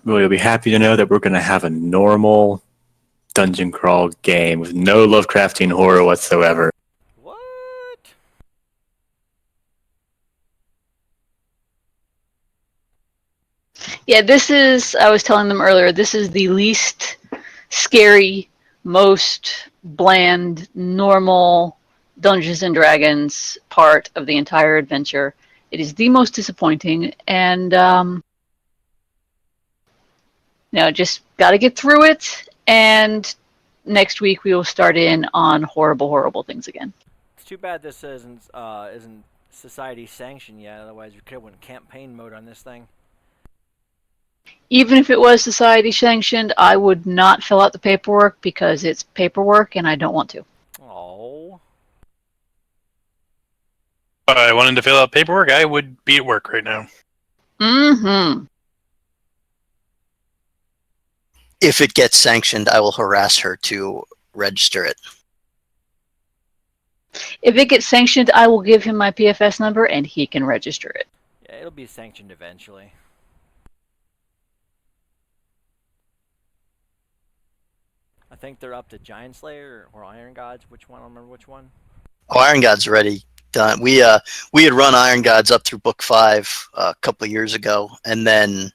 Well, you'll be happy to know that we're going to have a normal dungeon crawl game with no Lovecraftian horror whatsoever. What? Yeah, this is, I was telling them earlier, this is the least scary, most bland, normal Dungeons and Dragons part of the entire adventure. It is the most disappointing, and just got to get through it. And next week we will start in on horrible, horrible things again. It's too bad this isn't society sanctioned yet. Otherwise, we could have went campaign mode on this thing. Even if it was society sanctioned, I would not fill out the paperwork because it's paperwork and I don't want to. Oh. If I wanted to fill out paperwork, I would be at work right now. Mm-hmm. If it gets sanctioned, I will harass her to register it. If it gets sanctioned, I will give him my PFS number and he can register it. Yeah, it'll be sanctioned eventually. I think they're up to Giant Slayer or Iron Gods. Which one? I don't remember which one. Oh, Iron God's already done. We had run Iron Gods up through Book 5 a couple of years ago, and then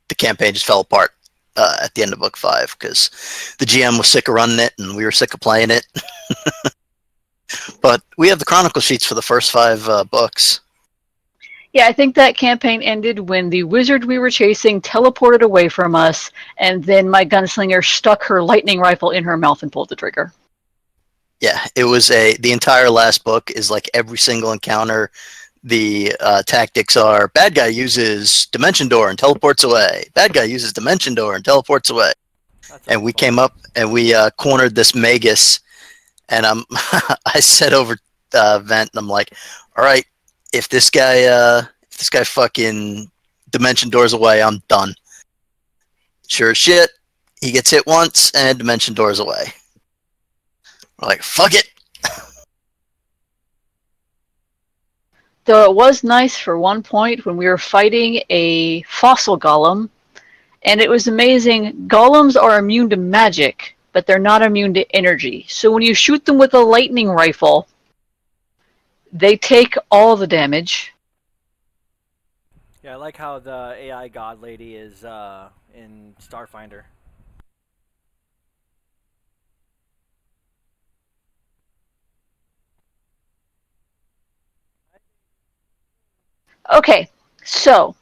the campaign just fell apart at the end of Book 5 because the GM was sick of running it and we were sick of playing it. But we have the chronicle sheets for the first 5 books. Yeah, I think that campaign ended when the wizard we were chasing teleported away from us, and then my gunslinger stuck her lightning rifle in her mouth and pulled the trigger. Yeah, it was the entire last book is like every single encounter. The tactics are bad guy uses dimension door and teleports away. Bad guy uses dimension door and teleports away. And we came up and we cornered this Magus, and I said over Vent, and I'm like, all right, if this guy fucking dimension doors away, I'm done. Sure as shit, he gets hit once and dimension doors away. We're like, fuck it. Though it was nice for one point when we were fighting a fossil golem, and it was amazing. Golems are immune to magic, but they're not immune to energy. So when you shoot them with a lightning rifle, they take all the damage. Yeah, I like how the AI god lady is in Starfinder. Okay, so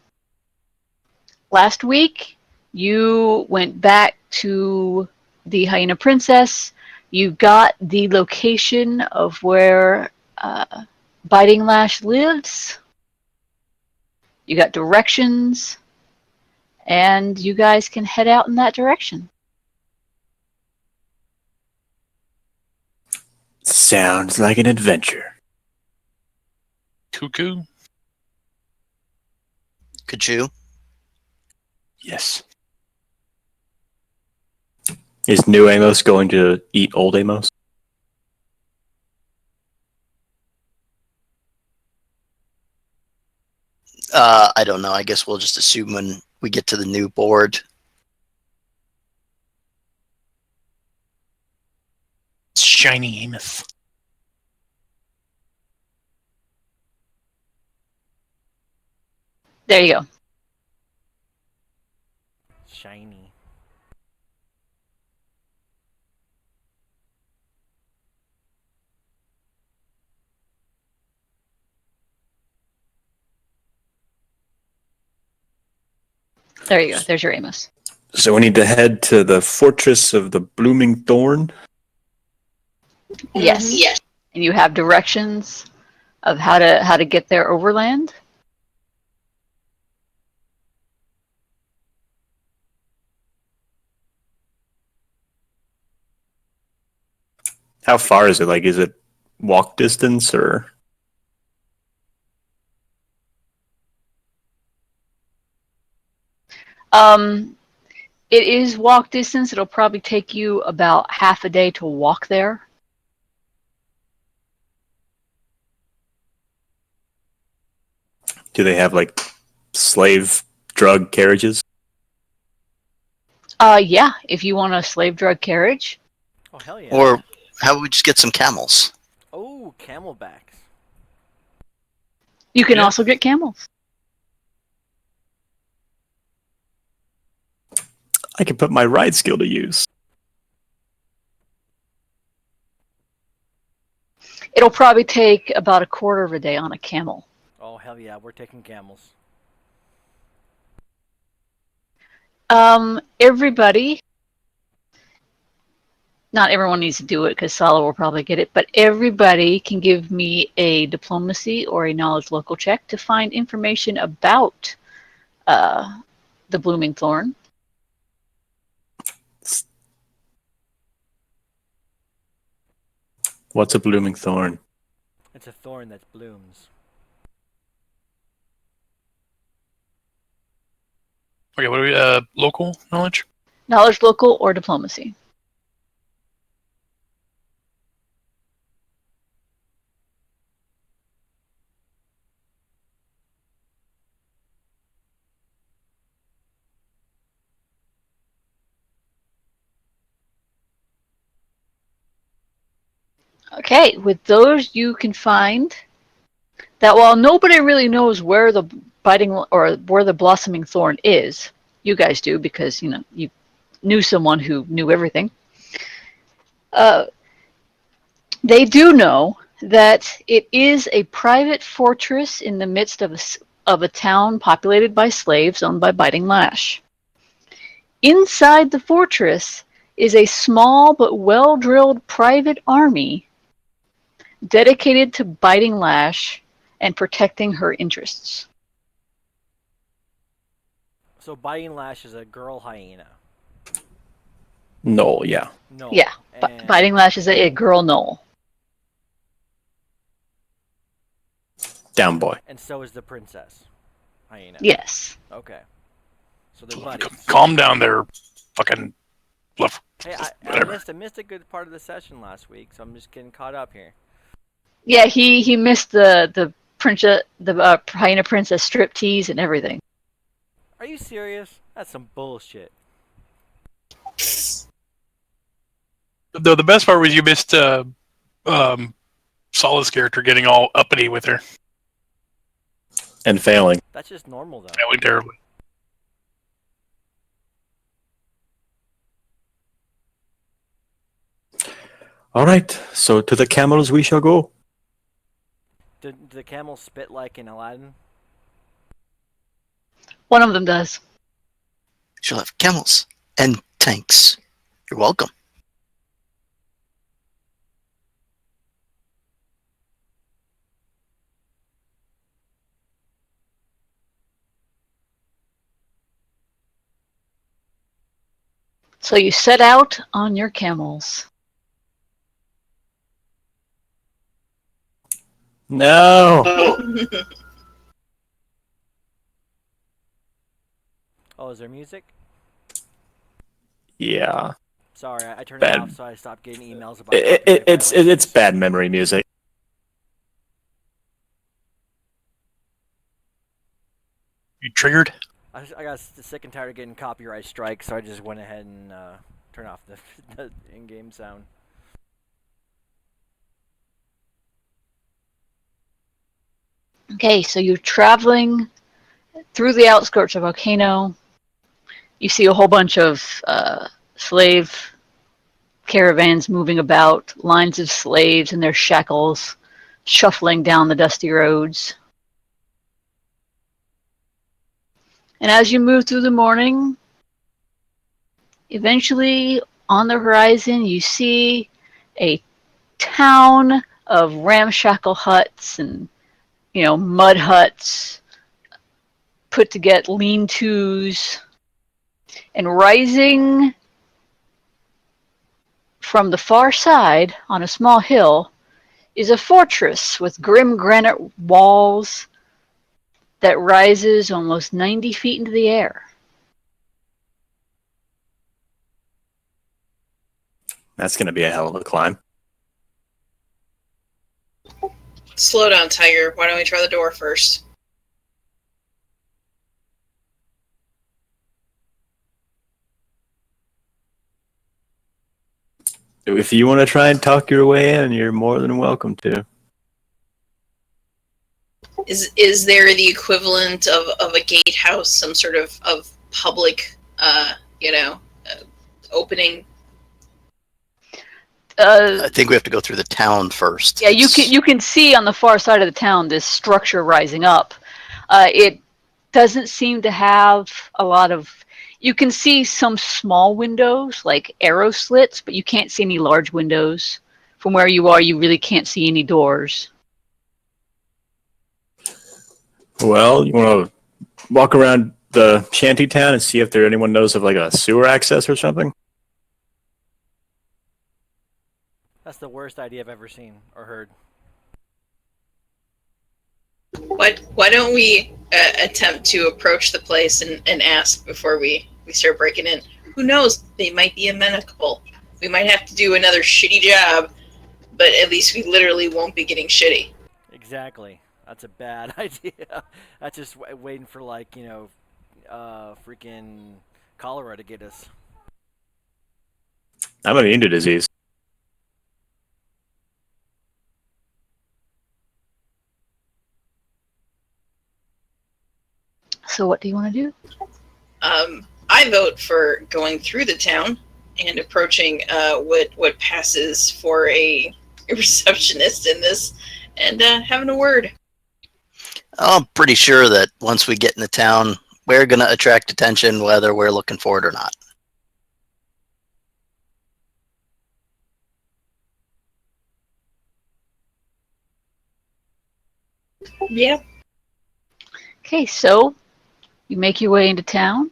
last week you went back to the Hyena Princess. You got the location of where Biting Lash lives. You got directions, and you guys can head out in that direction. Sounds like an adventure. Cuckoo? Could you? Yes. Is new Amos going to eat old Amos? I don't know. I guess we'll just assume when we get to the new board. Shiny Amos. There you go. Shiny. There you go. There's your Amos. So we need to head to the Fortress of the Blooming Thorn. Yes. Yes. And you have directions of how to get there overland. How far is it? Like, is it walk distance or? It is walk distance. It'll probably take you about half a day to walk there. Do they have like slave drug carriages? Yeah, if you want a slave drug carriage. Oh hell yeah! Or how about we just get some camels? Oh, camelbacks. You can Yeah. also get camels. I can put my ride skill to use. It'll probably take about a quarter of a day on a camel. Oh hell yeah! We're taking camels. Everybody, not everyone needs to do it because Sala will probably get it, but everybody can give me a diplomacy or a knowledge local check to find information about the blooming thorn. What's a blooming thorn? It's a thorn that blooms. Okay, what do we local knowledge? Knowledge local or diplomacy. Okay, with those you can find that while nobody really knows where the biting or where the blossoming thorn is, you guys do because you knew someone who knew everything. They do know that it is a private fortress in the midst of a town populated by slaves owned by Biting Lash. Inside the fortress is a small but well-drilled private army dedicated to Biting Lash and protecting her interests. So biting lash is a girl hyena. No, yeah. No. Yeah, And, Biting Lash is a girl knoll. Down boy. and so is the princess hyena. Yes. Okay. So they're buddies. Calm down there, fucking bluff. Hey, I Whatever. missed a good part of the session last week, so I'm just getting caught up here. Yeah, he missed the hyena princess strip tease and everything. Are you serious? That's some bullshit. Though the best part was you missed Sola's character getting all uppity with her. And failing. That's just normal though. Failing terribly. All right, so to the camels we shall go. Did the camel spit like in Aladdin? One of them does. She'll have camels and tanks. You're welcome. So you set out on your camels. No. Oh, is there music? Yeah. Sorry, I turned Bad. it off so I stopped getting emails about It's violations. bad memory music. You triggered? I got sick and tired of getting copyright strikes, so I just went ahead and turned off the in-game sound. Okay, so you're traveling through the outskirts of Volcano. You see a whole bunch of slave caravans moving about, lines of slaves in their shackles, shuffling down the dusty roads. And as you move through the morning, eventually on the horizon you see a town of ramshackle huts and mud huts, put together lean-tos, and rising from the far side on a small hill is a fortress with grim granite walls that rises almost 90 feet into the air. That's going to be a hell of a climb. Slow down, Tiger. Why don't we try the door first? If you want to try and talk your way in, you're more than welcome to. Is there the equivalent of a gatehouse, some sort of public, opening? I think we have to go through the town first. Yeah, you can see on the far side of the town this structure rising up. It doesn't seem to have a lot of. You can see some small windows, like arrow slits, but you can't see any large windows. From where you are, you really can't see any doors. Well, you want to walk around the shanty town and see if anyone knows of like a sewer access or something? That's the worst idea I've ever seen or heard. Why don't we attempt to approach the place and ask before we start breaking in? Who knows? They might be amenable. We might have to do another shitty job, but at least we literally won't be getting shitty. Exactly. That's a bad idea. That's just waiting for freaking cholera to get us. I'm immune to disease. So what do you want to do? I vote for going through the town and approaching what passes for a receptionist in this, and having a word. I'm pretty sure that once we get in the town, we're going to attract attention whether we're looking for it or not. Yeah. Okay, so you make your way into town.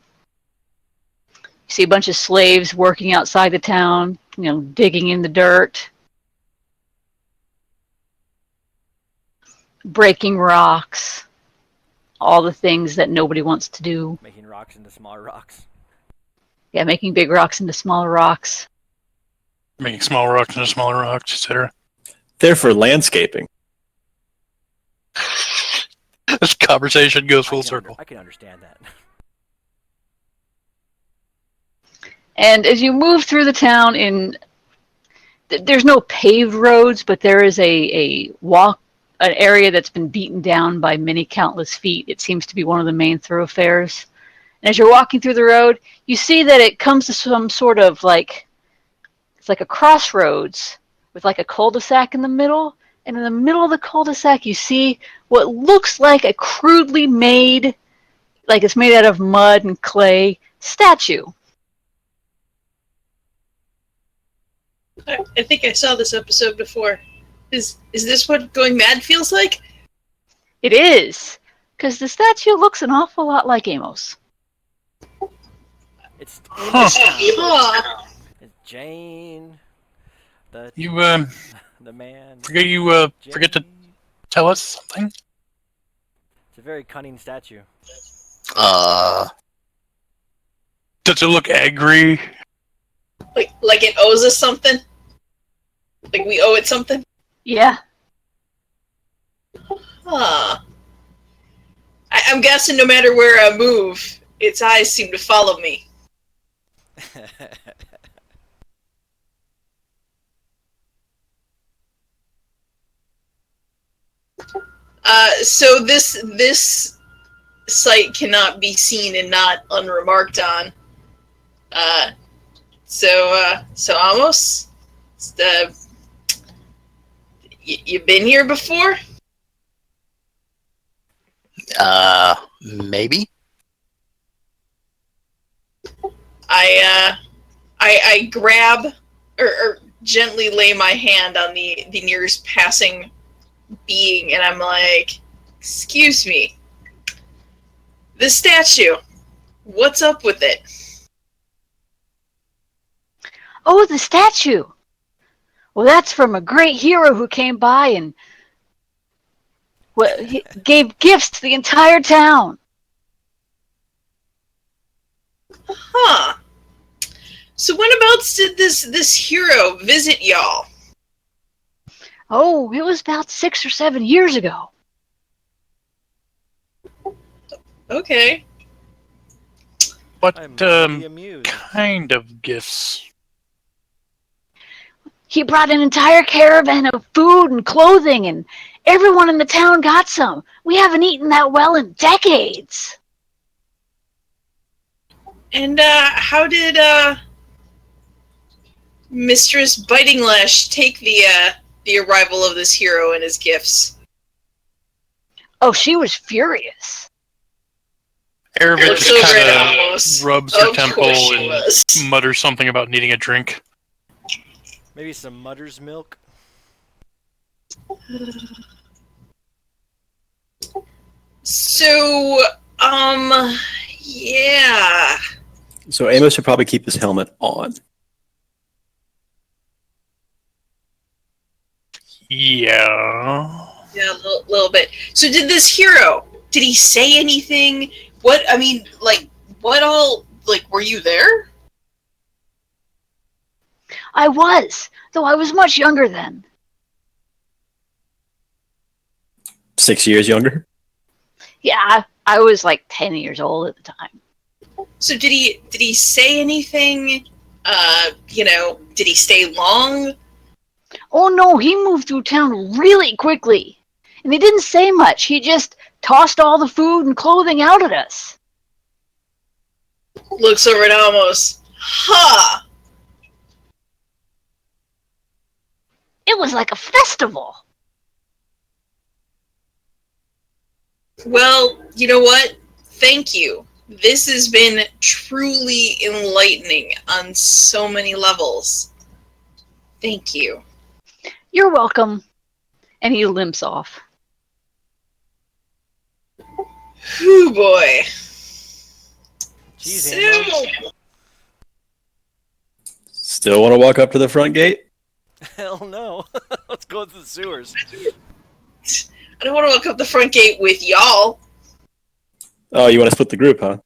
You see a bunch of slaves working outside the town, digging in the dirt, breaking rocks, all the things that nobody wants to do. Making rocks into smaller rocks. Yeah, making big rocks into smaller rocks. Making small rocks into smaller rocks, etc. They're for landscaping. This conversation goes full circle. I can understand that. And as you move through the town, there's no paved roads, but there is an area that's been beaten down by many countless feet. It seems to be one of the main thoroughfares. And as you're walking through the road, you see that it comes to some sort of it's like a crossroads with like a cul-de-sac in the middle. And in the middle of the cul-de-sac, you see what looks like a crudely made, like it's made out of mud and clay, statue. I think I saw this episode before. Is this what going mad feels like? It is, because the statue looks an awful lot like Amos. It's Huh. It's Jane. The man. Forget to tell us something. It's a very cunning statue. Uh, Does it look angry? Like it owes us something? Like we owe it something? Yeah. Huh. I'm guessing no matter where I move, its eyes seem to follow me. So this site cannot be seen and not unremarked on. So Amos, you been here before? Maybe. I grab or gently lay my hand on the nearest passing being, and I'm like, excuse me, this statue, what's up with it? Oh, the statue. Well, that's from a great hero who came by and he gave gifts to the entire town. Huh. So when about did this hero visit y'all? Oh, it was about 6 or 7 years ago. Okay. What I'm really amused. kind of gifts? He brought an entire caravan of food and clothing, and everyone in the town got some. We haven't eaten that well in decades. And how did Mistress Biting Lash take the arrival of this hero and his gifts? Oh, she was furious. Erebit Looks just over kind at of Amos. rubs her Of temple course she and was. mutters something about needing a drink. Maybe some Mutter's milk. So, yeah. So Amos should probably keep his helmet on. Yeah. Yeah, a little bit. So did this hero, did he say anything? What, I mean, like, what all, like, were you there? I was, though I was much younger then. 6 years younger. Yeah, I was like 10 years old at the time. So did he say anything? Did he stay long? Oh no, he moved through town really quickly. And he didn't say much. He just tossed all the food and clothing out at us. Looks over at Amos. Huh. It was like a festival. Well, you know what? Thank you. This has been truly enlightening on so many levels. Thank you. You're welcome. And he limps off. Whew, boy. Jeez, Amos. So, Still want to walk up to the front gate? Hell no. Let's go to the sewers. I don't want to walk up the front gate with y'all. Oh, you want to split the group, huh?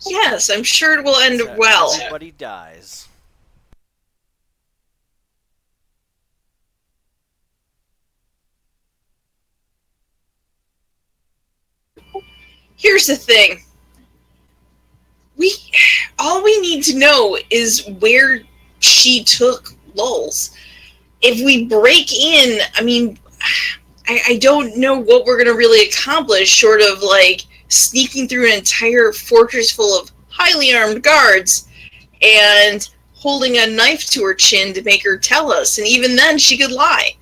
Yes, I'm sure it will end So well. Everybody dies. Here's the thing. All we need to know is where she took Lulz. If we break in, I mean, I don't know what we're going to really accomplish short of, like, sneaking through an entire fortress full of highly armed guards and holding a knife to her chin to make her tell us. And even then, she could lie.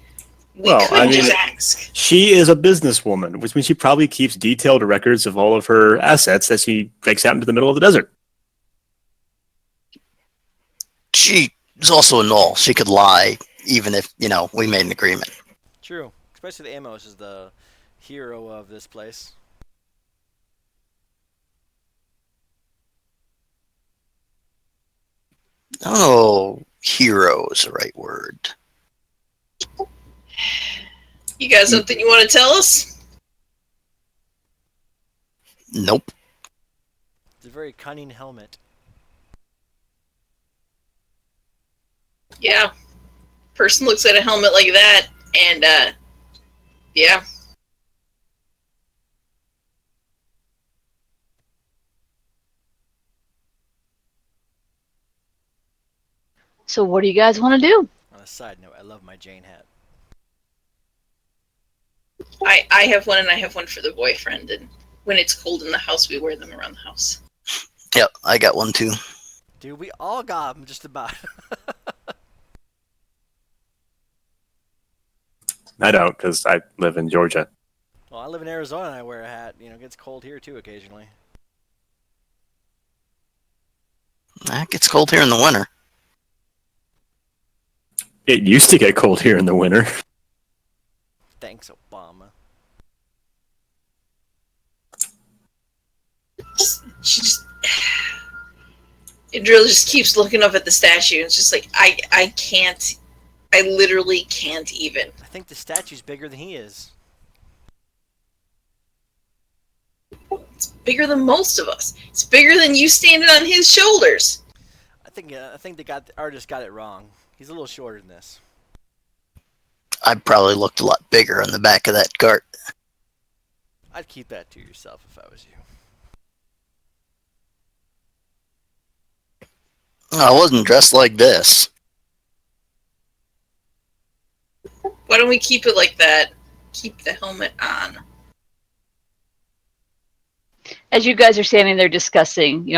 We Well, could I mean, just ask. She is a businesswoman, which means she probably keeps detailed records of all of her assets that she takes out into the middle of the desert. She is also a null. She could lie, even if, we made an agreement. True. Especially Amos is the hero of this place. Oh, hero is the right word. You got something you want to tell us? Nope. It's a very cunning helmet. Yeah. Person looks at a helmet like that, and, yeah. So what do you guys want to do? On a side note, I love my Jane hat. I have one, and I have one for the boyfriend, and when it's cold in the house, we wear them around the house. Yep, I got one too. Dude, we all got them just about. I don't, because I live in Georgia. Well, I live in Arizona and I wear a hat. It gets cold here too occasionally. It gets cold here in the winter. It used to get cold here in the winter. Thanks, Obama. She just... Idril just keeps looking up at the statue, and it's just like, I can't... I literally can't even. I think the statue's bigger than he is. It's bigger than most of us. It's bigger than you standing on his shoulders. I think the artist got it wrong. He's a little shorter than this. I probably looked a lot bigger on the back of that cart. I'd keep that to yourself if I was you. I wasn't dressed like this. Why don't we keep it like that? Keep the helmet on. As you guys are standing there discussing,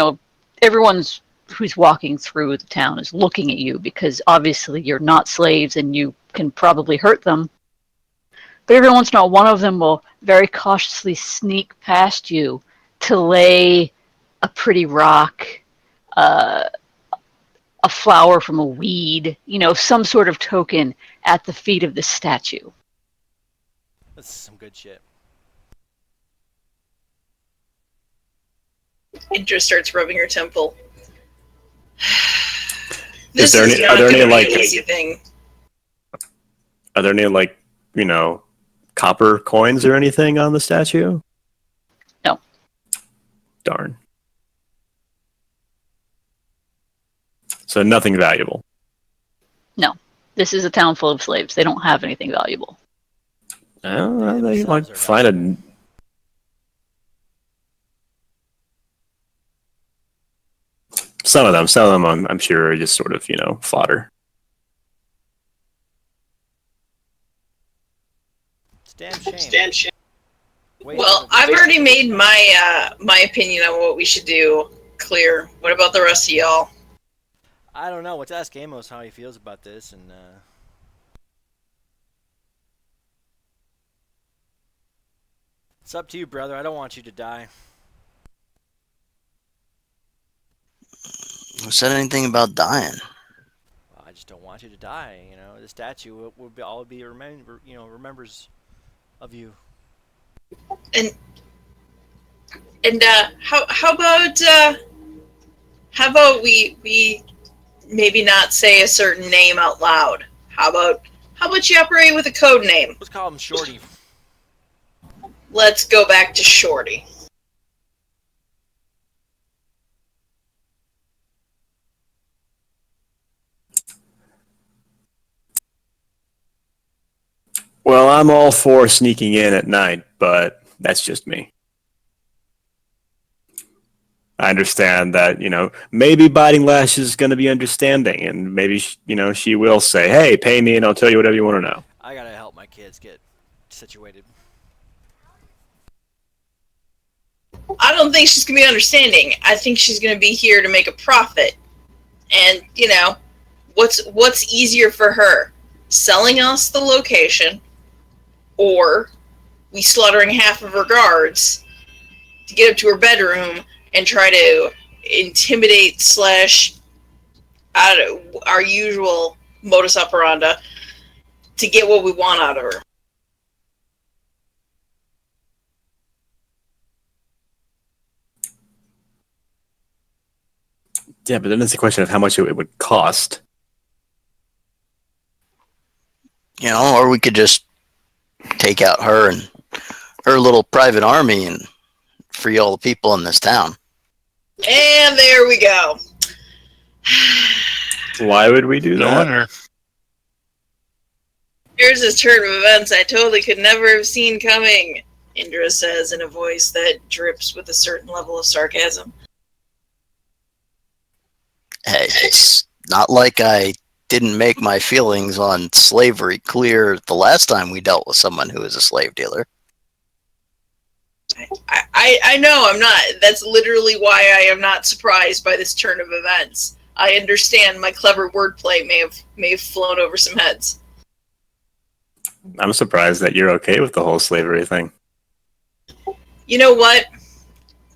everyone's who's walking through the town is looking at you because obviously you're not slaves and you can probably hurt them. But every once in a while, one of them will very cautiously sneak past you to lay a pretty rock, uh, a flower from a weed, some sort of token at the feet of the statue. This is some good shit. Indra starts rubbing her temple. Is This there is any- not are there going to any, be like- an easy thing. Are there any, like, copper coins or anything on the statue? No. Darn. So nothing valuable. This is a town full of slaves. They don't have anything valuable. Well, They they might themselves are find a. Some of them, I'm sure, are just sort of, fodder. It's damn shame. Well, I've already made my opinion on what we should do clear. What about the rest of y'all? I don't know. Let's ask Amos how he feels about this, and it's up to you, brother. I don't want you to die. Who said anything about dying? Well, I just don't want you to die. The statue will be remembers of you. And how about we maybe not say a certain name out loud? How about you operate with a code name? Let's call him Shorty. Let's go back to Shorty. Well, I'm all for sneaking in at night, but that's just me. I understand that, maybe Biting Lash is going to be understanding, and maybe, she will say, hey, pay me and I'll tell you whatever you want to know. I gotta help my kids get situated. I don't think she's gonna be understanding. I think she's gonna be here to make a profit. And what's easier for her? Selling us the location, or we slaughtering half of her guards to get up to her bedroom and try to intimidate / our usual modus operandi to get what we want out of her. Yeah, but then it's a question of how much it would cost. Or we could just take out her and her little private army and free all the people in this town. And there we go. Why would we do No that? wonder. Here's a turn of events I totally could never have seen coming, Indra says in a voice that drips with a certain level of sarcasm. Hey, it's not like I didn't make my feelings on slavery clear the last time we dealt with someone who was a slave dealer. I know I'm not. That's literally why I am not surprised by this turn of events. I understand my clever wordplay may have flown over some heads. I'm surprised that you're okay with the whole slavery thing. You know what?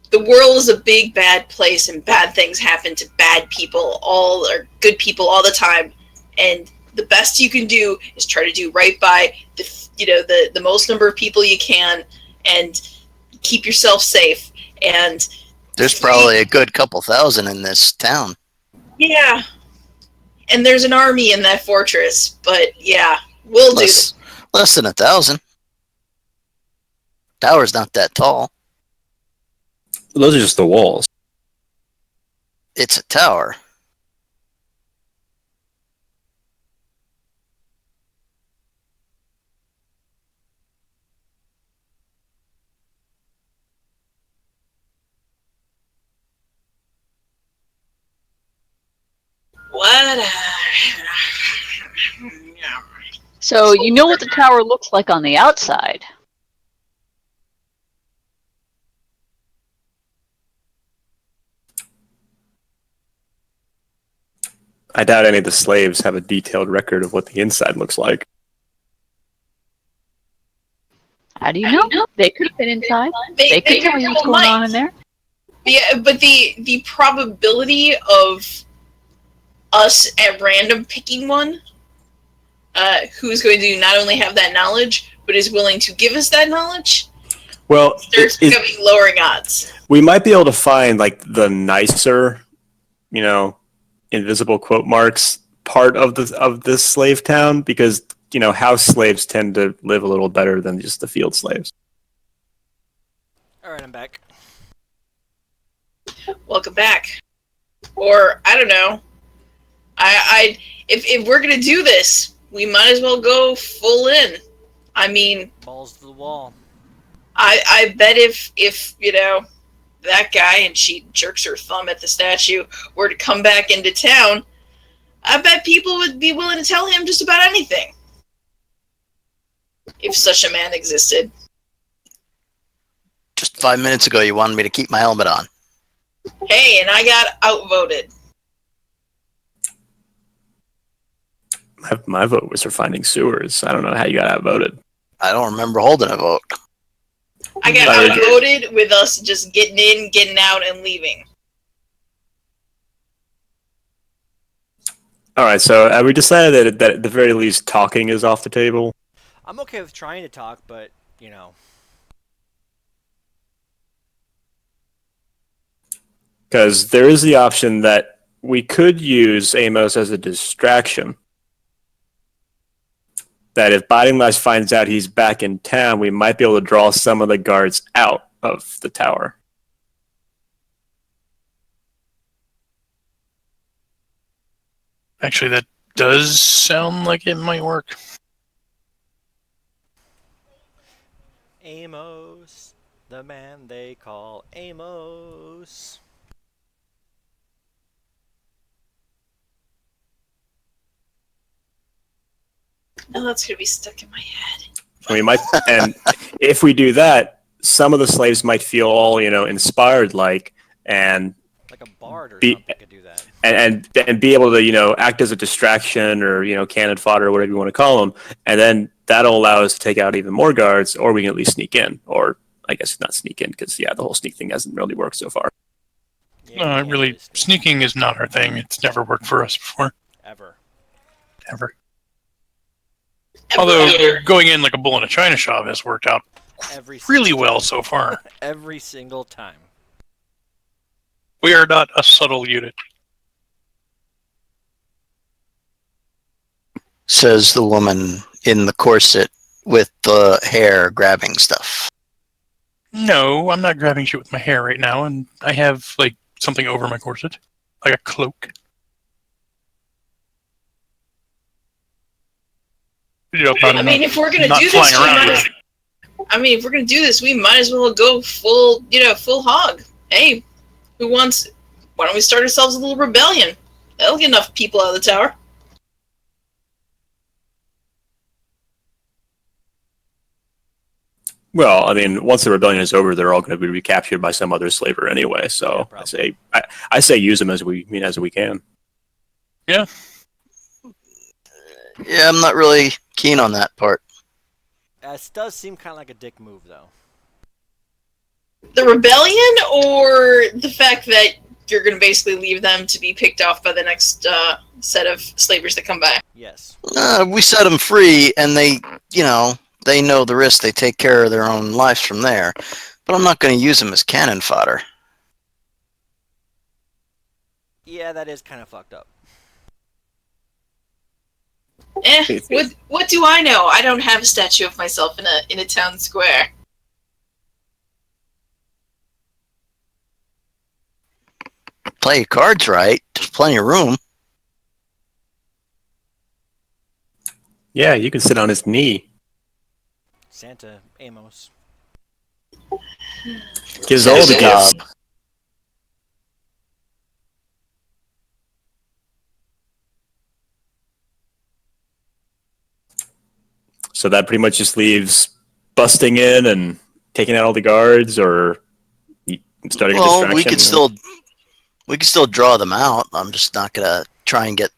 The world is a big bad place, and bad things happen to bad people, good people all the time. And the best you can do is try to do right by the most number of people you can, and keep yourself safe. And There's probably a good couple thousand in this town. yeah, and there's an army in that fortress. But yeah, we'll do. Less than 1,000. Tower's not that tall. Those are just the walls. It's a tower. What? So you know what the tower looks like on the outside. I doubt any of the slaves have a detailed record of what the inside looks like. How do you know? They could have been inside. They could tell you what's going on in there. Yeah, but the probability of us at random picking one who's going to not only have that knowledge, but is willing to give us that knowledge, Well, starts becoming lowering odds. we might be able to find like the nicer, invisible quote marks part of this slave town, because house slaves tend to live a little better than just the field slaves. All right, I'm back. Welcome back. Or I don't know. If we're gonna do this, we might as well go full in. I mean, Balls to the wall. I bet if that guy and she jerks her thumb at the statue were to come back into town, I bet people would be willing to tell him just about anything. If such a man existed. Just 5 minutes ago, you wanted me to keep my helmet on. Hey, and I got outvoted. My vote was for finding sewers. I don't know how you got outvoted. I don't remember holding a vote. I got outvoted with us just getting in, getting out, and leaving. All right, so have we decided that at the very least talking is off the table? I'm okay with trying to talk, but Because there is the option that we could use Amos as a distraction. That if Biting Lash finds out he's back in town, we might be able to draw some of the guards out of the tower. Actually, that does sound like it might work. Amos, the man they call Amos. No, that's gonna be stuck in my head. We might, and if we do that, some of the slaves might feel all inspired, and Like a bard or Be- something could do that. and be able to act as a distraction or cannon fodder or whatever you want to call them, and then that'll allow us to take out even more guards, or we can at least sneak in, or I guess not sneak in because the whole sneak thing hasn't really worked so far. Yeah, you can't Really, sneaking is not our thing. It's never worked for us before. Ever. Ever. Although going in like a bull in a china shop has worked out Every really single well time. so far. Every single time. We are not a subtle unit. Says the woman in the corset with the hair grabbing stuff. No, I'm not grabbing shit with my hair right now, and I have like something over my corset, like a cloak. I mean, if we're gonna do this, we might as well go full hog. Hey, why don't we start ourselves a little rebellion? That'll get enough people out of the tower. Well, I mean, once the rebellion is over, they're all going to be recaptured by some other slaver anyway. So Yeah, I say use them as we can. Yeah. Yeah, I'm not really keen on that part. It does seem kind of like a dick move, though. The rebellion, or the fact that you're going to basically leave them to be picked off by the next set of slavers that come by? Yes. We set them free, and they know the risk. They take care of their own lives from there. But I'm not going to use them as cannon fodder. Yeah, that is kind of fucked up. What do I know? I don't have a statue of myself in a town square. Play your cards right. There's plenty of room. Yeah, you can sit on his knee. Santa Amos. Gives all the gifts. So that pretty much just leaves busting in and taking out all the guards, or starting a distraction. We could still draw them out. I'm just not gonna try and get,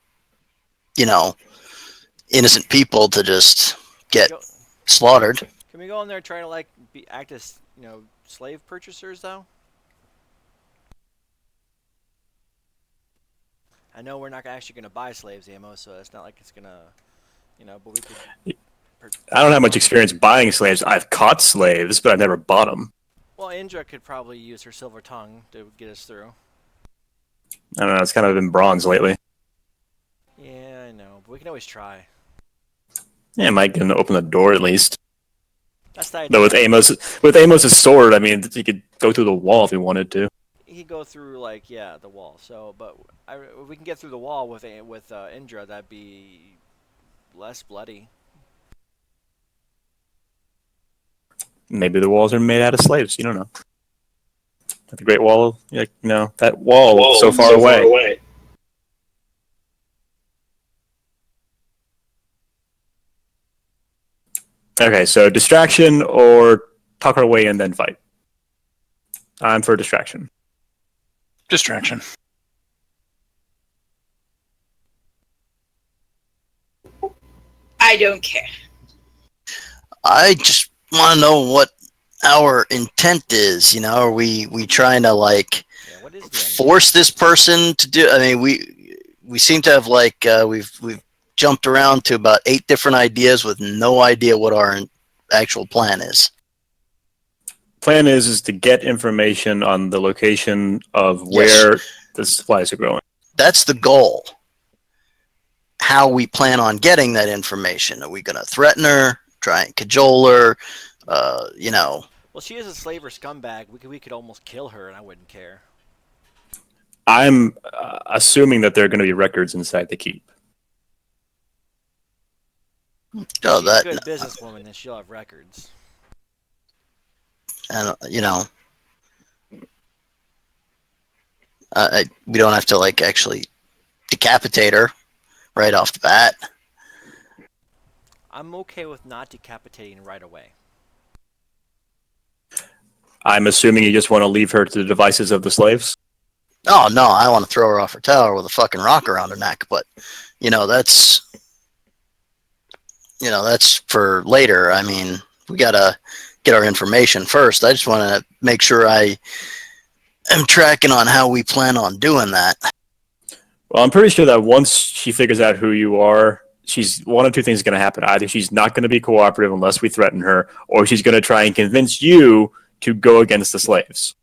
innocent people to just get slaughtered. Can we go in there trying to act as slave purchasers though? I know we're not actually going to buy slaves, Amos, so it's not like it's gonna, but we could. I don't have much experience buying slaves. I've caught slaves, but I've never bought them. Well, Indra could probably use her silver tongue to get us through. I don't know. It's kind of been bronze lately. Yeah, I know, but we can always try. Yeah, Mike can open the door at least. That's the idea. Though with Amos's sword, I mean, he could go through the wall if he wanted to. He'd go through the wall. So, but if we can get through the wall with Indra, that'd be less bloody. Maybe the walls are made out of slaves. You don't know. The Great Wall, that wall so far away. Okay, so distraction or talk our way and then fight. I'm for distraction. Distraction. I don't care. I just want to know what our intent is. Are we trying to What is the force this person to do? I mean, we seem to have we've jumped around to about 8 different ideas with no idea what our actual plan is. Plan is to get information on the location of where the supplies are growing. That's the goal. How we plan on getting that information? Are we going to threaten her? Try and cajole her? Well, she is a slave or scumbag. We could almost kill her, and I wouldn't care. I'm assuming that there are going to be records inside the keep. She's a good businesswoman, and she'll have records. And we don't have to actually decapitate her right off the bat. I'm okay with not decapitating right away. I'm assuming you just want to leave her to the devices of the slaves? Oh, no, I want to throw her off her tower with a fucking rock around her neck, but, that's for later. I mean, we gotta get our information first. I just want to make sure I am tracking on how we plan on doing that. Well, I'm pretty sure that once she figures out who you are, she's one of two things is going to happen. Either she's not going to be cooperative unless we threaten her, or she's going to try and convince you to go against the slaves.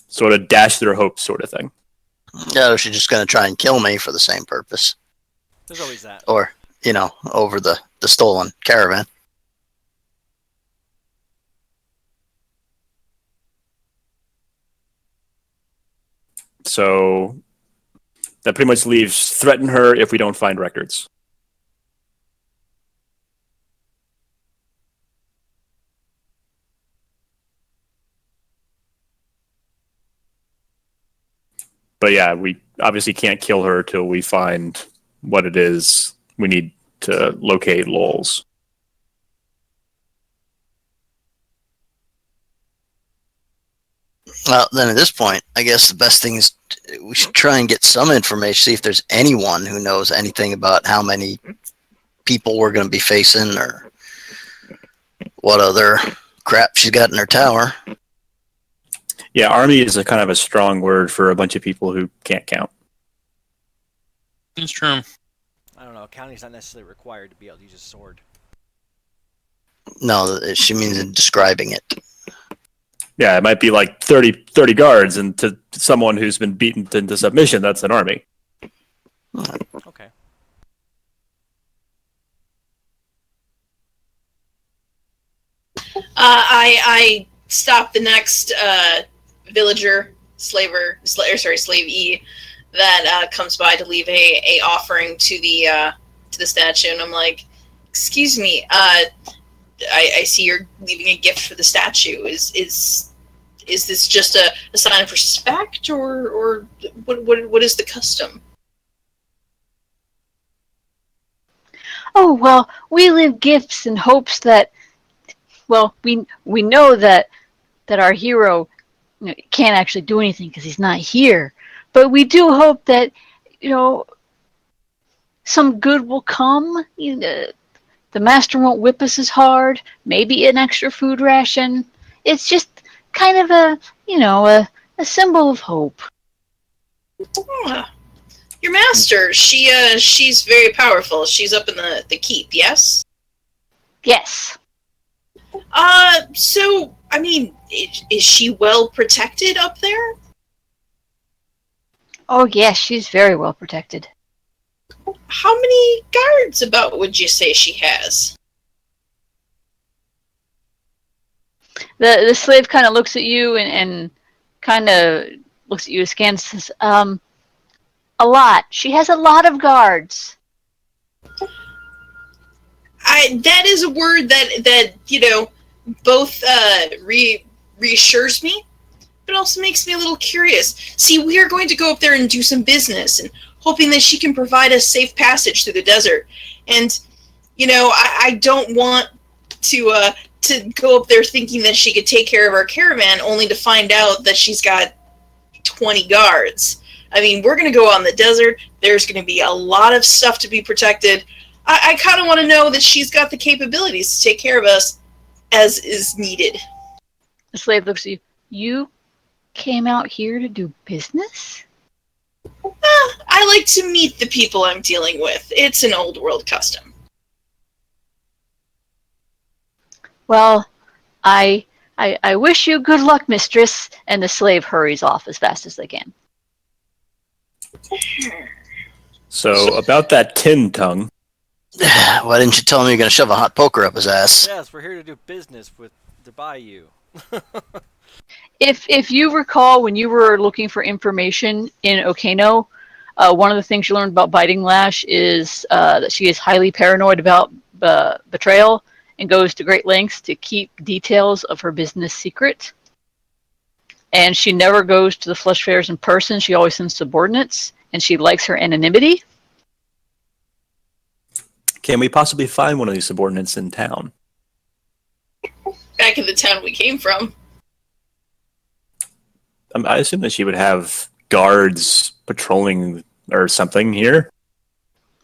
Sort of dash their hopes sort of thing. Yeah, or she's just going to try and kill me for the same purpose. There's always that. Or, over the stolen caravan. So that pretty much leaves threaten her if we don't find records. But yeah, we obviously can't kill her till we find what it is we need to locate Lols. Well, then at this point, I guess the best thing is we should try and get some information, see if there's anyone who knows anything about how many people we're going to be facing or what other crap she's got in her tower. Yeah, army is a kind of a strong word for a bunch of people who can't count. It's true. I don't know. Counting's not necessarily required to be able to use a sword. No, she means in describing it. Yeah, it might be like 30 guards, and to someone who's been beaten into submission, that's an army. Okay. I stop the next villager, slave E, that comes by to leave a offering to the statue, and I'm like, "Excuse me, I see you're leaving a gift for the statue. Is this just a sign of respect, or what is the custom?" Oh, well, we live gifts in hopes that, well, we know that our hero can't actually do anything because he's not here. But we do hope that, you know, some good will come. The master won't whip us as hard. Maybe an extra food ration. It's just kind of a symbol of hope. Oh, your master, she's very powerful. She's up in the keep, yes? Yes. So, I mean, is she well protected up there? Oh, yes, she's very well protected. How many guards about would you say she has? The slave kind of looks at you and kind of looks at you askance and says, a lot. She has a lot of guards. That is a word that both reassures me, but also makes me a little curious. See, we are going to go up there and do some business, and hoping that she can provide us safe passage through the desert. And I don't want to go up there thinking that she could take care of our caravan, only to find out that she's got 20 guards. I mean, we're going to go out in the desert. There's going to be a lot of stuff to be protected. I kind of want to know that she's got the capabilities to take care of us as is needed. The slave looks at you. You came out here to do business? I like to meet the people I'm dealing with. It's an old world custom. Well, I wish you good luck, mistress. And the slave hurries off as fast as they can. So about that tin tongue. Why didn't you tell him you're going to shove a hot poker up his ass? Yes, we're here to do business to buy you. If you recall, when you were looking for information in Okano, one of the things you learned about Biting Lash is that she is highly paranoid about betrayal and goes to great lengths to keep details of her business secret. And she never goes to the flesh fairs in person. She always sends subordinates, and she likes her anonymity. Can we possibly find one of these subordinates in town? Back in the town we came from. I assume that she would have guards patrolling or something here.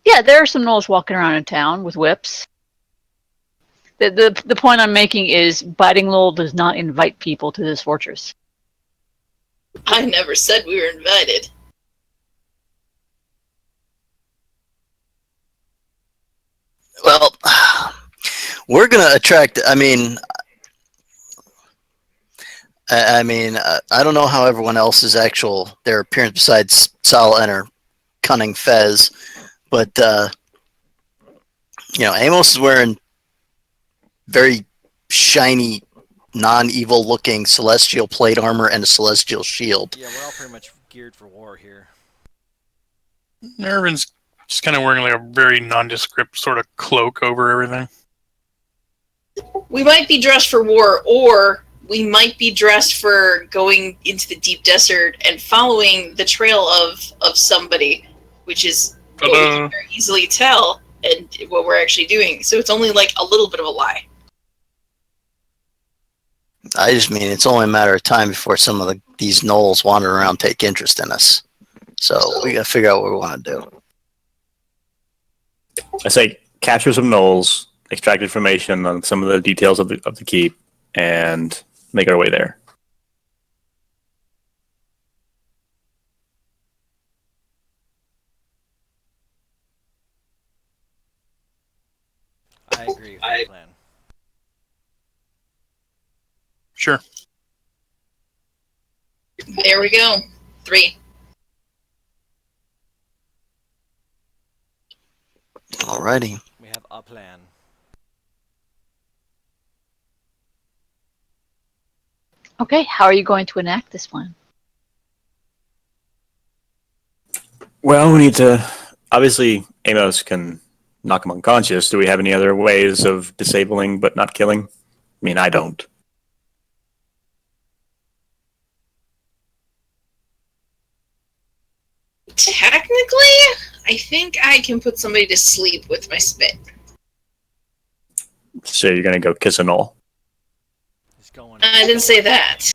Yeah, there are some gnolls walking around in town with whips. The point I'm making is Biting Lowell does not invite people to this fortress. I never said we were invited. Well, we're going to attract, I don't know how everyone else's their appearance besides Sal and her cunning fez, but, Amos is wearing very shiny, non-evil looking celestial plate armor and a celestial shield. Yeah, we're all pretty much geared for war here. Nervin's just kind of wearing like a very nondescript sort of cloak over everything. We might be dressed for war, or we might be dressed for going into the deep desert and following the trail of somebody, which is what we can very easily tell and what we're actually doing. So it's only like a little bit of a lie. I just mean it's only a matter of time before some of these gnolls wander around take interest in us. So we got to figure out what we want to do. I say capture some gnolls, extract information on some of the details of the keep, and make our way there. I agree with that plan. Sure. There we go. 3. Alrighty. We have a plan. Okay, how are you going to enact this plan? Well, we need to. Obviously, Amos can knock him unconscious. Do we have any other ways of disabling but not killing? I mean, I don't. Technically, I think I can put somebody to sleep with my spit. So you're gonna go kiss a knoll. He's going. I didn't say that.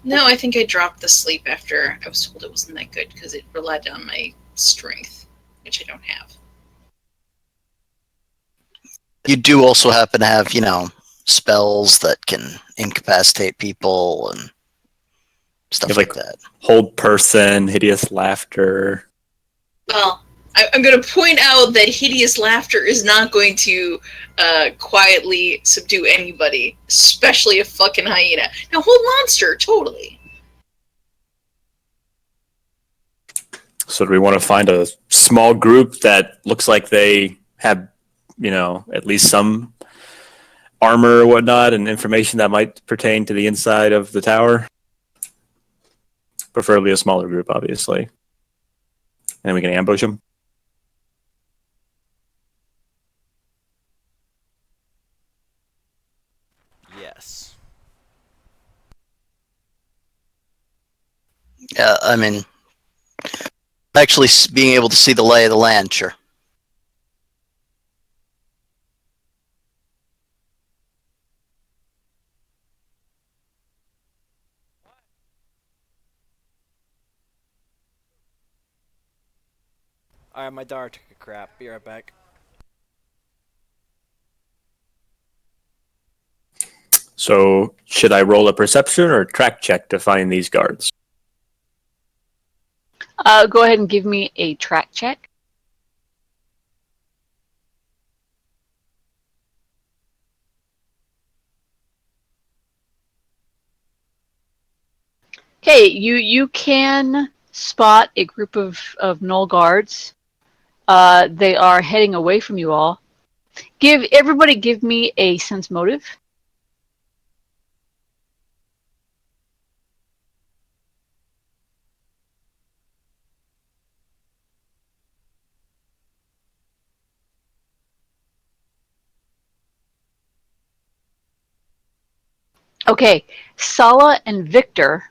No, I think I dropped the sleep after I was told it wasn't that good because it relied on my strength, which I don't have. You do also happen to have, spells that can incapacitate people and stuff You have, like like, that. Hold person, hideous laughter. Well, I'm going to point out that hideous laughter is not going to quietly subdue anybody, especially a fucking hyena. Now, hold monster, totally. So do we want to find a small group that looks like they have, at least some armor or whatnot and information that might pertain to the inside of the tower? Preferably a smaller group, obviously. And we can ambush them. Yes. Yeah, I mean, actually being able to see the lay of the land, sure. Alright, my daughter took a crap. Be right back. So should I roll a perception or track check to find these guards? Go ahead and give me a track check. Okay, you can spot a group of Null guards. They are heading away from you all. Everybody give me a sense motive. Okay, Sala and Victor,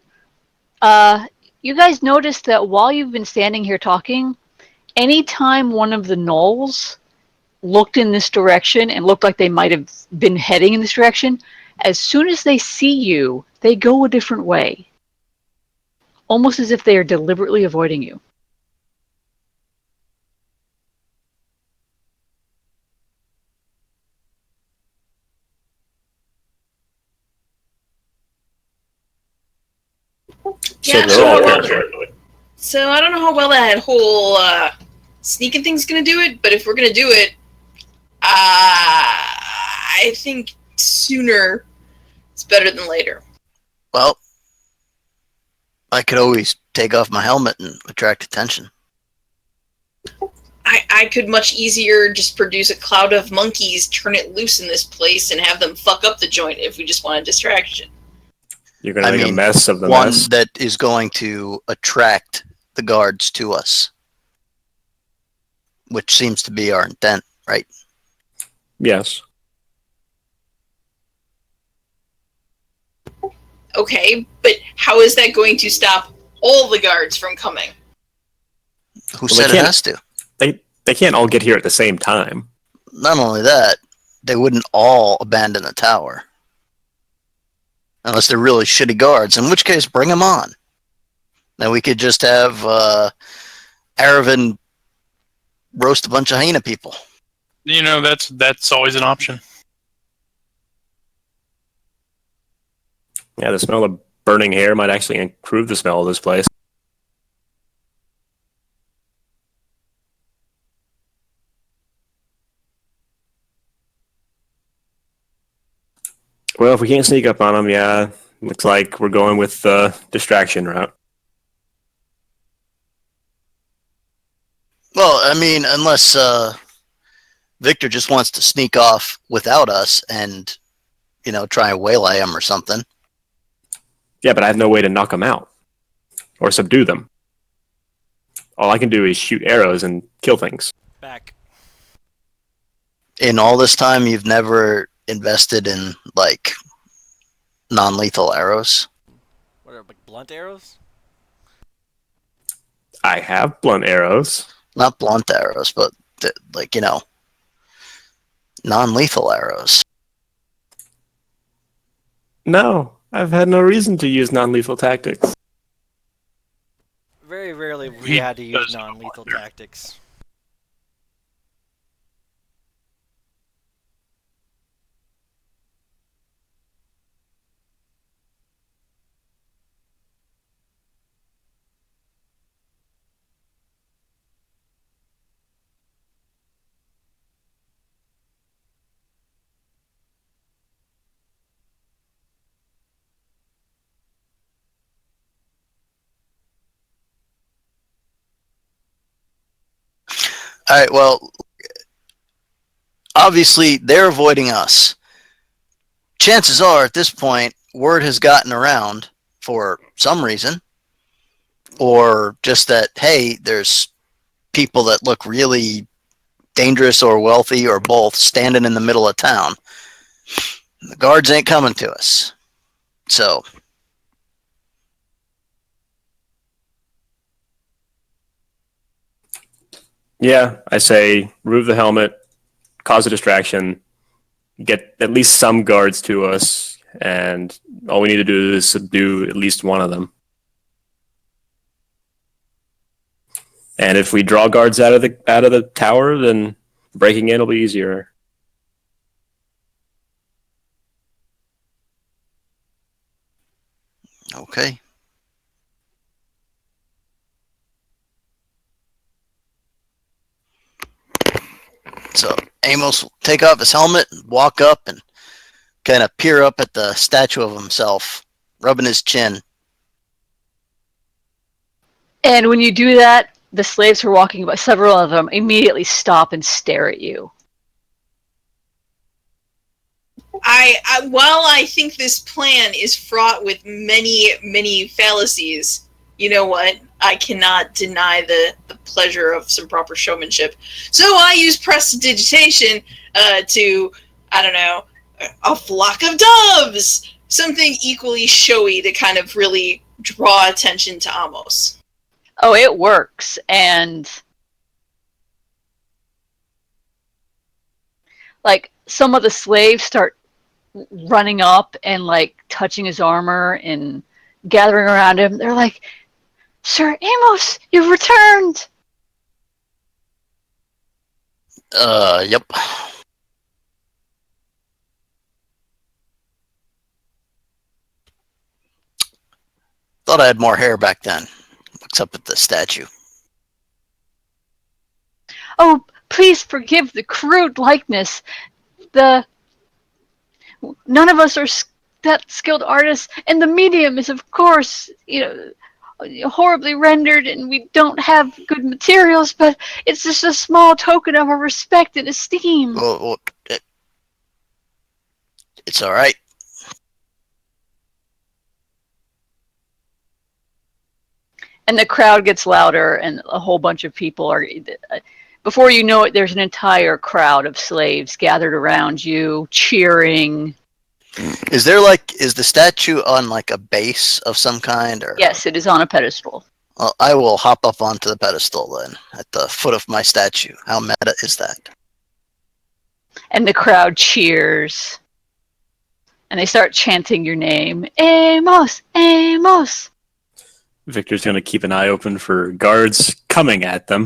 you guys noticed that while you've been standing here talking, anytime one of the gnolls looked in this direction and looked like they might have been heading in this direction, as soon as they see you, they go a different way. Almost as if they are deliberately avoiding you. So Yeah, they're all so- paranoid. So I don't know how well that whole sneaking thing's going to do it, but if we're going to do it, I think sooner is better than later. Well, I could always take off my helmet and attract attention. I could much easier just produce a cloud of monkeys, turn it loose in this place, and have them fuck up the joint if we just want a distraction. You're going to make a mess of the one mess. that is going to attract the guards to us, which seems to be our intent, right? Yes. Okay, but how is that going to stop all the guards from coming? Who Well, said it has to? They can't all get here at the same time. Not only that, they wouldn't all abandon the tower. Unless they're really shitty guards, in which case, bring them on. Then we could just have Aravan roast a bunch of hyena people. That's always an option. Yeah, the smell of burning hair might actually improve the smell of this place. Well, if we can't sneak up on them, yeah, looks like we're going with the distraction route. Well, I mean, unless Victor just wants to sneak off without us and, try and waylay him or something. Yeah, but I have no way to knock them out or subdue them. All I can do is shoot arrows and kill things. Back. In all this time, you've never invested in, non-lethal arrows? What are like blunt arrows? I have blunt arrows. Not blunt arrows, but non-lethal arrows. No, I've had no reason to use non-lethal tactics. Very rarely we He had to use does have a non-lethal blunder. tactics. All right. Well, obviously they're avoiding us. Chances are, at this point, word has gotten around for some reason, or just that hey, there's people that look really dangerous or wealthy or both standing in the middle of town. The guards ain't coming to us. So, Yeah, I say remove the helmet, cause a distraction, get at least some guards to us, and all we need to do is subdue at least one of them. And if we draw guards out of the tower, then breaking in will be easier. okay. So Amos will take off his helmet and walk up and kind of peer up at the statue of himself, rubbing his chin. And when you do that, the slaves who are walking by, several of them immediately stop and stare at you. While I think this plan is fraught with many fallacies, you know what? I cannot deny the pleasure of some proper showmanship. So I use prestidigitation to, I don't know, a flock of doves, something equally showy to kind of really draw attention to Amos. Oh, it works. And like some of the slaves start running up and like touching his armor and gathering around him. They're like, Sir Amos, you've returned. Yep. Thought I had more hair back then. Looks up at the statue. Oh, please forgive the crude likeness. None of us are that skilled artists, and the medium is, of course, horribly rendered, and we don't have good materials. But it's just a small token of our respect and esteem. Well, it's all right. And the crowd gets louder, and a whole bunch of people are. Before you know it, there's an entire crowd of slaves gathered around you, cheering. Is the statue on like a base of some kind, or? Yes, it is on a pedestal. Well, I will hop up onto the pedestal then, at the foot of my statue. How meta is that? And the crowd cheers. And they start chanting your name. Amos! Amos! Victor's going to keep an eye open for guards coming at them.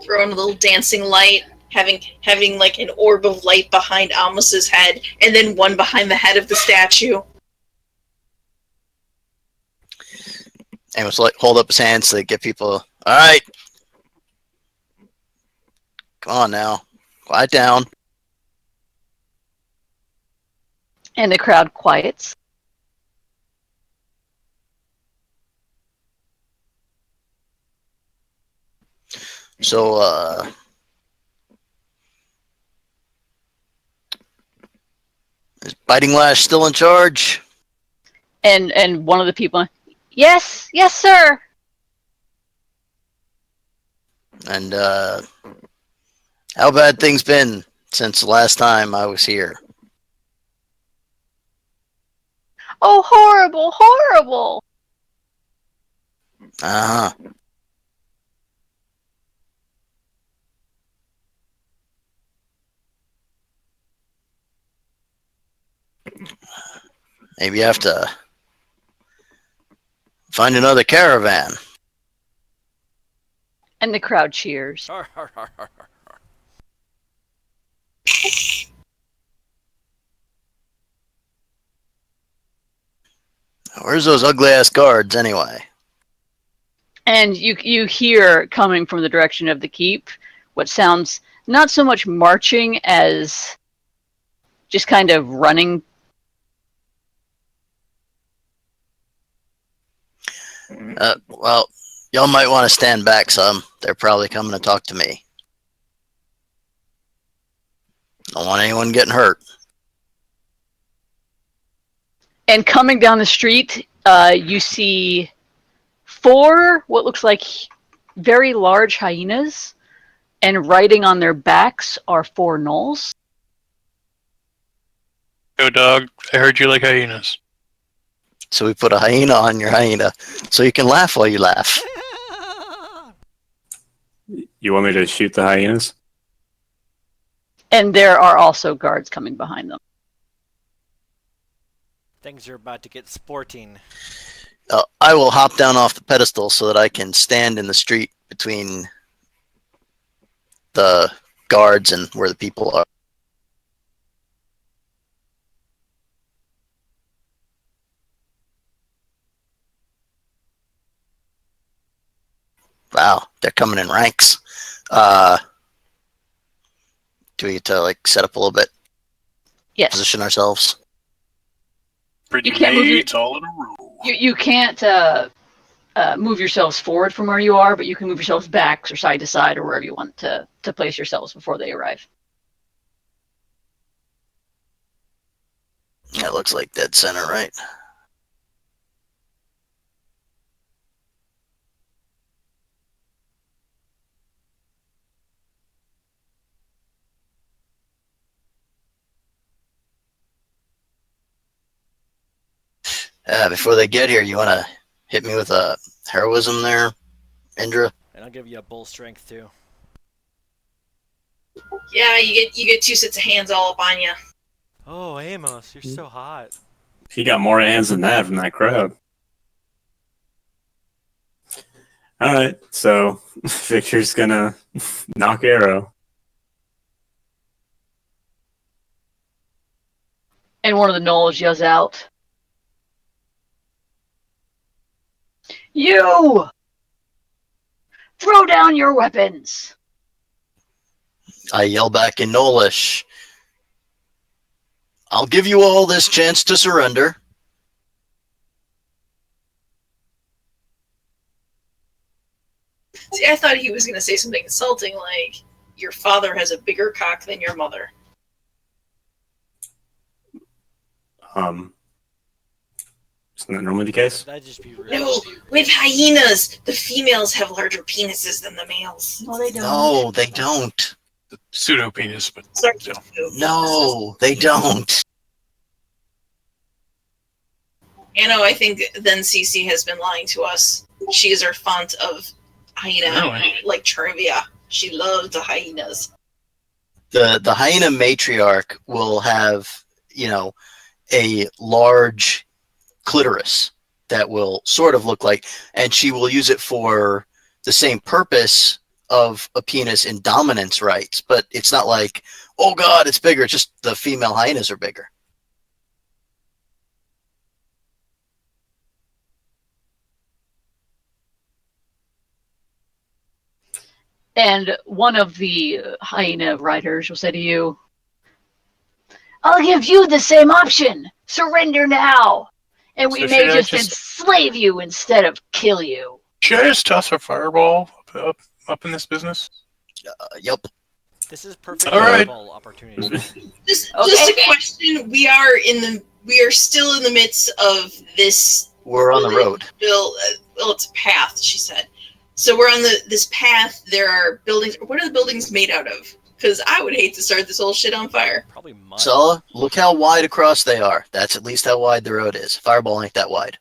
Throwing a little dancing light, having like an orb of light behind Amos's head, and then one behind the head of the statue. Amos hold up his hands to get people. All right, come on now, quiet down. And the crowd quiets. So, is Biting Lash still in charge? And one of the people, yes, sir. And how bad things been since the last time I was here? Oh, horrible, horrible. Uh-huh. Maybe you have to find another caravan. And the crowd cheers. Har, har, har, har, har. Where's those ugly ass guards anyway? And you hear coming from the direction of the keep what sounds not so much marching as just kind of running. Well, y'all might want to stand back some. They're probably coming to talk to me. Don't want anyone getting hurt. And coming down the street, you see 4 what looks like very large hyenas, and riding on their backs are 4 gnolls. Yo, dog, I heard you like hyenas. So we put a hyena on your hyena so you can laugh while you laugh. You want me to shoot the hyenas? And there are also guards coming behind them. Things are about to get sporting. I will hop down off the pedestal so that I can stand in the street between the guards and where the people are. Wow, they're coming in ranks. Do we get to like set up a little bit, Yes. position ourselves? Pretty You can't move your- mates all in a row. You can't move yourselves forward from where you are, but you can move yourselves back or side to side or wherever you want to place yourselves before they arrive. Yeah, it looks like dead center, right? Before they get here, you want to hit me with a heroism there, Indra? And I'll give you a bull strength too. Yeah, you get 2 sets of hands all up on you. Oh, Amos, you're so hot. He got more hands than that from that crowd. All right, so Victor's gonna knock arrow. And one of the gnolls yells out, "You! Throw down your weapons!" I yell back in Nolish. I'll give you all this chance to surrender. See, I thought he was going to say something insulting like, your father has a bigger cock than your mother. Isn't that normally the case? That'd just be rude. No, with hyenas, the females have larger penises than the males. No, they don't. No, they don't. Pseudo penis, but Sorry. still. No, they don't. Anno, I think then Cece has been lying to us. She is our font of hyena, Really? like trivia. She loves the hyenas. The hyena matriarch will have, a large clitoris that will sort of look like, and she will use it for the same purpose of a penis in dominance rights, but it's not like, oh god, it's bigger. It's just the female hyenas are bigger. And one of the hyena riders will say to you, "I'll give you the same option. Surrender now, and we So may should I just just- enslave you instead of kill you." Should I just toss a fireball up in this business? Yep. This is perfect All right. fireball opportunity. Just Okay. a question. We are still in the midst of this. We're on the road. Well, it's a path, she said. So we're on this path. There are buildings. What are the buildings made out of? Because I would hate to start this whole shit on fire. Probably mud. So look how wide across they are. That's at least how wide the road is. Fireball ain't that wide.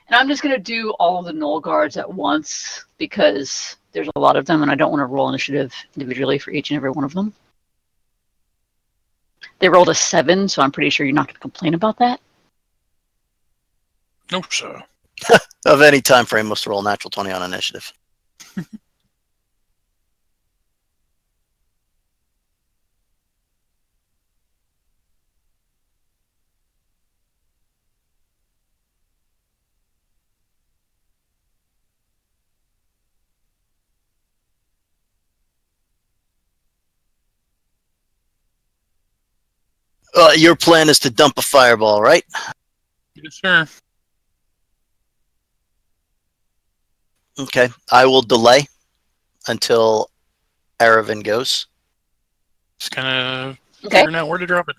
And I'm just going to do all of the null guards at once because there's a lot of them and I don't want to roll initiative individually for each and every one of them. They rolled a 7, so I'm pretty sure you're not going to complain about that. No, sir. Of any time frame, must roll a natural 20 on initiative. Your plan is to dump a fireball, right? Yes, sir. Okay. I will delay until Aravan goes. Just kind of Okay. figuring out where to drop it.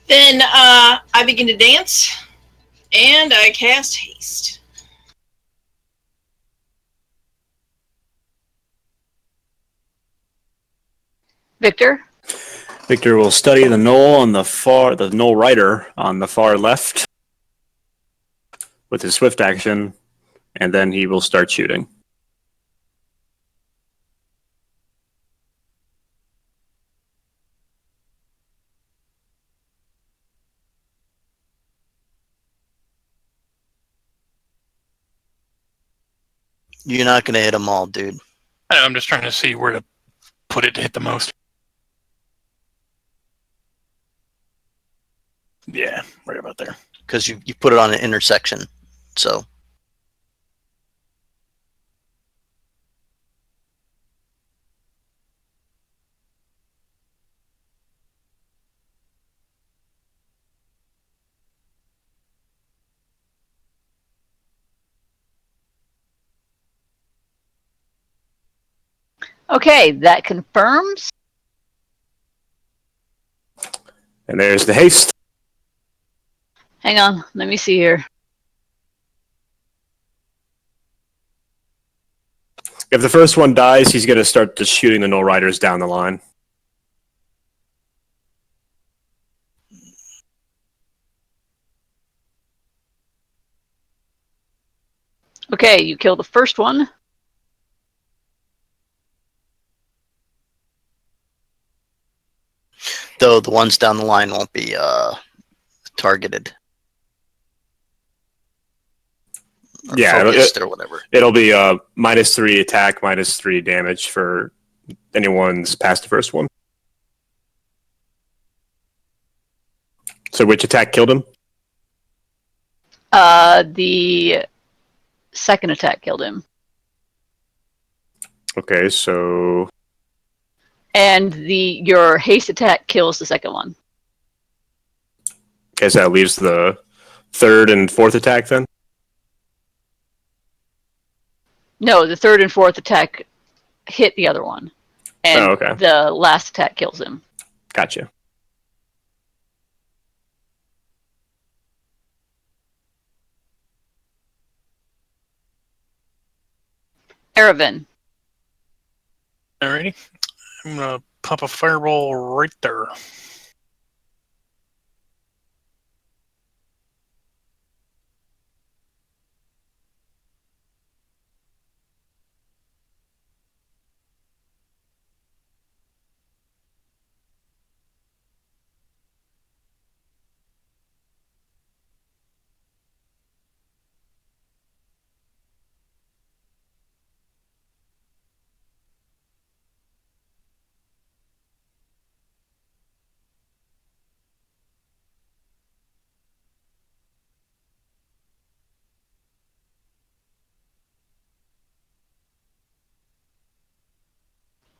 Then I begin to dance, and I cast haste. Victor? Victor will study the knoll on the knoll rider on the far left with his swift action, and then he will start shooting. You're not going to hit them all, dude. I know, I'm just trying to see where to put it to hit the most. Yeah, right about there. Because you put it on an intersection. So. Okay, that confirms. And there's the haste. Hang on, let me see here. If the first one dies, he's going to start just shooting the knoll riders down the line. Okay, you kill the first one. Though the ones down the line won't be targeted. Or Yeah, focused or whatever. It'll be -3 attack, -3 damage for anyone's past the first one. So which attack killed him? The second attack killed him. Okay, so And your haste attack kills the second one. okay, so that leaves the third and fourth attack then? No, the third and fourth attack hit the other one. And Oh, okay. the last attack kills him. Gotcha. Aravan. Alrighty. I'm going to pop a fireball right there.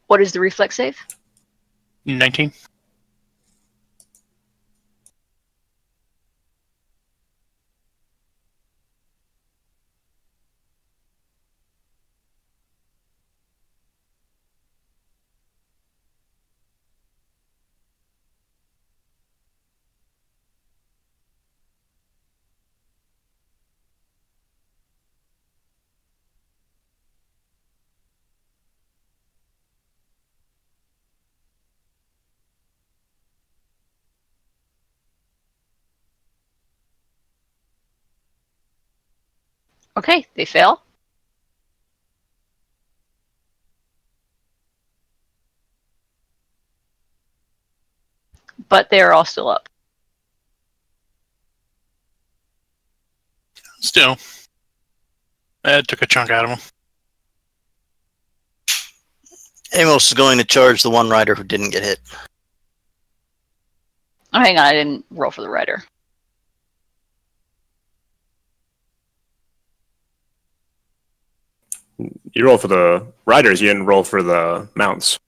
What is the reflex save? 19. Okay, they fail. But they are all still up. Still, that took a chunk out of them. Amos is going to charge the one rider who didn't get hit. Oh, hang on, I didn't roll for the rider. You roll for the riders. You didn't roll for the mounts.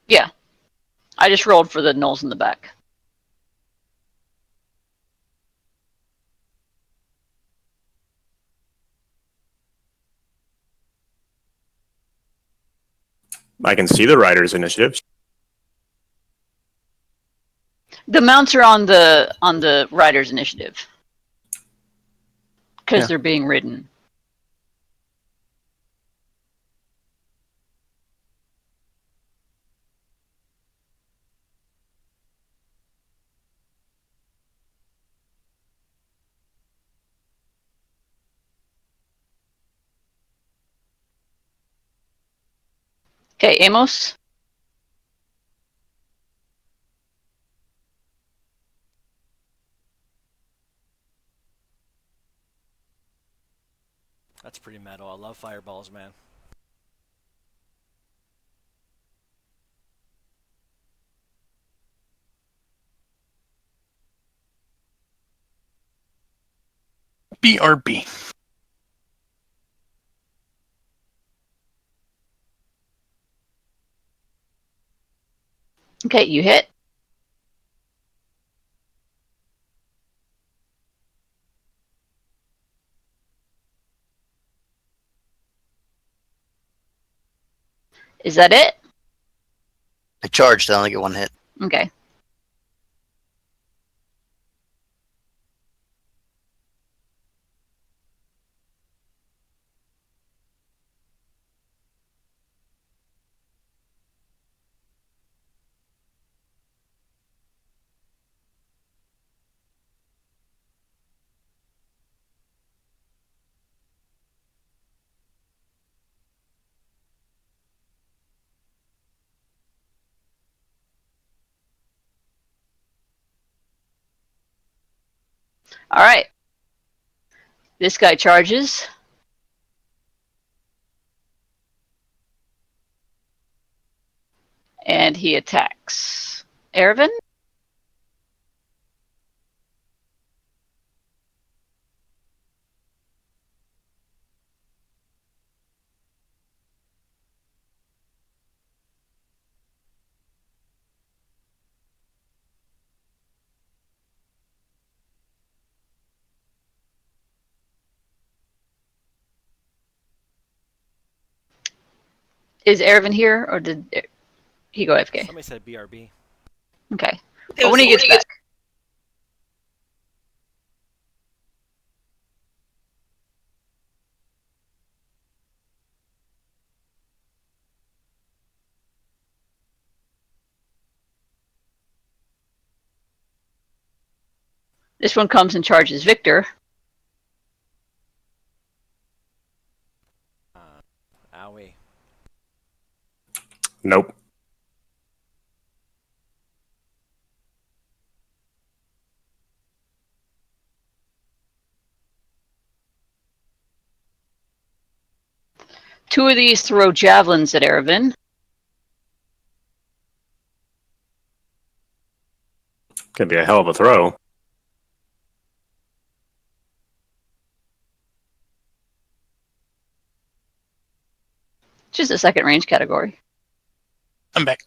Yeah. I just rolled for the gnolls in the back. I can see the riders' initiatives. The mounts are on the rider's initiative. Because Yeah. they're being ridden. Okay, Amos. That's pretty metal. I love fireballs, man. BRB. Okay, you hit. Is that it? I charged, I only get one hit. Okay. All right. This guy charges. And he attacks. Ervin? Is Ervin here, or did he go AFK? Somebody said BRB. Okay. But when he gets back. This one comes and charges Victor. Owie. Nope. Two of these throw javelins at Ervin. Could be a hell of a throw. Just a second range category. I'm back.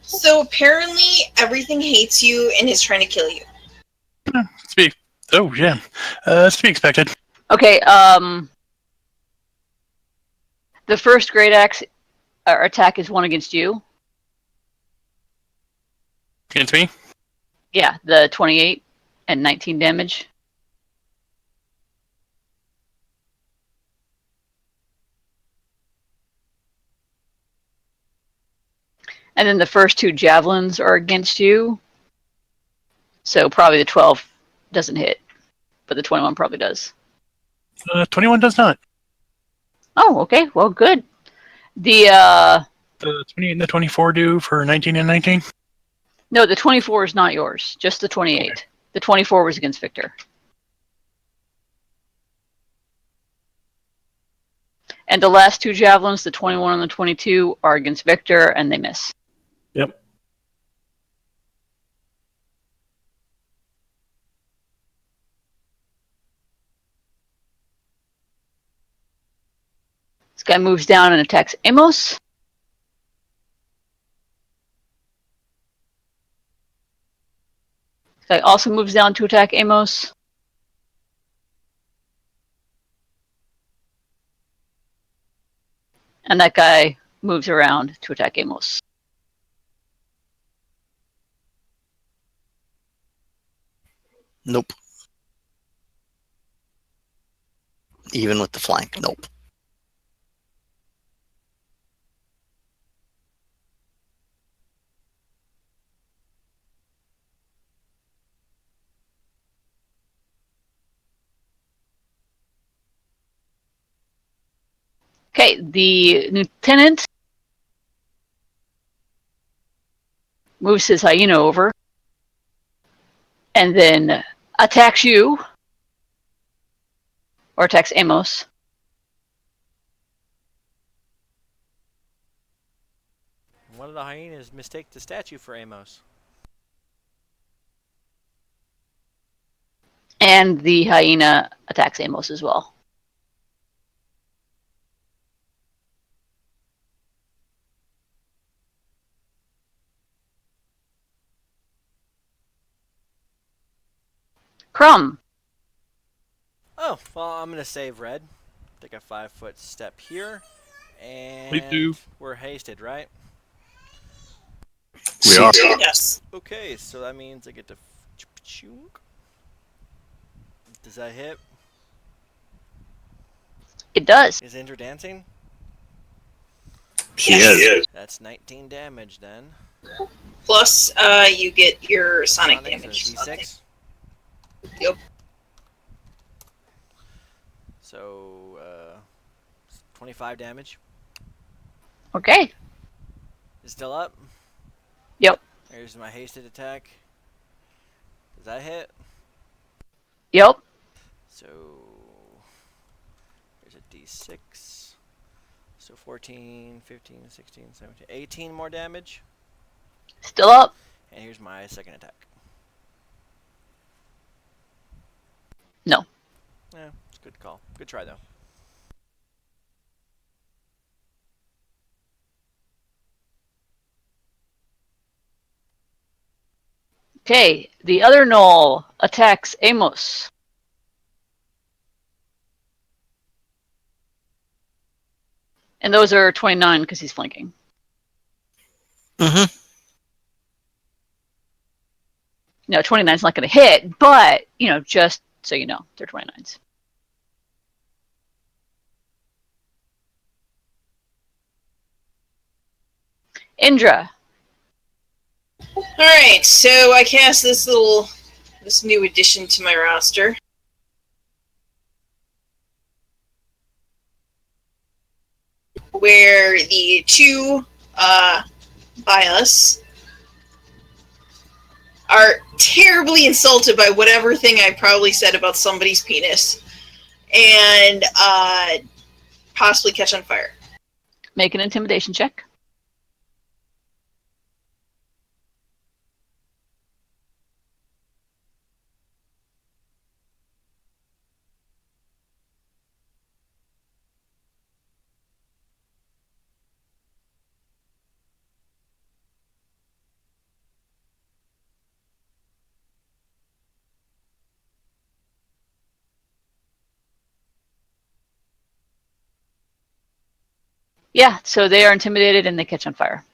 So apparently everything hates you and is trying to kill you. Oh, yeah. It's to be expected. Okay, the first great axe attack is one against you. Against me? Yeah, the 28 and 19 damage. And then the first two javelins are against you. So probably the 12 doesn't hit, but the 21 probably does. 21 does not. Oh, okay. Well, good. The The 28 and the 24 do for 19 and 19. no, the 24 is not yours. Just the 28. Okay. The 24 was against Victor. And the last two javelins, the 21 and the 22, are against Victor, and they miss. Yep. This guy moves down and attacks Amos. This guy also moves down to attack Amos. And that guy moves around to attack Amos. Nope. Even with the flank, nope. Okay, the lieutenant moves his hyena over and then attacks you, or attacks Amos. One of the hyenas mistake the statue for Amos. And the hyena attacks Amos as well. Crumb. Oh, well, I'm going to save red. Take a 5-foot step here. Please do. And we're hasted, right? We are. Yes. Okay, so that means I get to... Does that hit? It does. Is Indra dancing? She Yes, is. That's 19 damage then. Plus, you get your sonic Sonic, so damage. D6. Yep. So, 25 damage. Okay. Is still up? Yep. Here's my hasted attack. Does that hit? Yep. So, there's a D6. So 14, 15, 16, 17, 18 more damage. Still up. And here's my second attack. No. Yeah, it's a good call. Good try, though. Okay. The other gnoll attacks Amos. And those are 29 because he's flanking. Mm-hmm. No, 29 is not going to hit, but, just so you know, they're 29s. Indra. Alright, so I cast this new addition to my roster. Where the two by us are terribly insulted by whatever thing I probably said about somebody's penis, and possibly catch on fire. Make an intimidation check. Yeah, so they are intimidated and they catch on fire.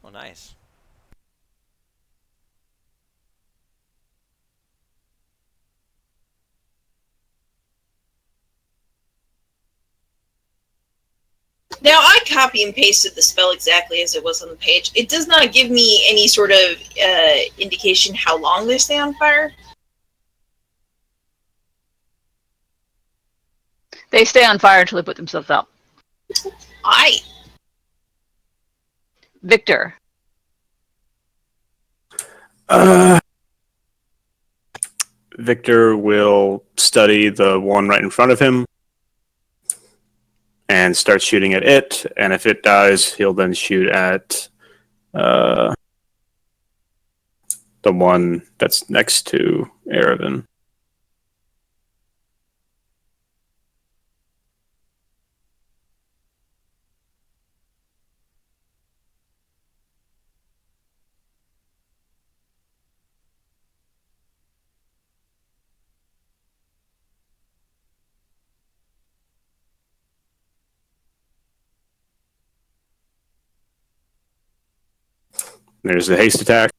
Oh, nice. Now, I copy and pasted the spell exactly as it was on the page. It does not give me any sort of indication how long they stay on fire. They stay on fire until they put themselves out. I Victor. Victor will study the one right in front of him and start shooting at it. And if it dies, he'll then shoot at the one that's next to Erevan. There's the haste attack.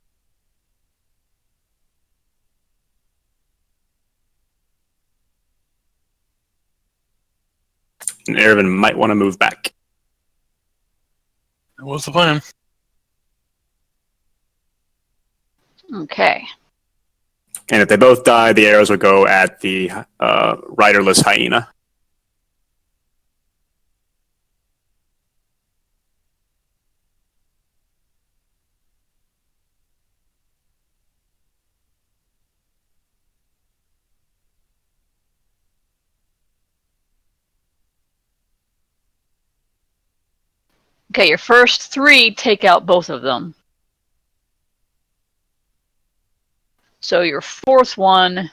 And Erevan might want to move back. That was the plan. Okay. And if they both die, the arrows will go at the riderless hyena. Okay, your first 3 take out both of them. So your fourth one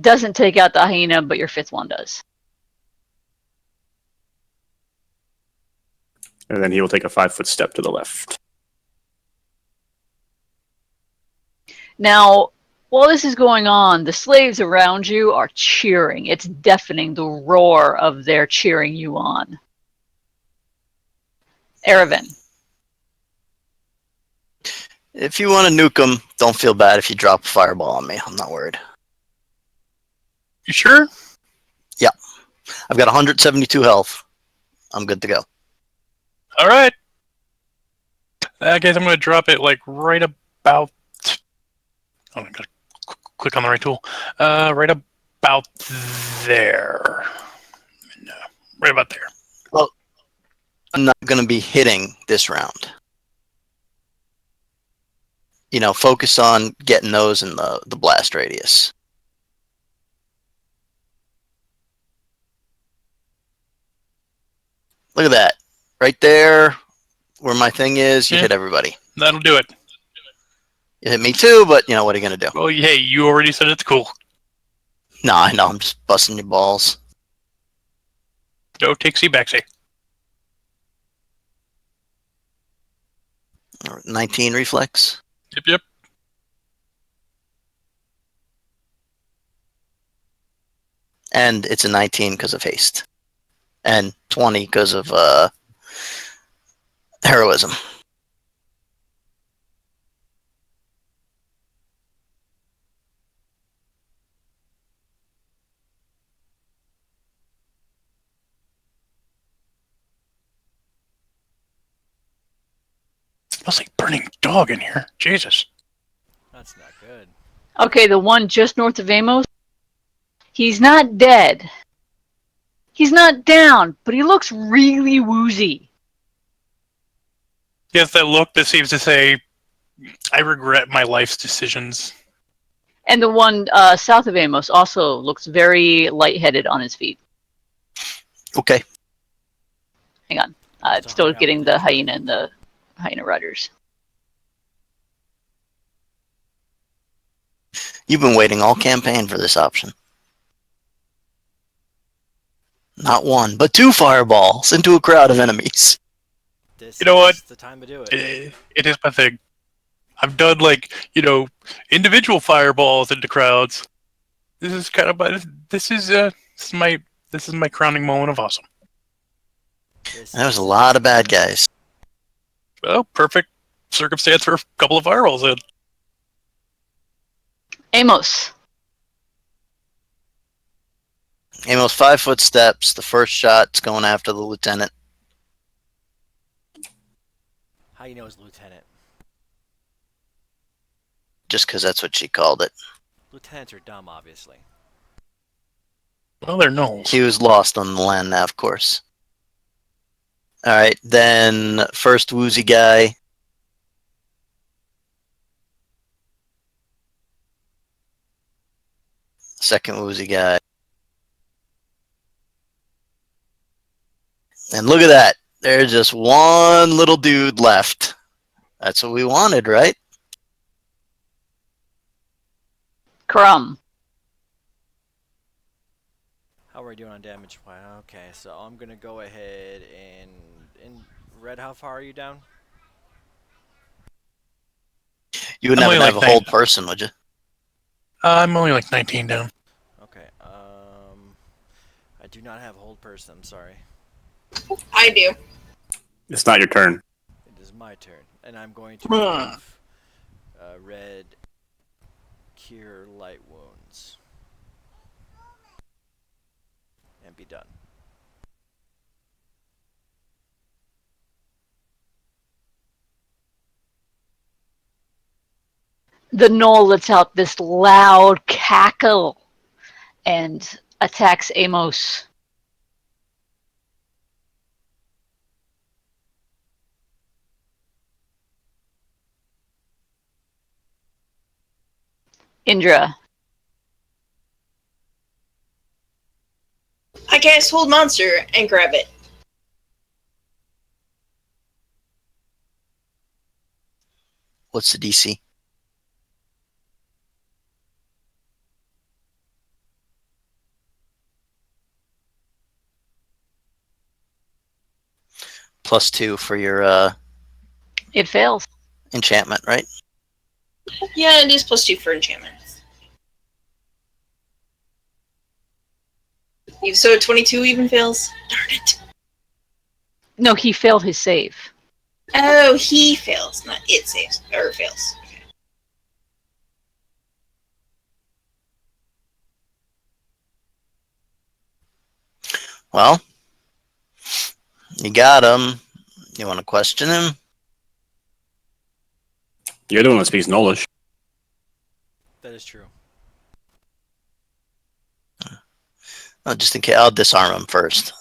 doesn't take out the hyena, but your 5th one does. And then he will take a 5-foot step to the left. Now, while this is going on, the slaves around you are cheering. It's deafening, the roar of their cheering you on. Erevan. If you want to nuke them, don't feel bad if you drop a fireball on me. I'm not worried. You sure? I've got 172 health. I'm good to go. All right. I guess I'm going to drop it like right about. Oh, I gotta click on the right tool. Right about there. No, right about there. Well, I'm not going to be hitting this round. You know, focus on getting those in the blast radius. Look at that. Right there, where my thing is, you Yeah. hit everybody. That'll do it. You hit me too, but, you know, what are you going to do? Well, hey, you already said it's cool. No, I know. I'm just busting your balls. Go takesy backsy. 19 reflex. Yep. And it's a 19 because of haste. And 20 because of heroism. It smells like burning dog in here. Jesus. That's not good. Okay, the one just north of Amos, he's not dead. He's not down, but he looks really woozy. He has that look that seems to say, I regret my life's decisions. And the one south of Amos also looks very lightheaded on his feet. Okay. Hang on. Still Still hung out getting with the him. hyena and the hyena riders. You've been waiting all campaign for this option. Not one, but 2 fireballs into a crowd of enemies. This You know what? is the time to do it. It is my thing. I've done individual fireballs into crowds. This is kind of this is my crowning moment of awesome. There was a lot of bad guys. Well, perfect circumstance for a couple of fireballs in. Amos. Amos 5-foot steps. The first shot's going after the lieutenant. How you know it's lieutenant? Just because that's what she called it. Lieutenants are dumb, obviously. Well, they're gnolls. He was lost on the land nav course. All right, then first woozy guy. Second woozy guy. And look at that. There's just one little dude left. That's what we wanted, right? Crumb. How are we doing on damage? Wow, okay, so I'm gonna go ahead and Red, how far are you down? You would I'm never only have like a whole person, would you? I'm only like 19 down. Okay, I do not have hold person, I'm sorry. I do. It's not your turn. It is my turn, and I'm going to Huh. give Red Cure Light Wounds. And be done. The gnoll lets out this loud cackle and attacks Amos. Indra. I cast Hold Monster and grab it. What's the DC? +2 for your It fails. enchantment, right? Yeah, it is +2 for enchantment. So 22 even fails? Darn it. No, he failed his save. Oh, he fails, not it saves. Or fails. Well, you got him. You want to question him? You're the one that speaks Nolish. That is true. Oh, just in case, I'll disarm him first.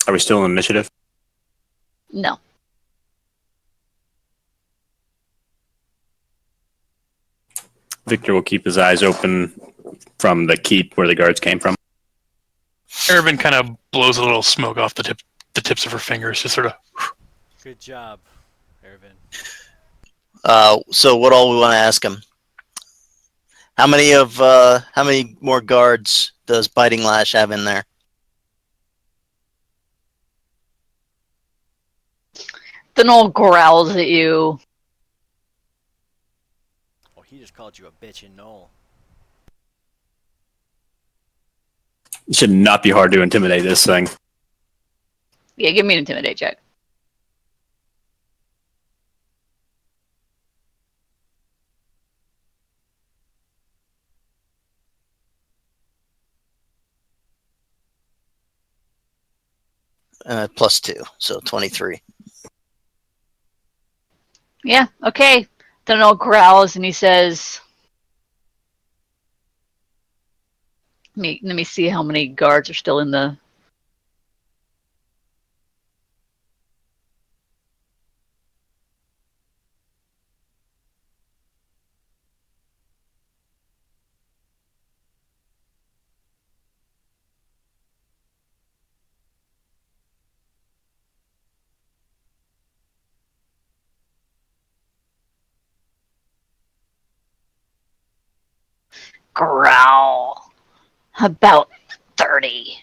Are we still in initiative? No. Victor will keep his eyes open from the keep where the guards came from. Ervin kind of blows a little smoke off the tips of her fingers, just sort of. Good job, Ervin. So what all we want to ask him? How many more guards does Biting Lash have in there? The gnoll growls at you. Oh, he just called you a bitch and Knoll. It should not be hard to intimidate this thing. Yeah, give me an intimidate check. +2, so 23. Yeah, okay. The gnoll growls and he says, let me see how many guards are still in the... Growl. About 30.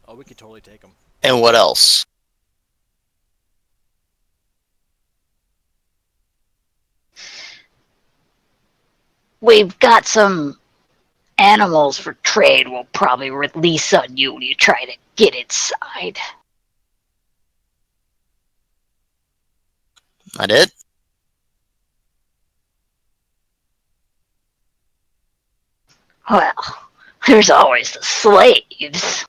Oh, we could totally take him. And what else? We've got some animals for trade we'll probably release on you when you try to get inside. That it? Well, there's always the slaves.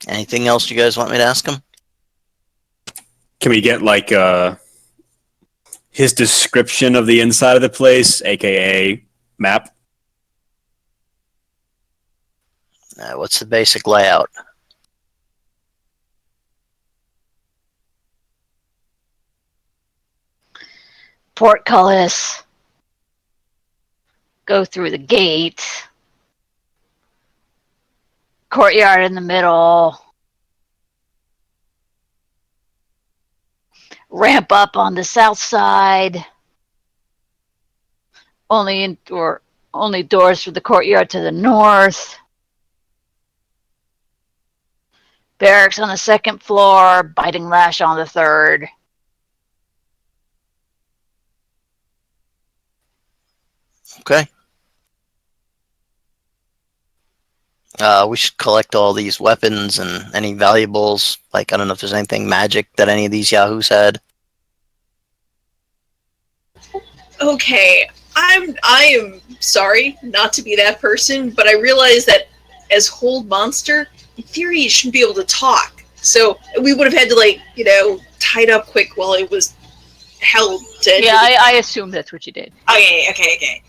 Anything else you guys want me to ask him? Can we get like his description of the inside of the place, aka map? What's the basic layout? Portcullis. Go through the gate. Courtyard in the middle. Ramp up on the south side. Only doors for the courtyard to the north. Barracks on the second floor. Biting lash on the third. Okay. We should collect all these weapons and any valuables. Like, I don't know if there's anything magic that any of these yahoos had. Okay, I am sorry not to be that person, but I realize that as Hold Monster, in theory, it shouldn't be able to talk. So we would have had to, like, tied up quick while it was held. Yeah, I assume that's what you did. Okay.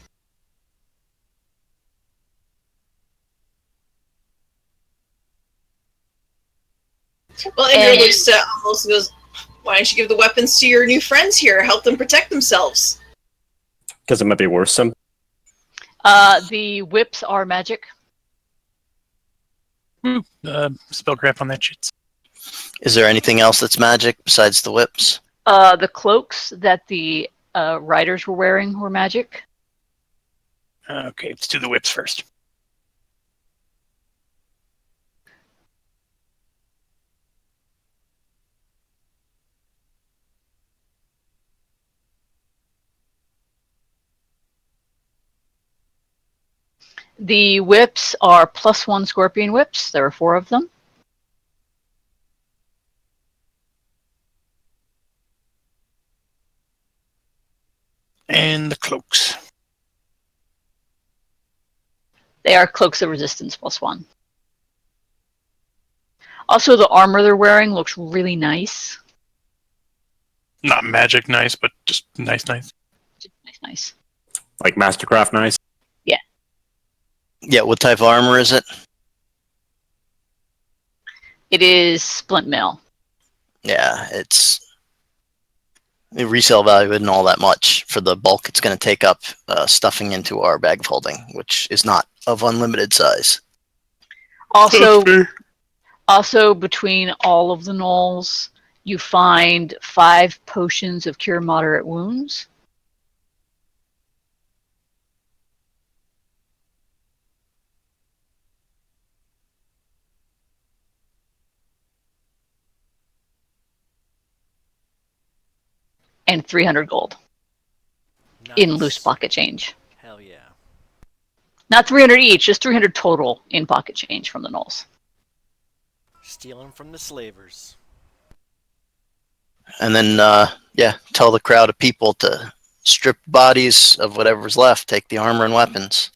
Well, Andrew looks to almost goes, why don't you give the weapons to your new friends here? Help them protect themselves. Because it might be worse. Some The whips are magic. Spellcraft on that shit. Is there anything else that's magic besides the whips? The cloaks that the riders were wearing were magic. Okay, let's do the whips first. The whips are +1 scorpion whips. There are 4 of them. And the cloaks. They are cloaks of resistance +1. Also, the armor they're wearing looks really nice. Not magic nice, but just nice. Nice. like Mastercraft nice. Yeah, what type of armor is it? It is splint mail. Yeah, the resale value isn't all that much for the bulk it's going to take up stuffing into our bag of holding, which is not of unlimited size. Also, between all of the gnolls, you find 5 potions of cure moderate wounds. And 300 gold in loose pocket change. Hell yeah. Not 300 each, just 300 total in pocket change from the gnolls. Stealing from the slavers. And then, tell the crowd of people to strip bodies of whatever's left, take the armor and weapons.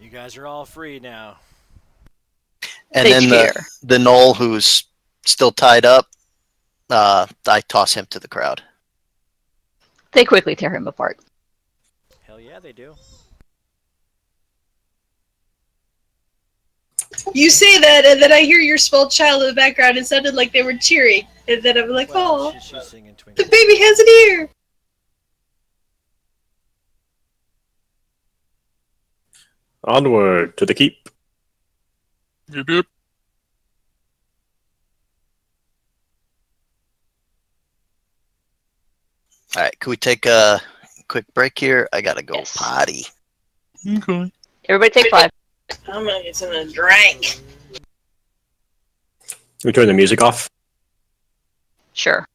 You guys are all free now. And They then cheer. the gnoll who's still tied up, I toss him to the crowd. They quickly tear him apart. Hell yeah, they do. You say that, and then I hear your small child in the background. It sounded like they were cheering, and then I'm like, Well, oh, she's singing the Twinkle. baby has an ear. Onward to the keep. Yep. All right, can we take a quick break here? I gotta go Yes. potty. Okay. Everybody take 5. I'm gonna get some of the drink. We turn the music off. Sure.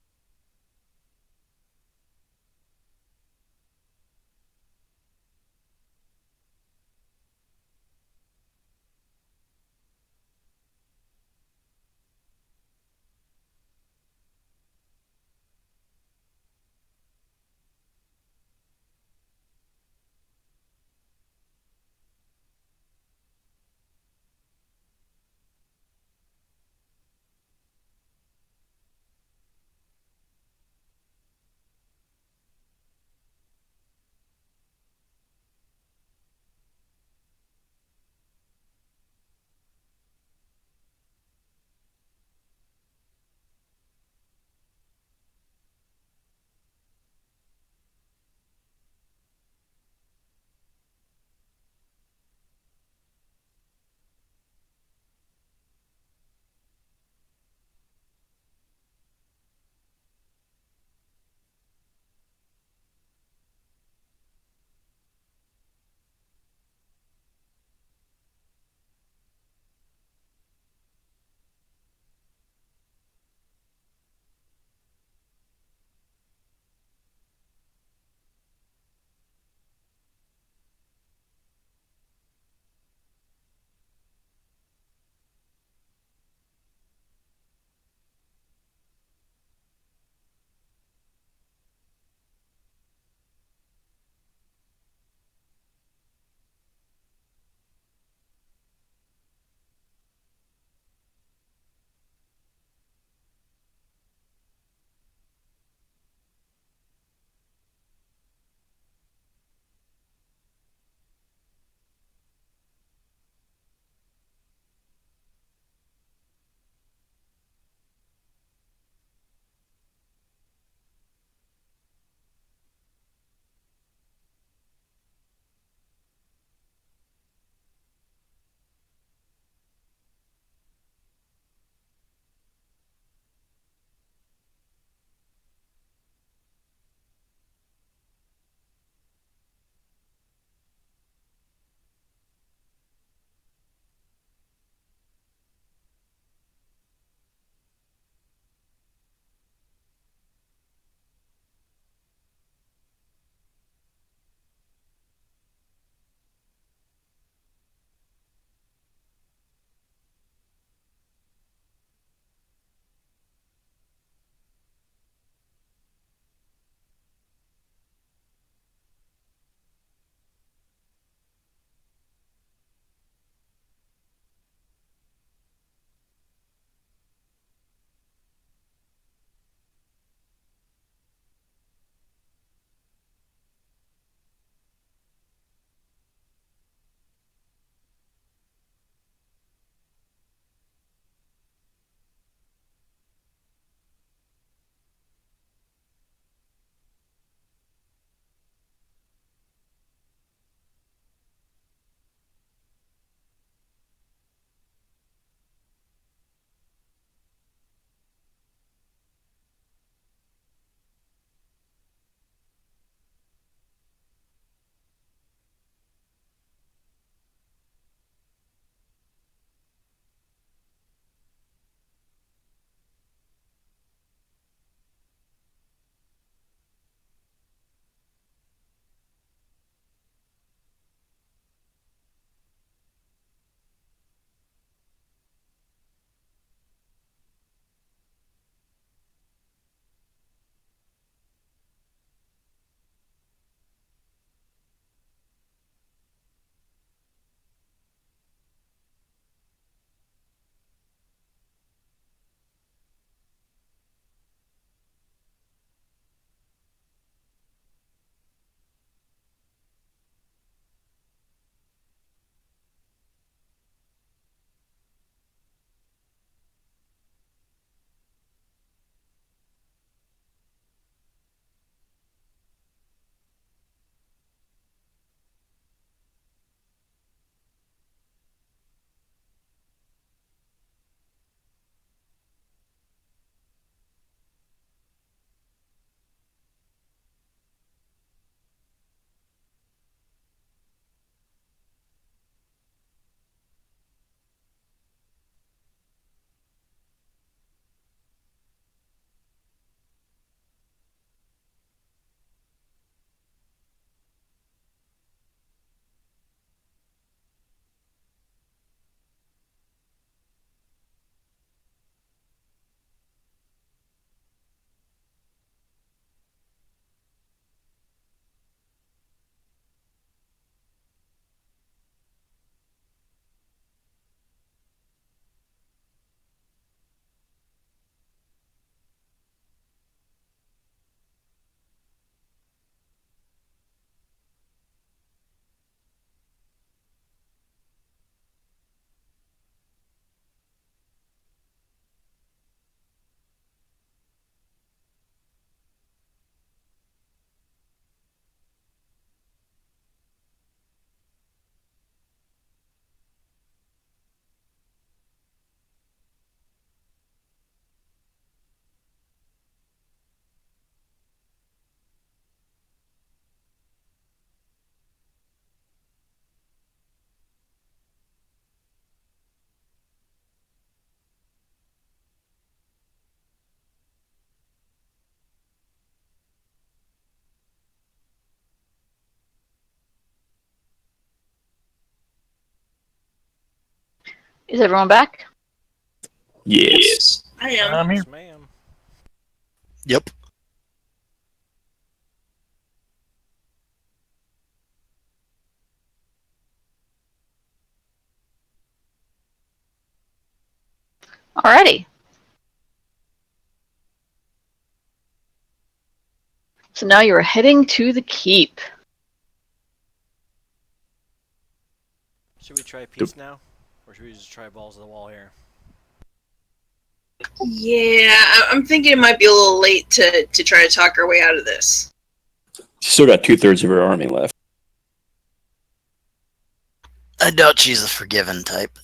Is everyone back? Yes. I am. I'm here. Yes, ma'am. Yep. Alrighty. So now you're heading to the keep. Should we try peace now? Or should we just try balls to the wall here? Yeah, I'm thinking it might be a little late to try to talk our way out of this. Still got 2/3 of her army left. I doubt she's the forgiven type.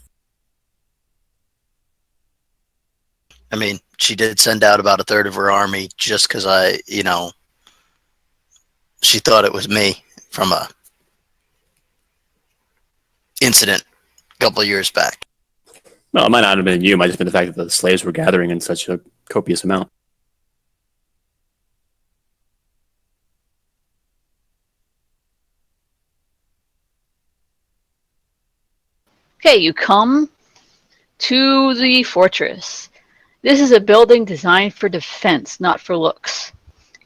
I mean, she did send out about 1/3 of her army just because she thought it was me from a incident a couple of years back. Well, it might not have been you. It might have just been the fact that the slaves were gathering in such a copious amount. Okay, you come to the fortress. This is a building designed for defense, not for looks.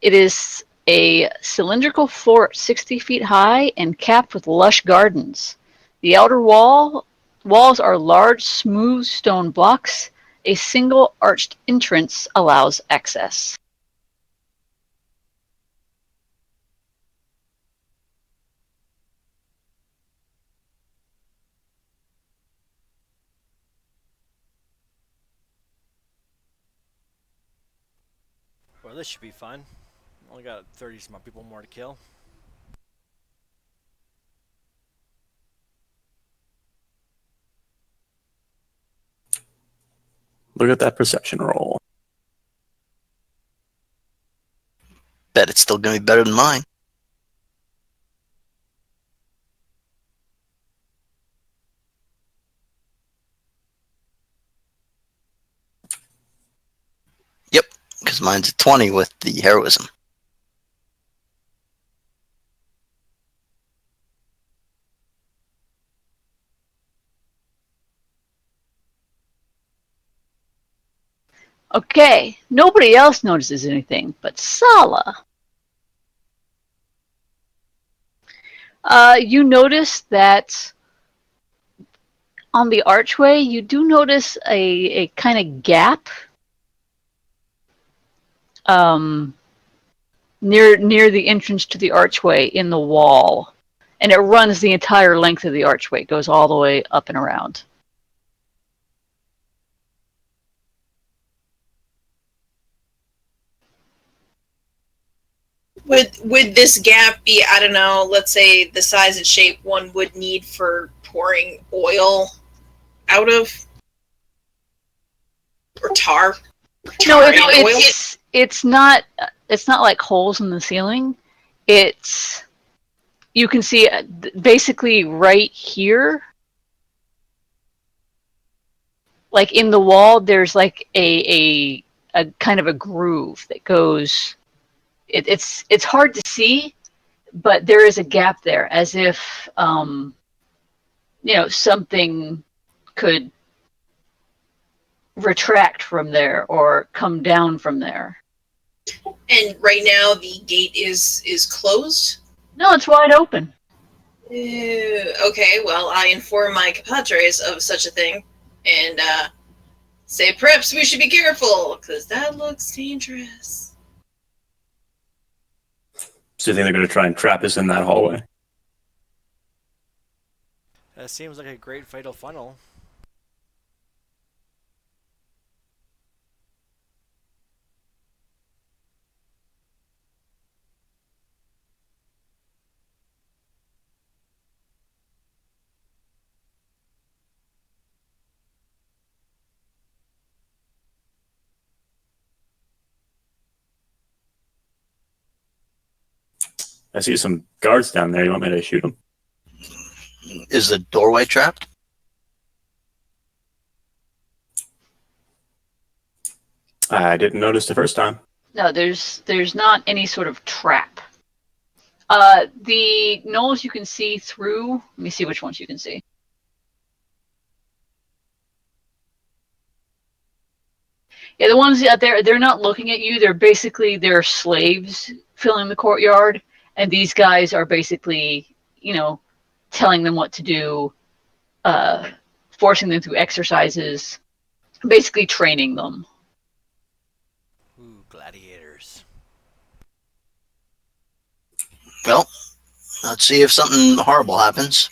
It is a cylindrical fort 60 feet high and capped with lush gardens. The outer walls are large, smooth stone blocks. A single arched entrance allows access. Well, this should be fun. Only got 30 some people more to kill. Look at that perception roll. Bet it's still going to be better than mine. Yep, because mine's a 20 with the heroism. Okay, nobody else notices anything but Sala. You notice that on the archway, you do notice a kind of gap near the entrance to the archway in the wall, and it runs the entire length of the archway. It goes all the way up and around. Would this gap be, I don't know, let's say the size and shape one would need for pouring oil out of? Or tar? No, Tar and oil? it's not. It's not like holes in the ceiling. It's you can see basically right here, like in the wall. There's like a kind of a groove that goes. It's hard to see, but there is a gap there, as if something could retract from there or come down from there. And right now the gate is closed? No, it's wide open. Okay, well, I inform my compadres of such a thing and say, perhaps we should be careful, because that looks dangerous. So you think they're going to try and trap us in that hallway? That seems like a great fatal funnel. I see some guards down there. You want me to shoot them? Is the doorway trapped? I didn't notice the first time. No, there's not any sort of trap. The knolls you can see through. Let me see which ones you can see. Yeah, the ones out there, they're not looking at you. They're slaves filling the courtyard, and these guys are basically, telling them what to do, forcing them through exercises, basically training them. Ooh, gladiators. Well, let's see if something horrible happens.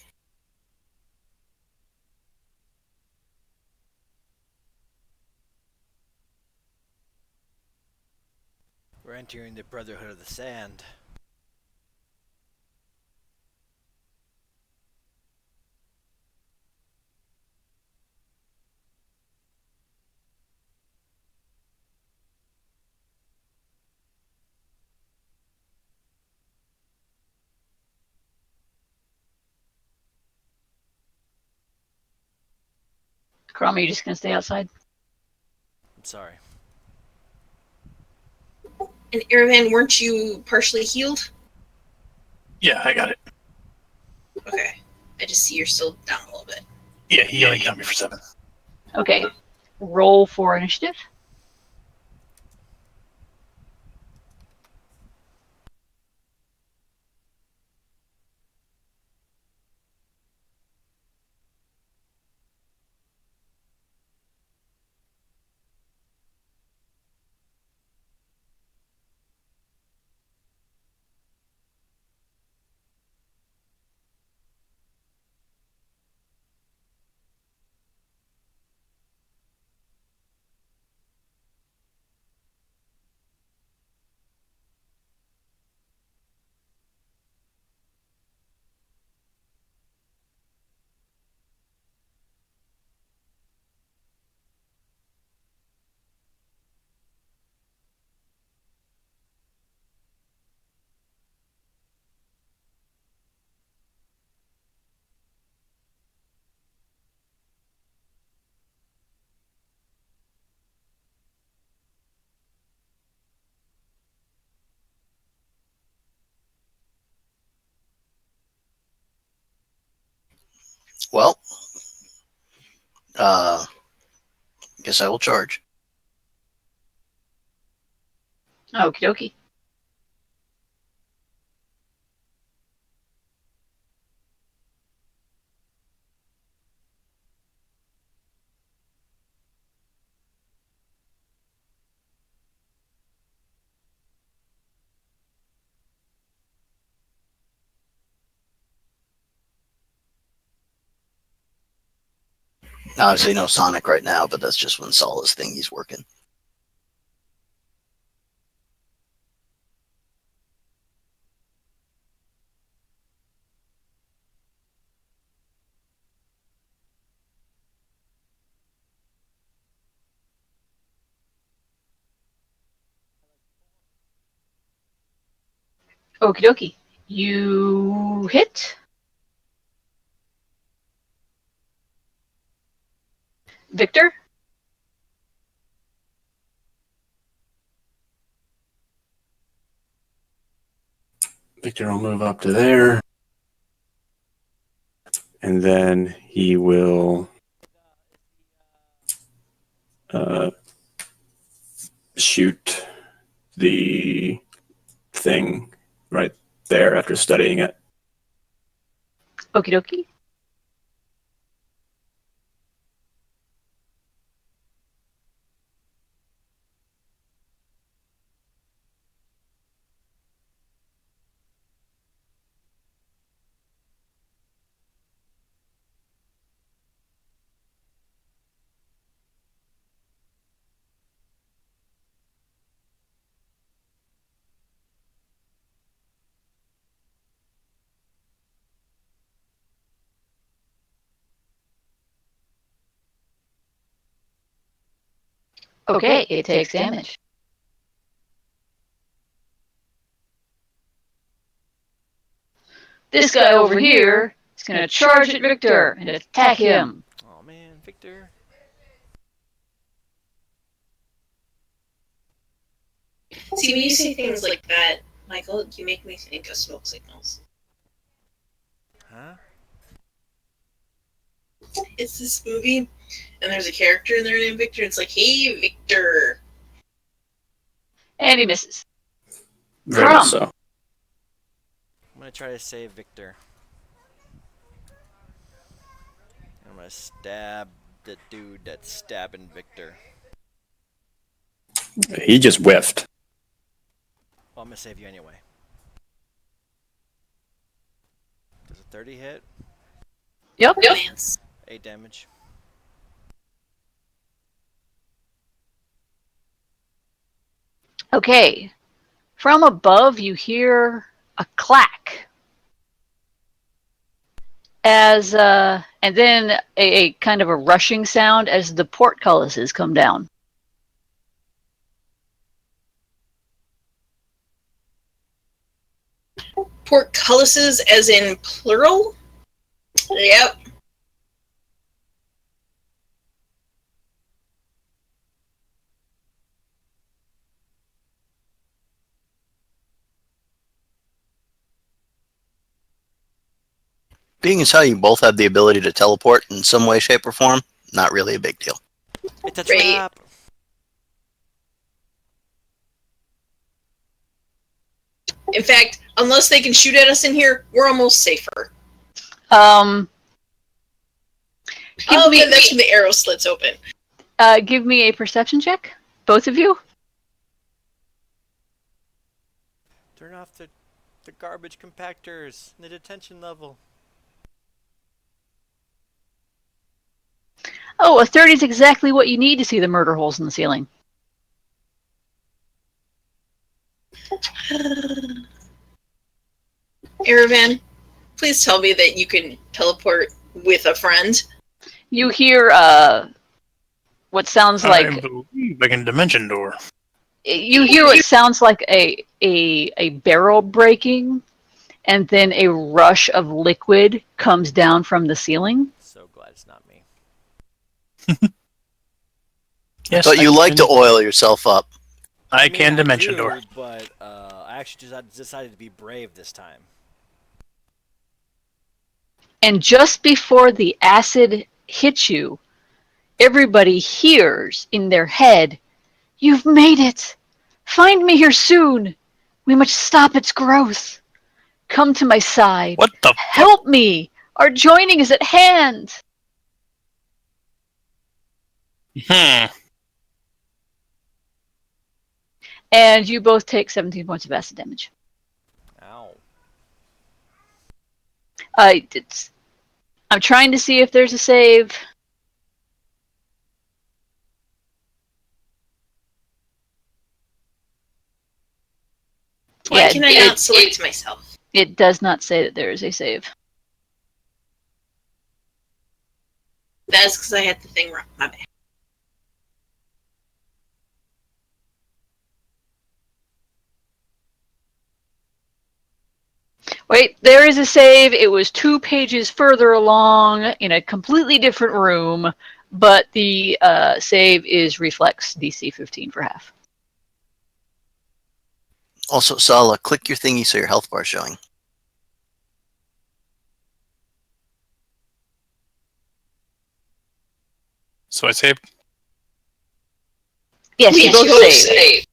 We're entering the Brotherhood of the Sand. Karama, you just gonna stay outside? I'm sorry. And Iravan, weren't you partially healed? Yeah, I got it. Okay. I just see you're still down a little bit. Yeah, he only got me for 7. Okay. Roll for initiative. Well, guess I will charge. Okie dokie. Obviously, no Sonic right now, but that's just when Saul's thing he's working. Okie dokie. You hit. Victor? Victor will move up to there. And then he will shoot the thing right there after studying it. Okie dokie. Okay, it takes damage. This guy over here is going to charge at Victor and attack him. Oh man, Victor. See, when you say things like that, Michael, you make me think of smoke signals. Huh? it's this movie, and there's a character in there named Victor. It's like, hey, Victor. And he misses. Very much From. so. I'm gonna try to save Victor. I'm gonna stab the dude that's stabbing Victor. He just whiffed. Well, I'm gonna save you anyway. Does a 30 hit? Yep. Romance. 8 damage. Okay. From above, you hear a clack. And then a kind of a rushing sound as the portcullises come down. Portcullises as in plural? Yep. Being as how you both have the ability to teleport in some way, shape, or form, not really a big deal. It's a Great. trap! In fact, unless they can shoot at us in here, we're almost safer. Give me That's when the arrow slits open. give me a perception check, both of you. Turn off the garbage compactors in the detention level. Oh, a 30 is exactly what you need to see the murder holes in the ceiling. Aravan, please tell me that you can teleport with a friend. You hear what sounds I like believe I can dimension door. you hear what sounds like a barrel breaking, and then a rush of liquid comes down from the ceiling. So glad it's not me. I thought you like to oil yourself up. I mean, can dimension do, door. But I actually decided to be brave this time. And just before the acid hits you, everybody hears in their head, "You've made it! Find me here soon! We must stop its growth! Come to my side! What the fuck? Help me! Our joining is at hand!" And you both take 17 points of acid damage. Ow. I'm trying to see if there's a save. Why can I not select myself? It does not say that there is a save. That's because I had the thing wrong. My bad. Wait, there is a save. It was 2 pages further along in a completely different room, but the save is reflex DC 15 for half. Also, Sala, click your thingy so your health bar is showing. So I saved. Yes, you both both save.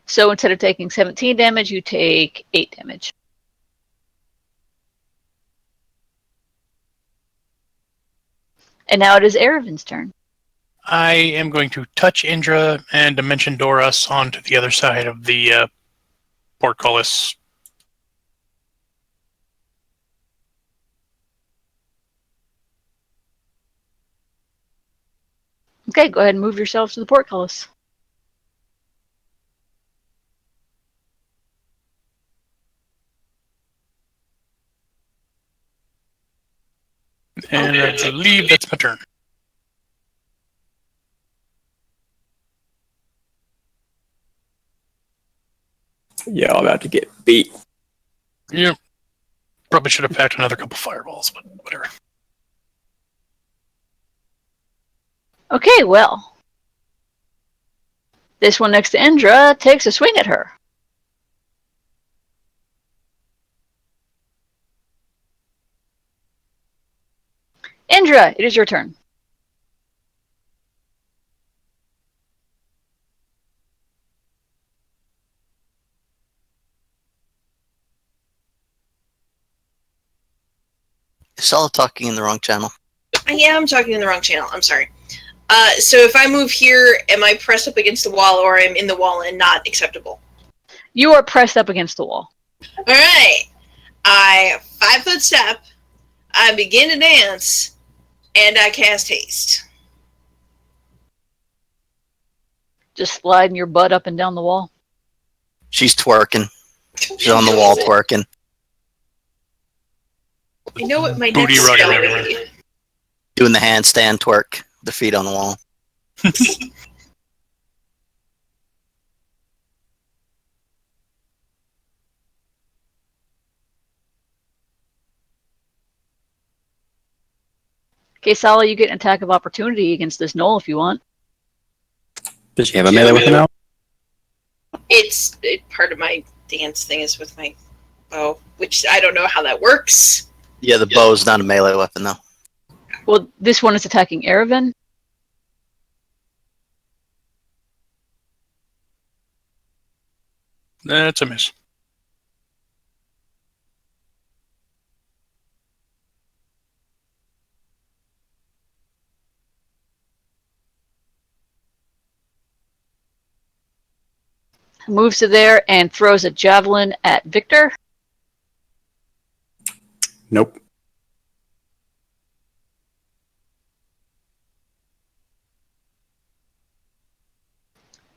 So instead of taking 17 damage, you take 8 damage. And now it is Erevin's turn. I am going to touch Indra and dimension door us onto the other side of the portcullis. Okay, go ahead and move yourselves to the portcullis. And I believe that's my turn. Yeah, I'm about to get beat. Yep. Probably should have packed another couple fireballs, but whatever. Okay, well. This one next to Indra takes a swing at her. Indra, it is your turn. Sala talking in the wrong channel. Yeah, I'm talking in the wrong channel. I'm sorry. So if I move here, am I pressed up against the wall, or I'm in the wall and not acceptable? You are pressed up against the wall. All right. I 5-foot step. I begin to dance, and I cast haste. Just sliding your butt up and down the wall. She's twerking. She's on the wall twerking. I know what my Booty next rugging spell everywhere. would be. Doing the handstand twerk. The feet on the wall. Okay, Sala, you get an attack of opportunity against this knoll if you want. Does she have a melee weapon now? Part of my dance thing is with my bow, which I don't know how that works. Yeah, the bow's not a melee weapon though. Well, this one is attacking Erevan. That's a miss. Moves to there and throws a javelin at Victor. Nope.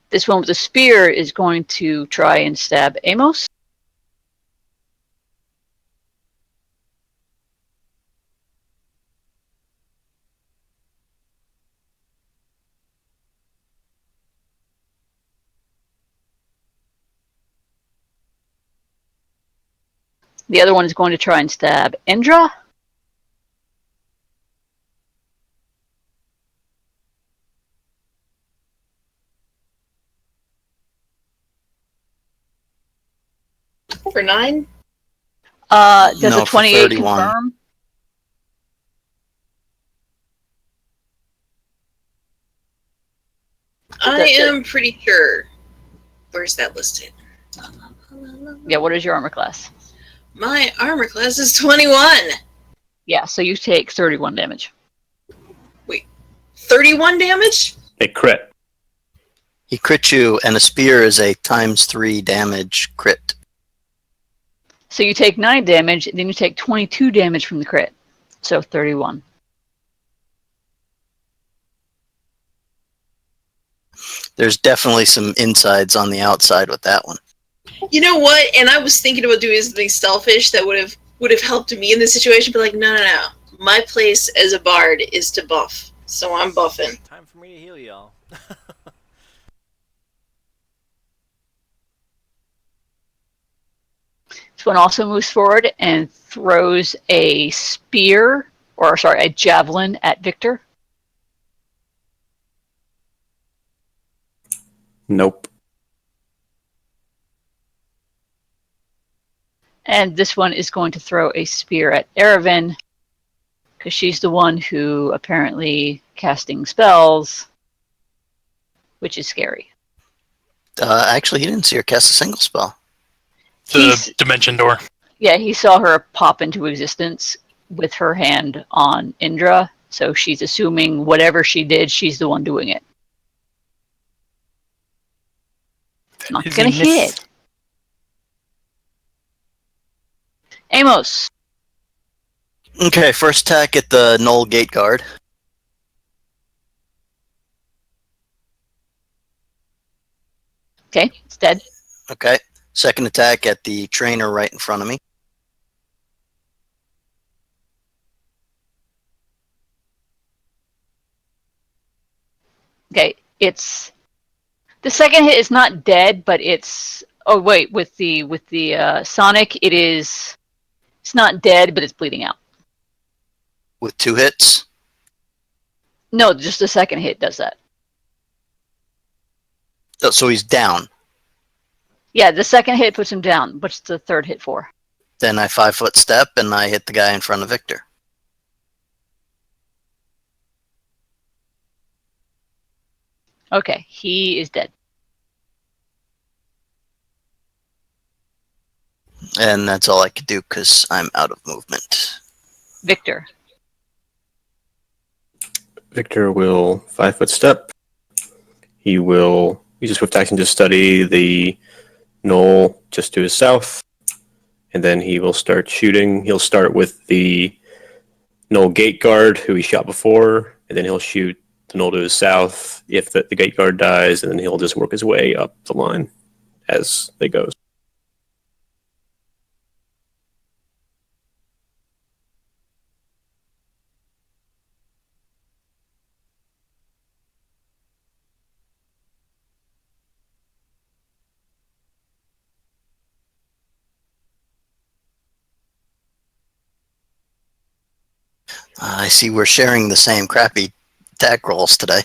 This one with a spear is going to try and stab Amos. The other one is going to try and stab Indra. For 9? Does No, a for 28 31. confirm? I am pretty sure. Where's that listed? Yeah, what is your armor class? My armor class is 21. Yeah, so you take 31 damage. 31 damage? A crit. He crit you, and a spear is a ×3 damage crit. So you take 9 damage, then you take 22 damage from the crit. So 31. There's definitely some insides on the outside with that one. You know what? And I was thinking about doing something selfish that would have helped me in this situation, but like, no. My place as a bard is to buff. So I'm buffing. Time for me to heal y'all. This one also moves forward and throws a spear, or sorry, a javelin at Victor. Nope. And this one is going to throw a spear at Erevan, because she's the one who apparently casting spells, which is scary. Actually, he didn't see her cast a single spell. The dimension door. Yeah, he saw her pop into existence with her hand on Indra, so she's assuming whatever she did, she's the one doing it. Not Is gonna a miss. hit. Amos. Okay, first attack at the Knoll Gate Guard. Okay, it's dead. Okay, second attack at the trainer right in front of me. Okay, it's the second hit is not dead, but it's with the Sonic it's not dead, but it's bleeding out. With 2 hits. No, just the second hit does that. Oh, so he's down. Yeah, the second hit puts him down. What's the third hit for? Then I 5-foot step and I hit the guy in front of Victor. Okay, he is dead. And that's all I could do because I'm out of movement. Victor. Victor will 5-foot step. He will use a swift action to study the knoll just to his south, and then he will start shooting. He'll start with the knoll gate guard who he shot before, and then he'll shoot the knoll to his south if the gate guard dies, and then he'll just work his way up the line as it goes. I see we're sharing the same crappy attack rolls today.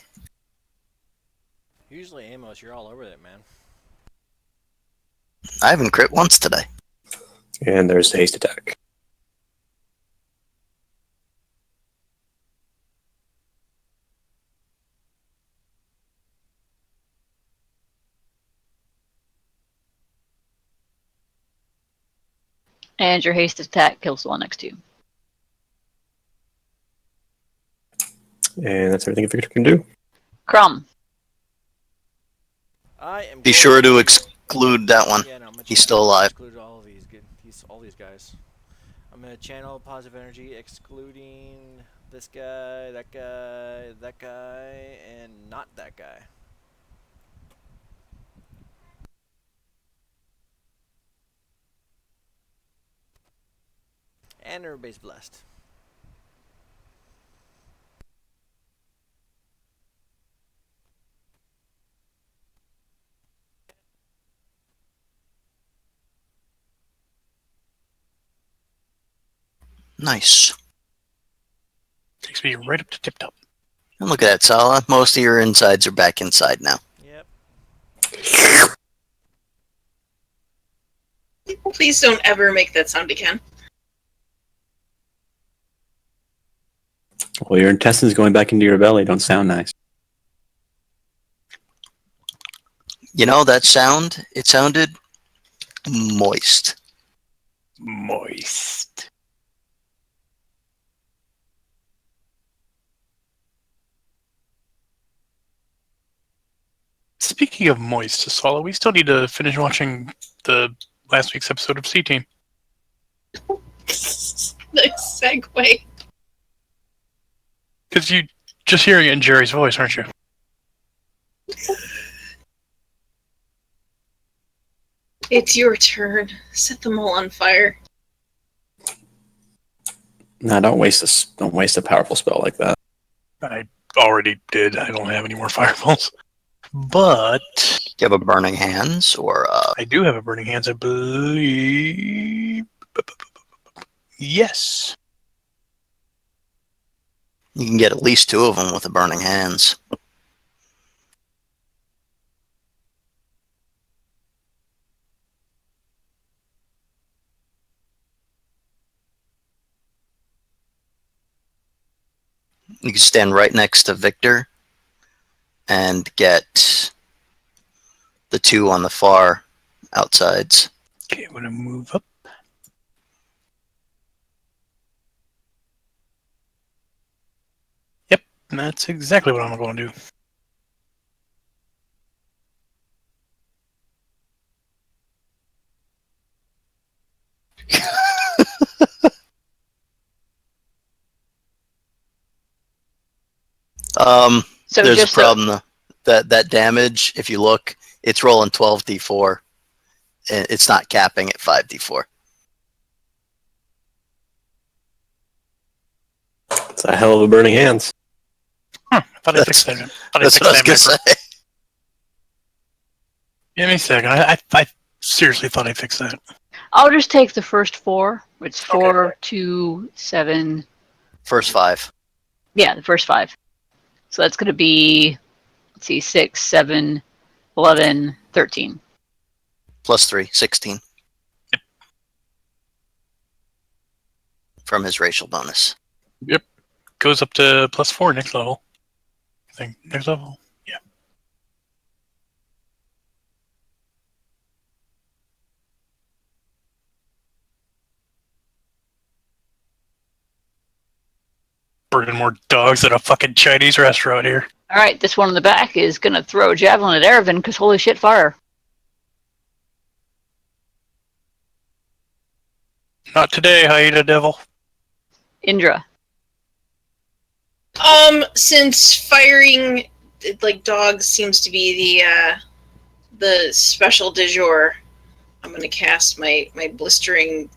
Usually, Amos, you're all over it, man. I haven't crit once today. And there's the haste attack. And your haste attack kills the one next to you. And that's everything Victor can do. Crumb. I am. Be sure to exclude that one. Yeah, no, I'm gonna He's still alive. Exclude all of these. All these guys. I'm gonna channel positive energy, excluding this guy, that guy, that guy, and not that guy. And everybody's blessed. Nice. Takes me right up to tip top. And look at that, Sala. Most of your insides are back inside now. Yep. Please don't ever make that sound again. Well, your intestines going back into your belly don't sound nice. You know that sound? It sounded moist. Moist. Speaking of moist, Sala, we still need to finish watching the last week's episode of C-Team. Nice segue. Because you just hearing it in Jerry's voice, aren't you? It's your turn. Set them all on fire. Nah, don't waste this. Don't waste a powerful spell like that. I already did. I don't have any more fireballs. But Do you have a burning hands or I do have a burning hands, I believe. Yes. you can get at least 2 of them with a burning hands. You can stand right next to Victor and get the 2 on the far outsides. Okay, I'm gonna move up. Yep, that's exactly what I'm going to do. So There's a just so, problem though. That damage, if you look, it's rolling 12d4. It's not capping at 5d4. It's a hell of a burning hands. I thought I fixed that. That's what I was gonna say. Give me a second. I seriously thought I fixed that. I'll just take the first 4. It's 4, Okay. 2, 7. First 5. Yeah, the first 5. So that's going to be, let's see, 6, 7, 11, 13. Plus 3, 16. From his racial bonus. Goes up to +4 next level. I think next level. Yeah. burning more dogs at a fucking Chinese restaurant here. All right, this one in the back is gonna throw a javelin at Erevan because holy shit, fire! Not today, hyena devil. Indra. Since firing like dogs seems to be the special du jour, I'm gonna cast my blistering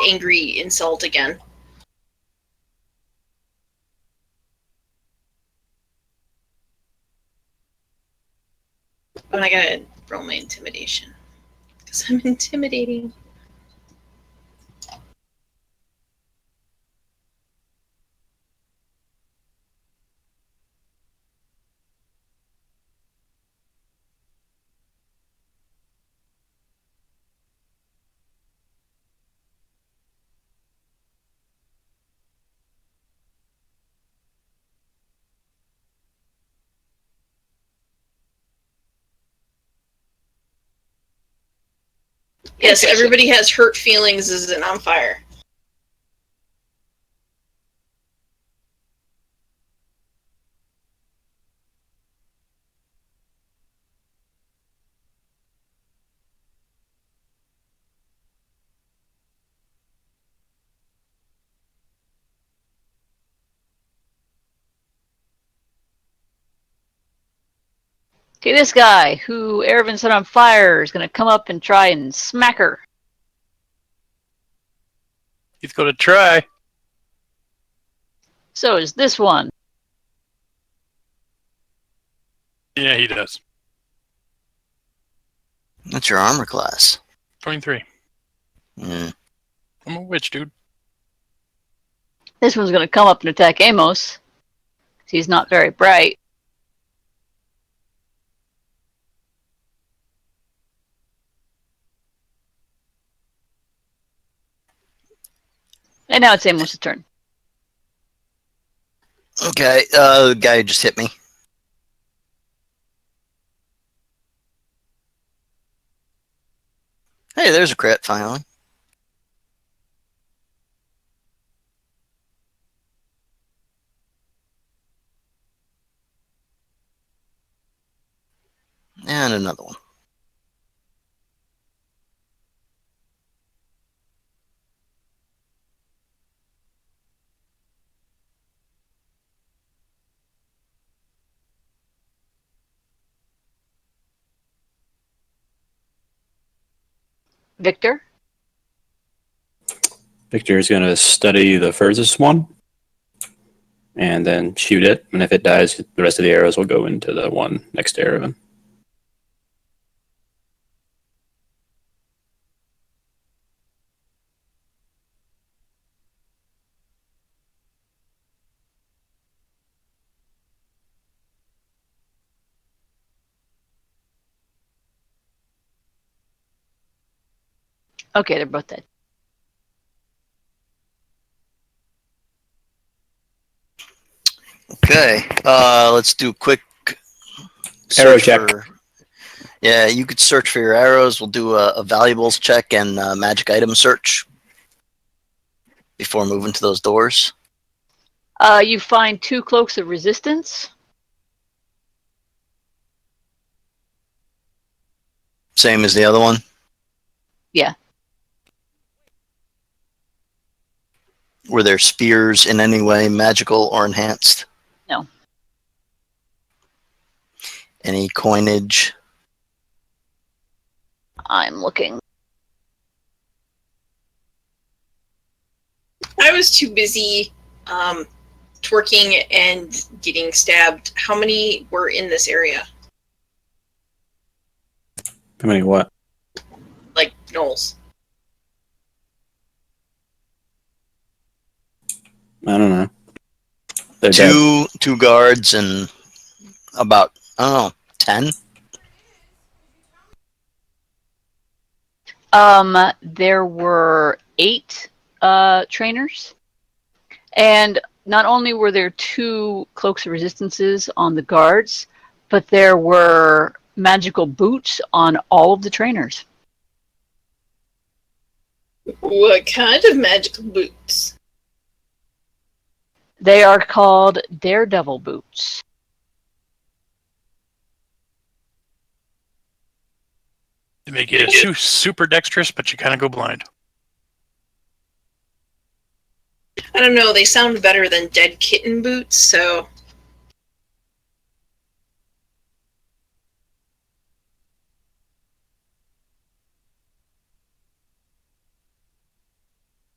angry insult again. But I gotta roll my intimidation because I'm intimidating. Yes, everybody has hurt feelings as an on fire. Okay, this guy who Erevan set on fire is gonna come up and try and smack her. He's gonna try. So is this one. Yeah, he does. That's your armor class. 23. Mm. I'm a witch, dude. This one's gonna come up and attack Amos. He's not very bright. And now it's Amos' turn. Okay, the guy just hit me. Hey, there's a crit, finally. And another one. Victor? Victor is going to study the furthest one and then shoot it. And if it dies, the rest of the arrows will go into the one next to Erevan. Okay, they're both dead. Okay, let's do a quick Arrow search check. Yeah, you could search for your arrows. We'll do a valuables check and a magic item search before moving to those doors. You find 2 cloaks of resistance. Same as the other one? Yeah. Were there spears in any way magical or enhanced? No. Any coinage? I'm looking. I was too busy twerking and getting stabbed. How many were in this area? How many what? Like gnolls. I don't know. They're dead. Two guards and about, I don't know, 10? There were 8 trainers. And not only were there 2 cloaks of resistances on the guards, but there were magical boots on all of the trainers. What kind of magical boots? They are called Daredevil boots. They make you super dexterous, but you kind of go blind. I don't know. They sound better than dead kitten boots, so.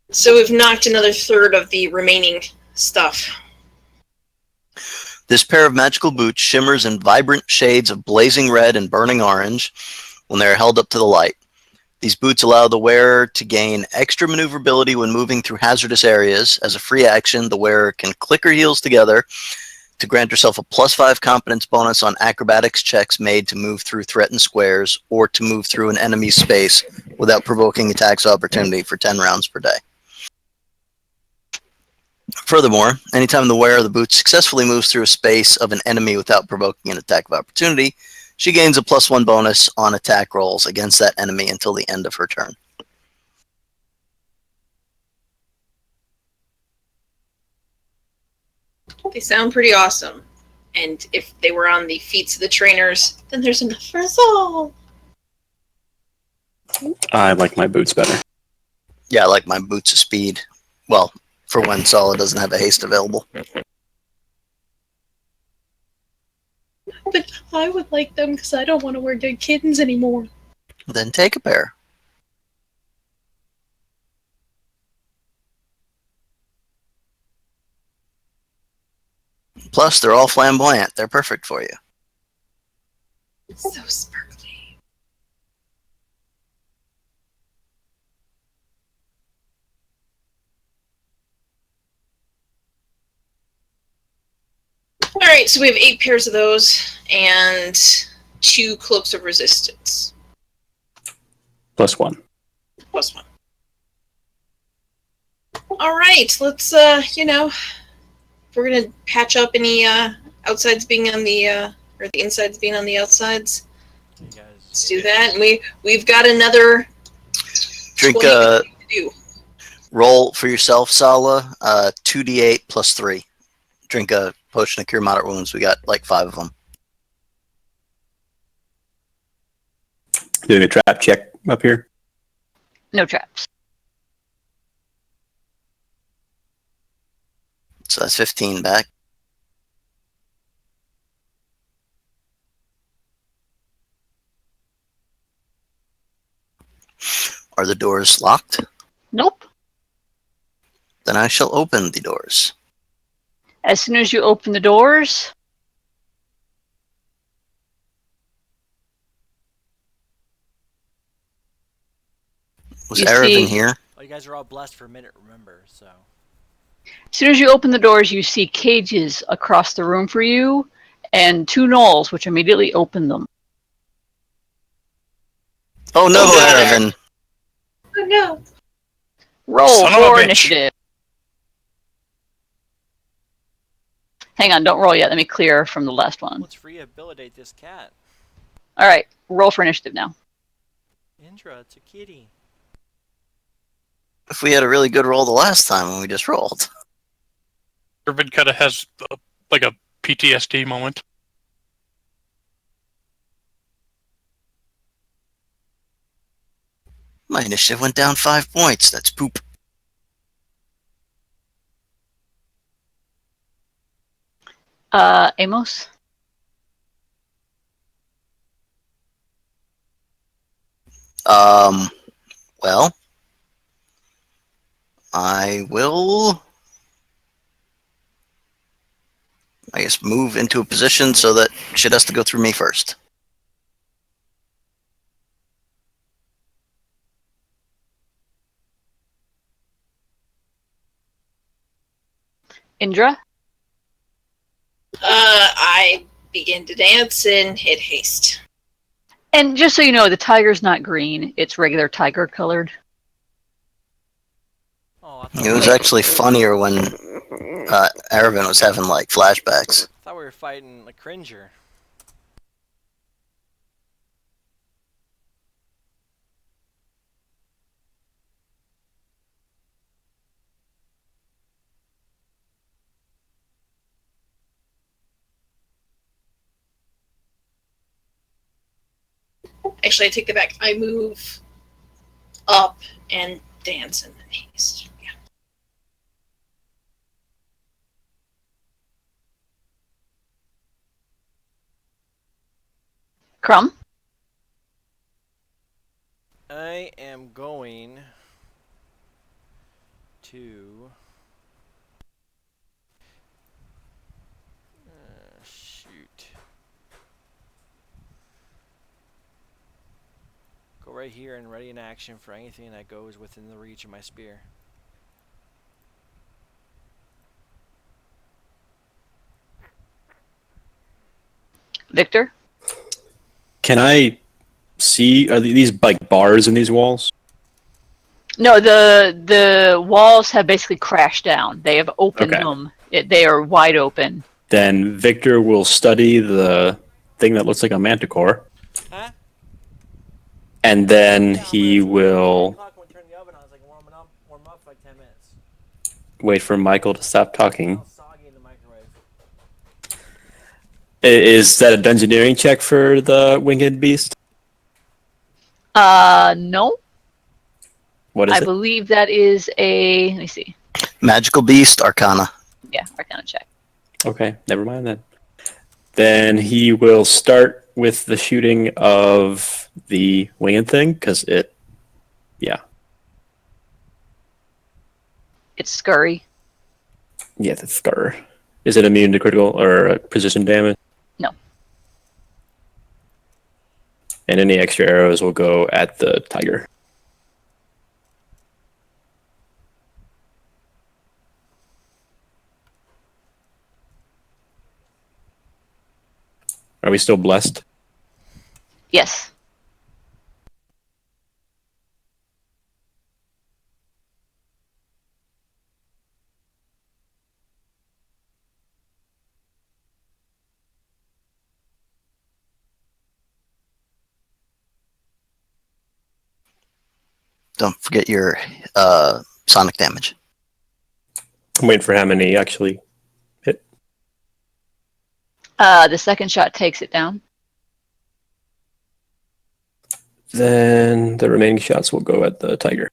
So we've knocked another third of the remaining stuff. This pair of magical boots shimmers in vibrant shades of blazing red and burning orange when they are held up to the light. These boots allow the wearer to gain extra maneuverability when moving through hazardous areas. As a free action, the wearer can click her heels together to grant herself a +5 competence bonus on acrobatics checks made to move through threatened squares or to move through an enemy's space without provoking attacks of opportunity for 10 rounds per day. Furthermore, anytime the wearer of the boots successfully moves through a space of an enemy without provoking an attack of opportunity, she gains a +1 bonus on attack rolls against that enemy until the end of her turn. They sound pretty awesome. And if they were on the feet of the trainers, then there's enough for us all. I like my boots better. Yeah, I like my boots of speed. Well, for when Sala doesn't have a haste available. But I would like them because I don't want to wear dead kittens anymore. Then take a pair. Plus, they're all flamboyant. They're perfect for you. So sparkly. Alright, so we have 8 pairs of those and 2 cloaks of resistance. +1. +1. Alright, let's, if we're gonna patch up any outsides being on the, or the insides being on the outsides, You guys. let's do that. And we've got another Drink 20 to do. roll for yourself, Sala. 2d8 plus 3. Drink a potion of cure moderate wounds. We got like 5 of them. Doing a trap check up here. No traps. So that's 15 back. Are the doors locked? Nope. Then I shall open the doors. As soon as you open the doors, Was You Arab in see- here? Oh, you guys are all blessed for a minute, remember, so. as soon as you open the doors, you see cages across the room for you, and 2 gnolls, which immediately open them. Oh no, Oh, God. Aravan. Oh no. Roll Son of a for bitch. initiative. Hang on, don't roll yet. Let me clear from the last one. Let's rehabilitate this cat. All right, roll for initiative now. Indra, it's a kitty. If we had a really good roll the last time when we just rolled. Irvin kind of has like a PTSD moment. My initiative went down 5 points. That's poop. Amos? Well, I will, I guess, move into a position so that shit has to go through me first. Indra? I begin to dance and hit haste. And just so you know, the tiger's not green. It's regular tiger colored. Oh, I thought, It was actually funnier when Aravan was having like flashbacks. I thought we were fighting a cringer. Actually, I take that back. I move up and dance in the haste. Yeah. Crumb? I am going to shoot. Go right here and ready in action for anything that goes within the reach of my spear. Victor? Can I see? Are these like bars in these walls? No, the walls have basically crashed down. They have opened Okay. them. They are wide open. Then Victor will study the thing that looks like a manticore, Huh? and then Yeah, he it's gonna be 9 will o'clock when we turn the oven on. It's like warm up for like 10 minutes. wait for Michael to stop talking. All soggy in the microwave. Is that a dungeoneering check for the winged beast? No. What is I it? believe that is a, let me see. Magical Beast, Arcana. Yeah, Arcana check. Okay, never mind then. Then he will start with the shooting of the winged thing, because It's scurry. the scar. Is it immune to critical or precision damage? No. And any extra arrows will go at the tiger. Are we still blessed? Yes. Don't forget your sonic damage. I'm waiting for how many actually hit. The second shot takes it down. Then the remaining shots will go at the tiger.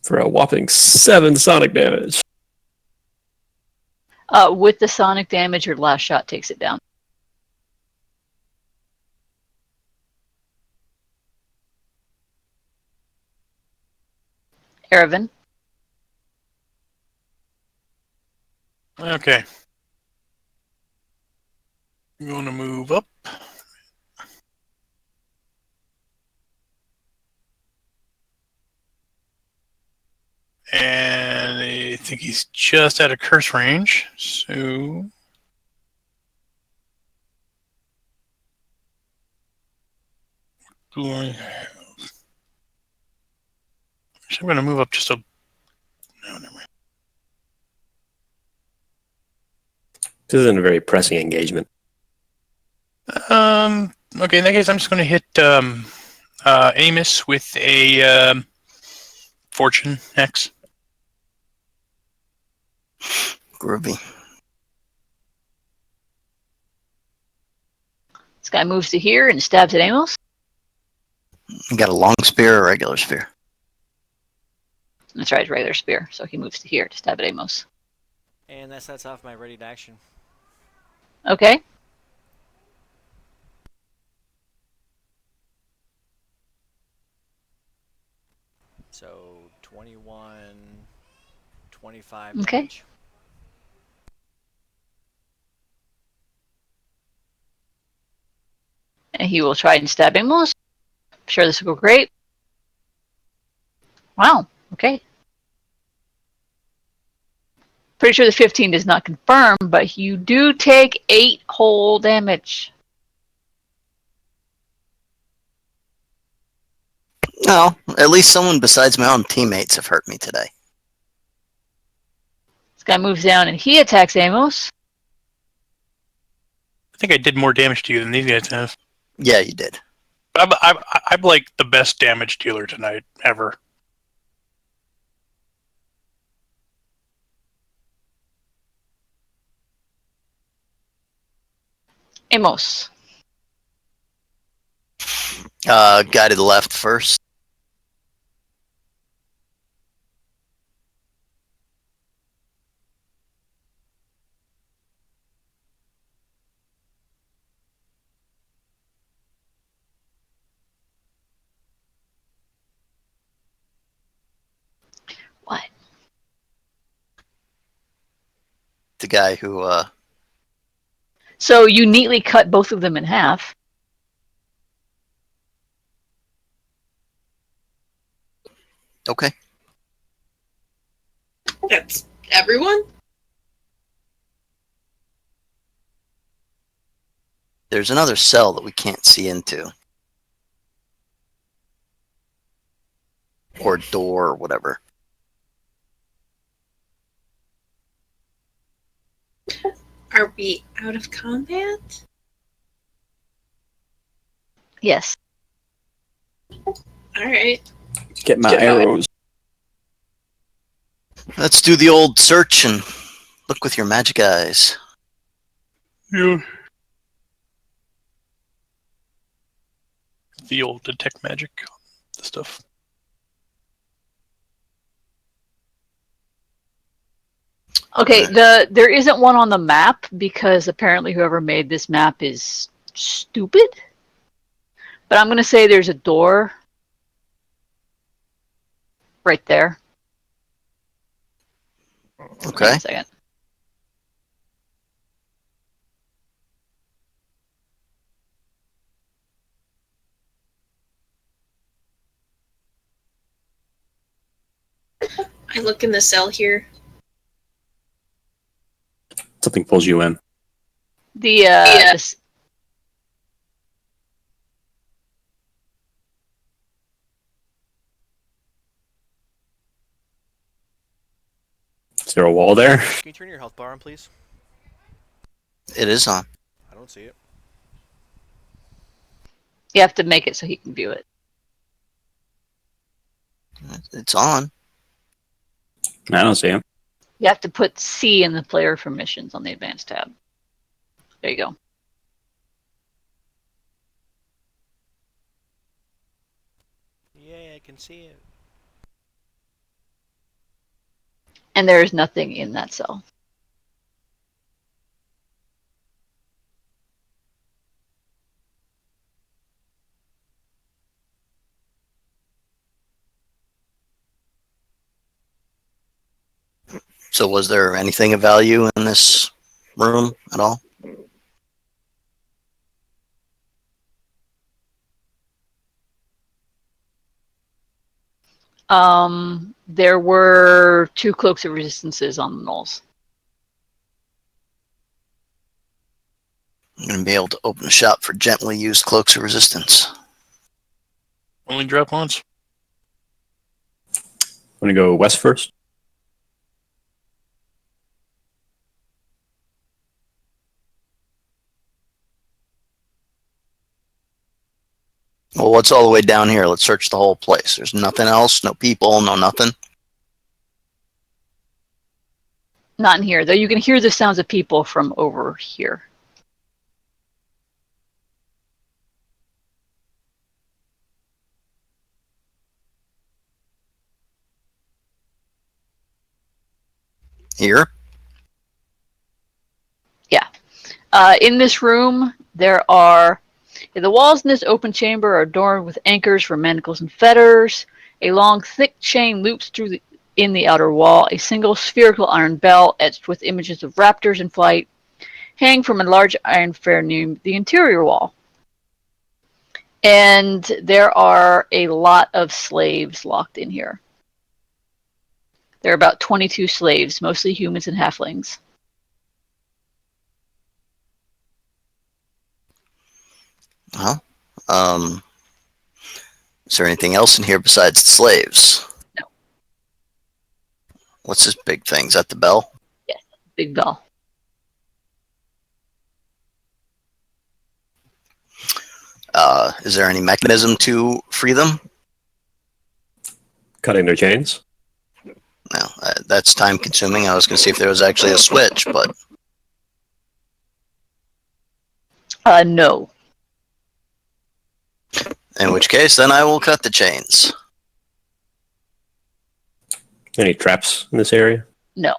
For a whopping 7 sonic damage. With the sonic damage, your last shot takes it down. Erevan? Okay. You want to move up? And I think he's just out of curse range, so do I have? Actually, I'm going to move up just a. No, never mind. This isn't a very pressing engagement. Okay, in that case, I'm just going to hit Amos with a Fortune X. Groovy. This guy moves to here and stabs at Amos. You got a long spear or a regular spear? That's right, regular spear. So he moves to here to stab at Amos. And that sets off my ready to action. Okay. So 21, 25 Okay. damage. And he will try and stab Amos. I'm sure this will go great. Wow. Okay. Pretty sure the 15 does not confirm, but you do take 8 whole damage. No, at least someone besides my own teammates have hurt me today. This guy moves down and he attacks Amos. I think I did more damage to you than these guys have. Yeah, you did. I'm like the best damage dealer tonight ever. Amos. Guy to the left first. What? The guy who So you neatly cut both of them in half. okay. That's everyone? There's another cell that we can't see into. Or door or whatever. Are we out of combat? Yes. Alright. Get my arrows. Let's do the old search and look with your magic eyes. Yeah. The old detect magic stuff. Okay, there isn't one on the map because apparently whoever made this map is stupid. But I'm going to say there's a door right there. Okay. Hang on a second. I look in the cell here. Something pulls you in. This, Is there a wall there? Can you turn your health bar on, please? It is on. I don't see it. you have to make it so he can view it. It's on. I don't see him. You have to put C in the player permissions on the advanced tab. There you go. Yeah, I can see it. And there is nothing in that cell. So was there anything of value in this room at all? There were 2 cloaks of resistances on the knolls. I'm going to be able to open a shop for gently used cloaks of resistance. Only drop once. Want to go west first? Well, what's all the way down here? Let's search the whole place. There's nothing else, no people, no nothing. Not in here, though you can hear the sounds of people from over here. Here? In this room, there are the walls in this open chamber are adorned with anchors for manacles and fetters. A long, thick chain loops through in the outer wall. A single spherical iron bell etched with images of raptors in flight hang from a large iron fair near the interior wall. And there are a lot of slaves locked in here. There are about 22 slaves, mostly humans and halflings. Huh? Is there anything else in here besides the slaves? No. What's this big thing? Is that the bell? Yes, big bell. Is there any mechanism to free them? Cutting their chains? No, that's time consuming. I was going to see if there was actually a switch, but No. In which case, then I will cut the chains. Any traps in this area? No.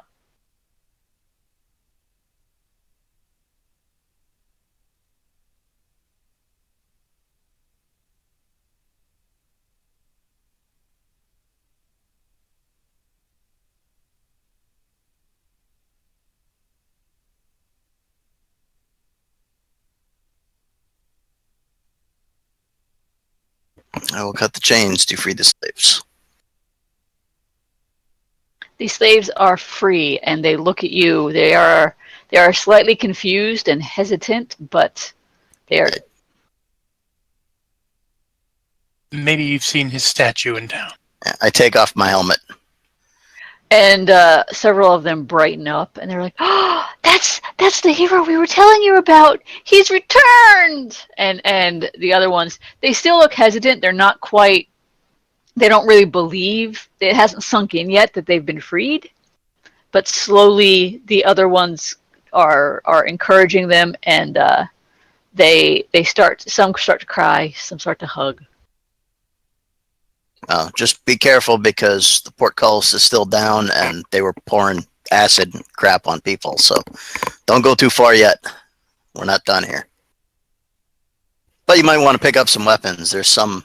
I will cut the chains to free the slaves. These slaves are free, and they look at you. They are slightly confused and hesitant, but they are. Maybe you've seen his statue in town. I take off my helmet. And several of them brighten up, and they're like, "Oh, that's the hero we were telling you about. He's returned!" And the other ones, they still look hesitant. They're not quite. They don't really believe. It hasn't sunk in yet that they've been freed. But slowly, the other ones are encouraging them, and they start. Some start to cry. Some start to hug. Just be careful because the portcullis is still down and they were pouring acid and crap on people. So don't go too far yet. We're not done here. But you might want to pick up some weapons. There's some,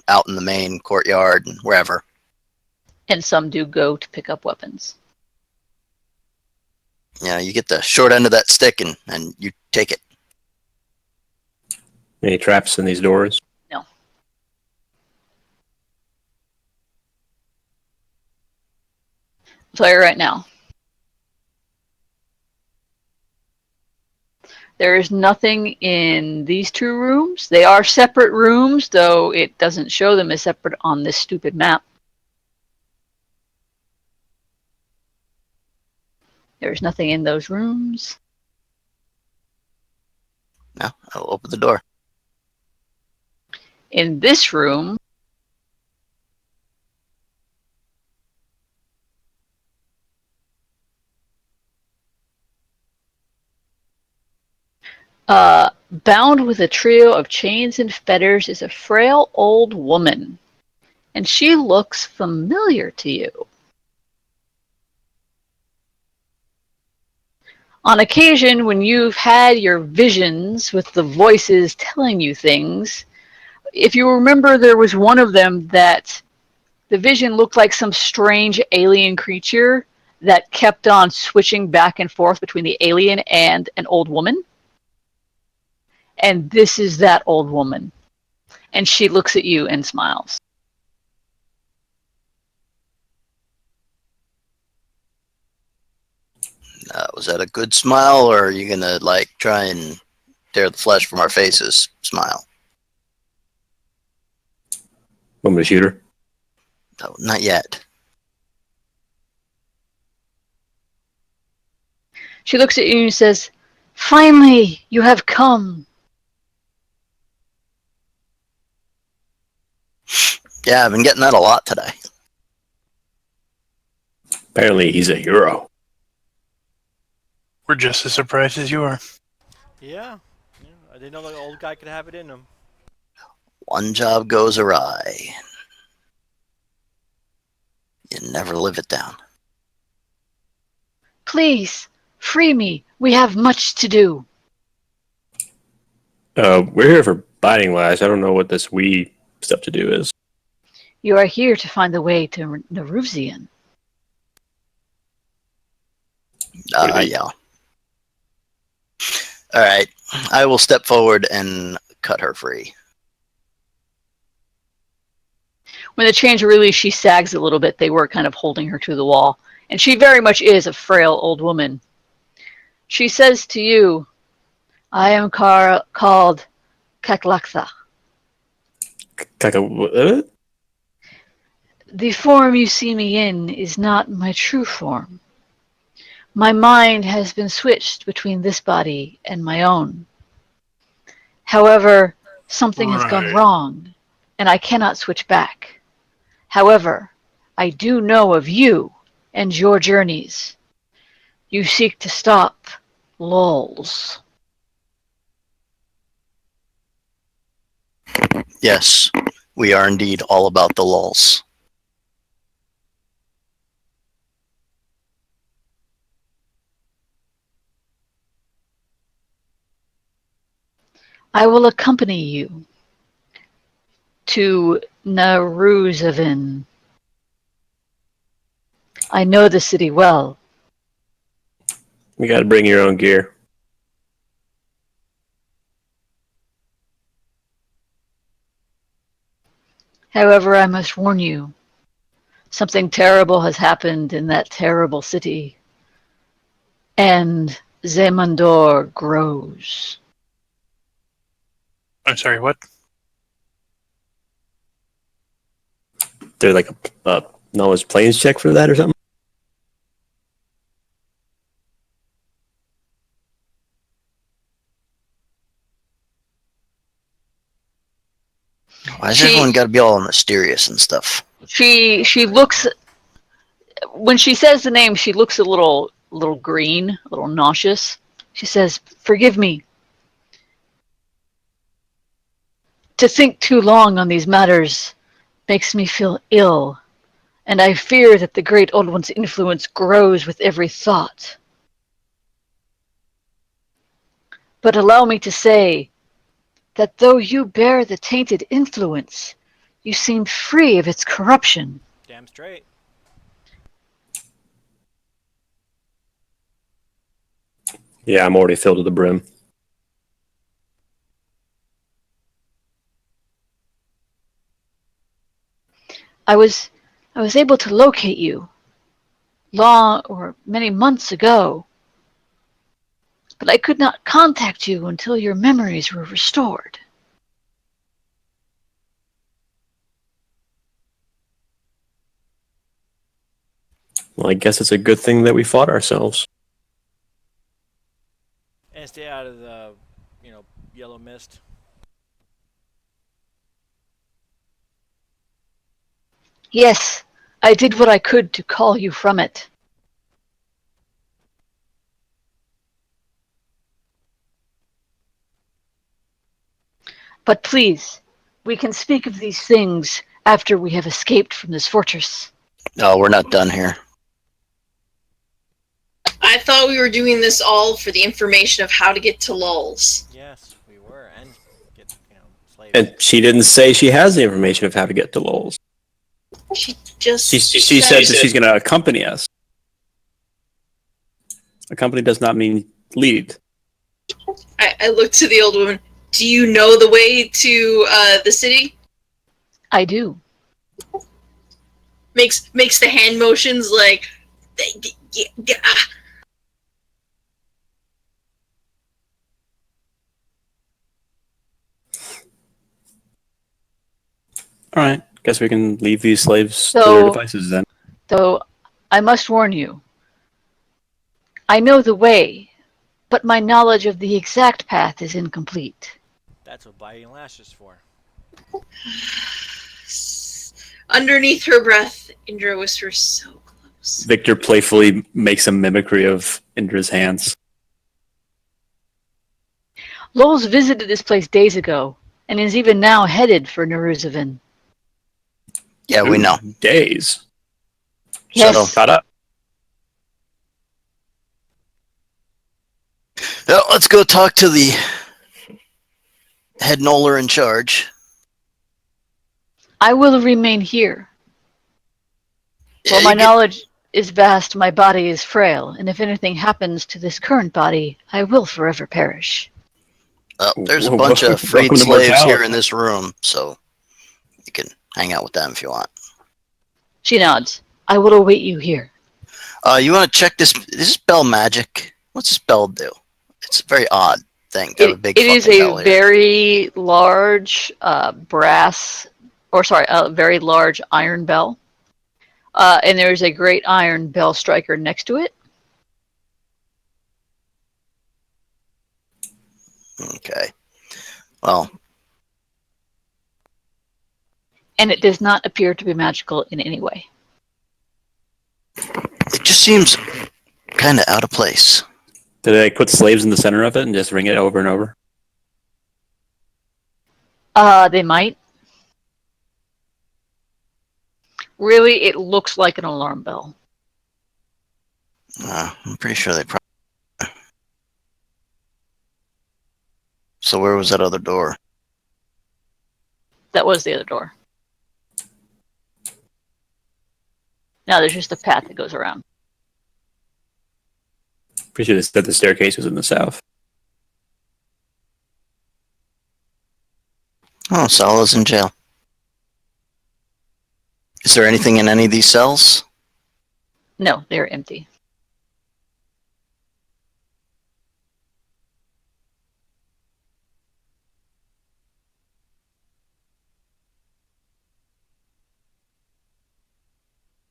out in the main courtyard and wherever. And some do go to pick up weapons. Yeah, you get the short end of that stick and you take it. Any traps in these doors? No. I'll tell you right now. There is nothing in these two rooms. They are separate rooms, though it doesn't show them as separate on this stupid map. There's nothing in those rooms. Now I'll open the door. In this room, bound with a trio of chains and fetters is a frail old woman, and she looks familiar to you. On occasion, when you've had your visions with the voices telling you things, if you remember, there was one of them that the vision looked like some strange alien creature that kept on switching back and forth between the alien and an old woman. And this is that old woman. And she looks at you and smiles. Was that a good smile, or are you going to, try and tear the flesh from our faces smile? Want me to shoot her? No, not yet. She looks at you and says, "Finally, you have come." Yeah, I've been getting that a lot today. Apparently, he's a hero. We're just as surprised as you are. Yeah. I didn't know the old guy could have it in him. One job goes awry. You never live it down. Please, free me. We have much to do. We're here for biting wise. I don't know what this we stuff to do is. You are here to find the way to Neruzian. Yeah. All right. I will step forward and cut her free. When the chains are released, she sags a little bit. They were kind of holding her to the wall. And she very much is a frail old woman. She says to you, "I am called Kaklaktha. The form you see me in is not my true form. My mind has been switched between this body and my own. However, something has gone wrong, and I cannot switch back. However, I do know of you and your journeys. You seek to stop lulls." Yes, we are indeed all about the lulls. I will accompany you to Naruzavin. I know the city well. You got to bring your own gear. However, I must warn you, something terrible has happened in that terrible city. And Zemandor grows. I'm sorry, what? There's like a knowledge planes check for that or something. Why has She- everyone got to be all mysterious and stuff? She looks, when she says the name, she looks a little green, a little nauseous. She says, "Forgive me. To think too long on these matters makes me feel ill, and I fear that the Great Old One's influence grows with every thought. But allow me to say that though you bear the tainted influence, you seem free of its corruption. Damn straight. Yeah, I'm already filled to the brim. I was able to locate you long or many months ago, but I could not contact you until your memories were restored. Well, I guess it's a good thing that we fought ourselves. And stay out of the, yellow mist. Yes, I did what I could to call you from it. But please, we can speak of these things after we have escaped from this fortress. No, we're not done here. I thought we were doing this all for the information of how to get to lulls. Yes, we were, and get slaves. And she didn't say she has the information of how to get to Lowell's. She just She said that she's going to accompany us. Accompany does not mean lead. I looked to the old woman. Do you know the way to the city? I do. Makes the hand motions like. All right. Guess we can leave these slaves to So- their devices then. Though I must warn you, I know the way, but my knowledge of the exact path is incomplete. That's what biting lash is for. Underneath her breath, Indra whispers, "So close." Victor playfully makes a mimicry of Indra's hands. Lowell's visited this place days ago, and is even now headed for Naruzavin. Yeah, we know. Days. Yes, Settle. Caught up. Well, let's go talk to the head Noller in charge. I will remain here. While my you can- knowledge is vast, my body is frail, and if anything happens to this current body, I will forever perish. there's a Whoa, bunch of freed welcome to slaves mortality. here in this room, so you can hang out with them if you want. She nods. I will await you here. You want to check this? Is this bell magic? What's this bell do? It's a very odd thing to have a big It is fucking a bell here. very large very large iron bell. And there's a great iron bell striker next to it. Okay. Well, And it does not appear to be magical in any way. it just seems kind of out of place. Did they put slaves in the center of it and just ring it over and over? They might. Really, it looks like an alarm bell. I'm pretty sure they probably. So where was that other door? That was the other door. Now there's just a path that goes around. Pretty sure they said the staircase was in the south. Oh, Sala's in jail. Is there anything in any of these cells? No, they're empty.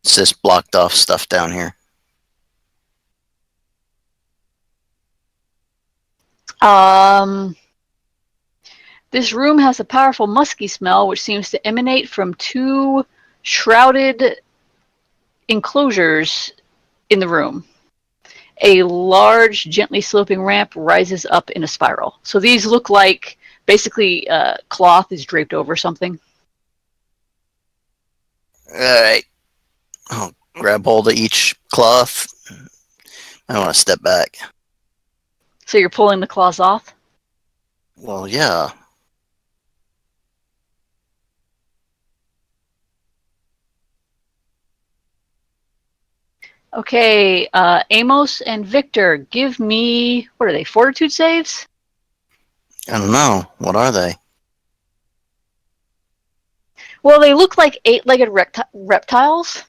It's this blocked off stuff down here. This room has a powerful musky smell which seems to emanate from two shrouded enclosures in the room. A large, gently sloping ramp rises up in a spiral. So these look like basically cloth is draped over something. Alright. I'll grab hold of each cloth. I want to step back. So you're pulling the cloths off? Well, yeah. Okay, Amos and Victor, give me, what are they, fortitude saves? I don't know. What are they? Well, they look like eight-legged reptiles.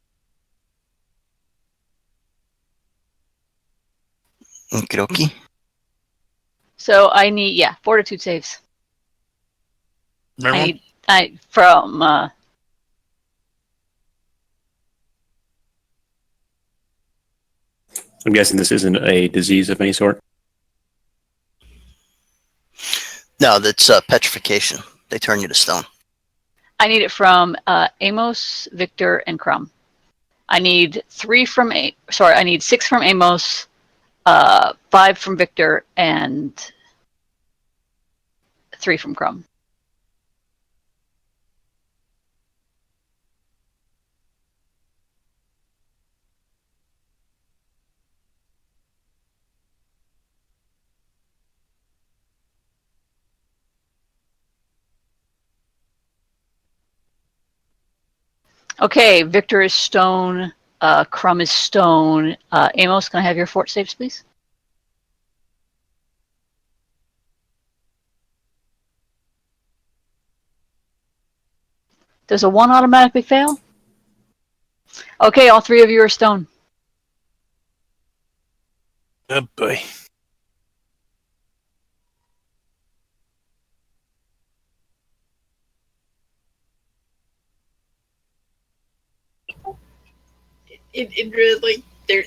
Okie dokie. So I need, yeah, fortitude saves. Remember? From, I'm guessing this isn't a disease of any sort. No, that's petrification. They turn you to stone. I need it from Amos, Victor, and Crumb. I need I need 6 from Amos, 5 from Victor, and 3 from Crumb. Okay, Victor is stone, Crumb is stone. Amos, can I have your fort saves, please? Does a 1 automatically fail? Okay, all 3 of you are stone. Oh boy. It really like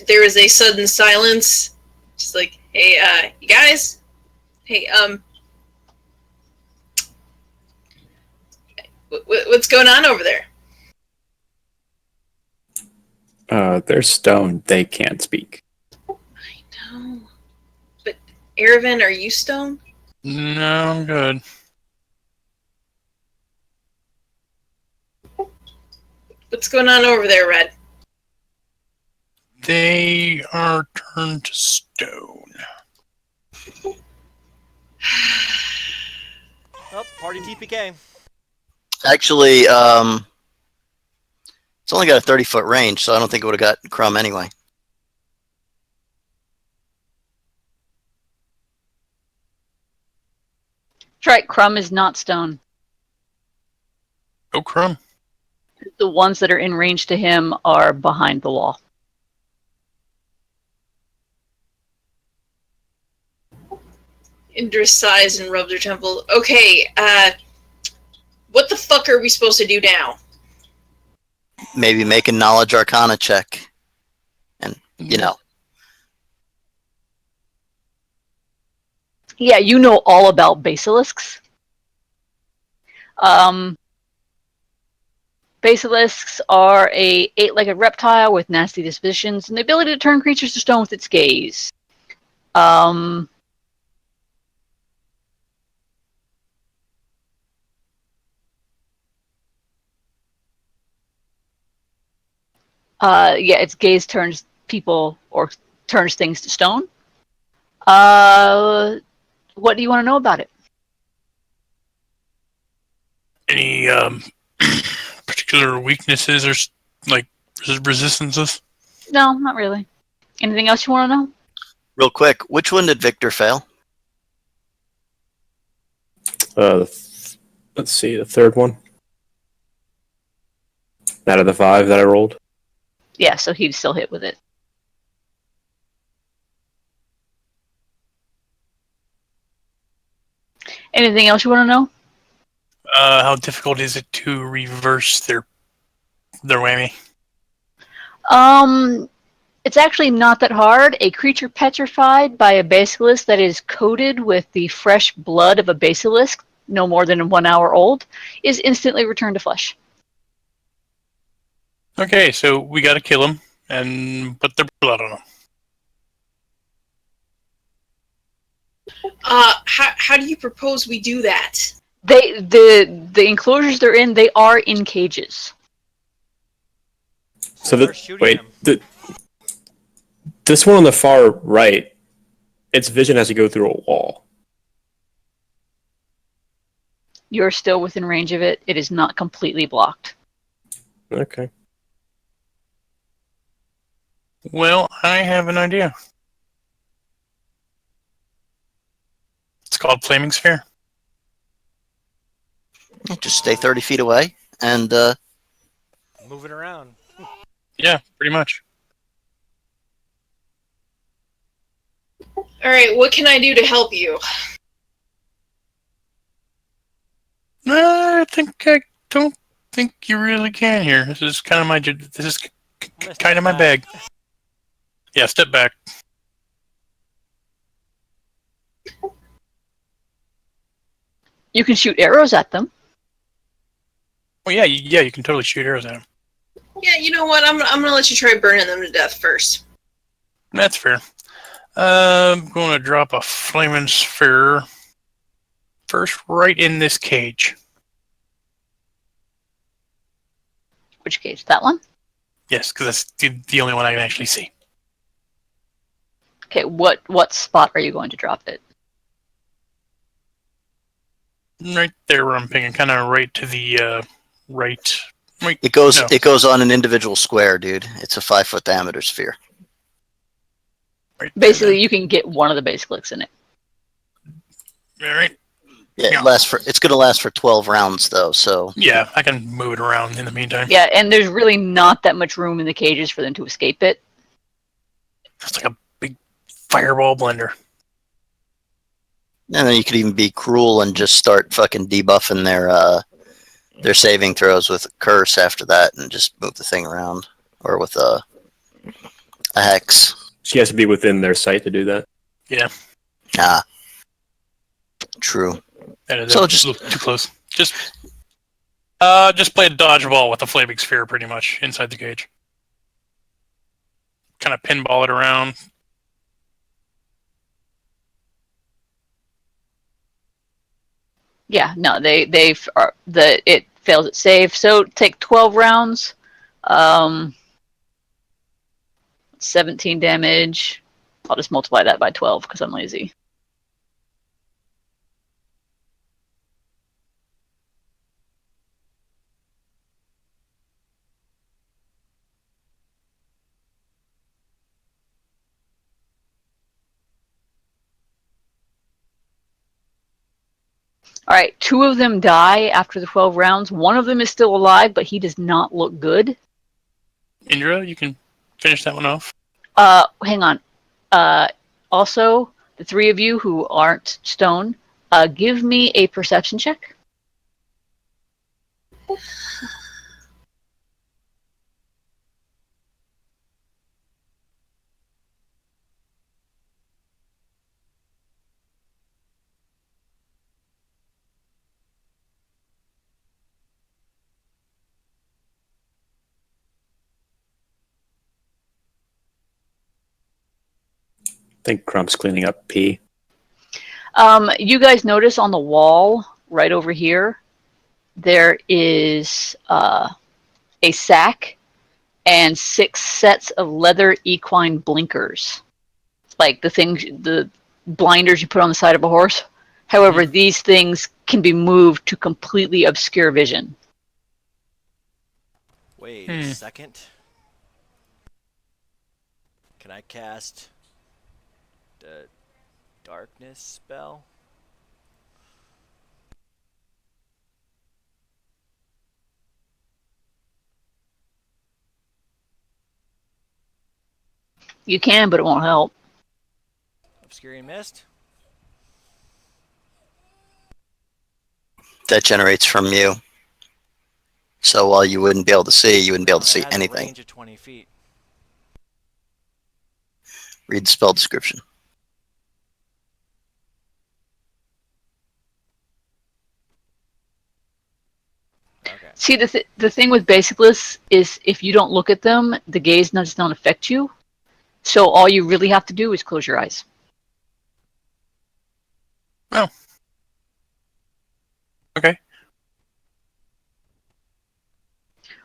there was a sudden silence, just like, hey, you guys, hey, what's going on over there? They're stone. They can't speak. I know, but Aravan, are you stone? No, I'm good. What's going on over there, Red? They are turned to stone. Oh, party TPK. Actually, it's only got a 30-foot range, so I don't think it would have got Crumb anyway. That's right, Crumb is not stone. Oh, Crumb. The ones that are in range to him are behind the wall. Indra sighs and rubs her temple. Okay, what the fuck are we supposed to do now? Maybe make a knowledge arcana check. And, you know. Yeah, you know all about basilisks. Basilisks are a 8-legged reptile with nasty dispositions and the ability to turn creatures to stone with its gaze. Yeah, its gaze turns people or turns things to stone. What do you want to know about it? Any particular weaknesses or like resistances? No, not really. Anything else you want to know? Real quick, which one did Victor fail? Let's see, the third one out of the 5 that I rolled. Yeah, so he'd still hit with it. Anything else you want to know? How difficult is it to reverse their whammy? It's actually not that hard. A creature petrified by a basilisk that is coated with the fresh blood of a basilisk, no more than 1 hour old, is instantly returned to flesh. Okay, so we gotta kill him and put their blood on him. How do you propose we do that? The enclosures they're in, they are in cages. So we're shooting wait, him. this one on the far right, its vision has to go through a wall. You're still within range of it. It is not completely blocked. Okay. Well, I have an idea. It's called Flaming Sphere. Just stay 30 feet away, and Move it around. Yeah, pretty much. All right, what can I do to help you? I don't think you really can here. This is kind of my bag. Yeah, step back. You can shoot arrows at them. Oh yeah, you can totally shoot arrows at him. Yeah, you know what? I'm gonna let you try burning them to death first. That's fair. I'm going to drop a flaming sphere first, right in this cage. Which cage? That one? Yes, because that's the only one I can actually see. Okay, what spot are you going to drop it? Right there where I'm picking, kind of right to the right. it goes No. it goes on an individual square, dude. It's a 5-foot diameter sphere. Right Basically, you can get one of the basilisks in it. there. All right. Yeah, Yeah. it's gonna last for 12 rounds though. So Yeah, I can move it around in the meantime. Yeah, and there's really not that much room in the cages for them to escape it. It's like a big fireball blender. and then you could even be cruel and just start fucking debuffing their saving throws with a curse after that, and just move the thing around, or with a hex. She has to be within their sight to do that. Yeah. Ah, true. That So was just- a little too close. Just play a dodgeball with a flaming sphere, pretty much inside the cage. Kind of pinball it around. Yeah, no, it fails its save. So take 12 rounds, 17 damage. I'll just multiply that by 12 because I'm lazy. All right, 2 of them die after the 12 rounds. 1 of them is still alive, but he does not look good. Indra, you can finish that one off. Hang on. Also, the 3 of you who aren't stone, give me a perception check. I think Crump's cleaning up pee. You guys notice on the wall right over here, there is a sack and 6 sets of leather equine blinkers, like the blinders you put on the side of a horse. However, these things can be moved to completely obscure vision. Wait a second. Can I cast the darkness spell? You can, but it won't help. Obscuring mist? That generates from you. So while you wouldn't be able to see, you wouldn't be able to see It has anything. a range of 20 feet. Read the spell description. Okay. See, the thing with Basilisk is if you don't look at them, the gaze does not affect you. So all you really have to do is close your eyes. Oh. Okay.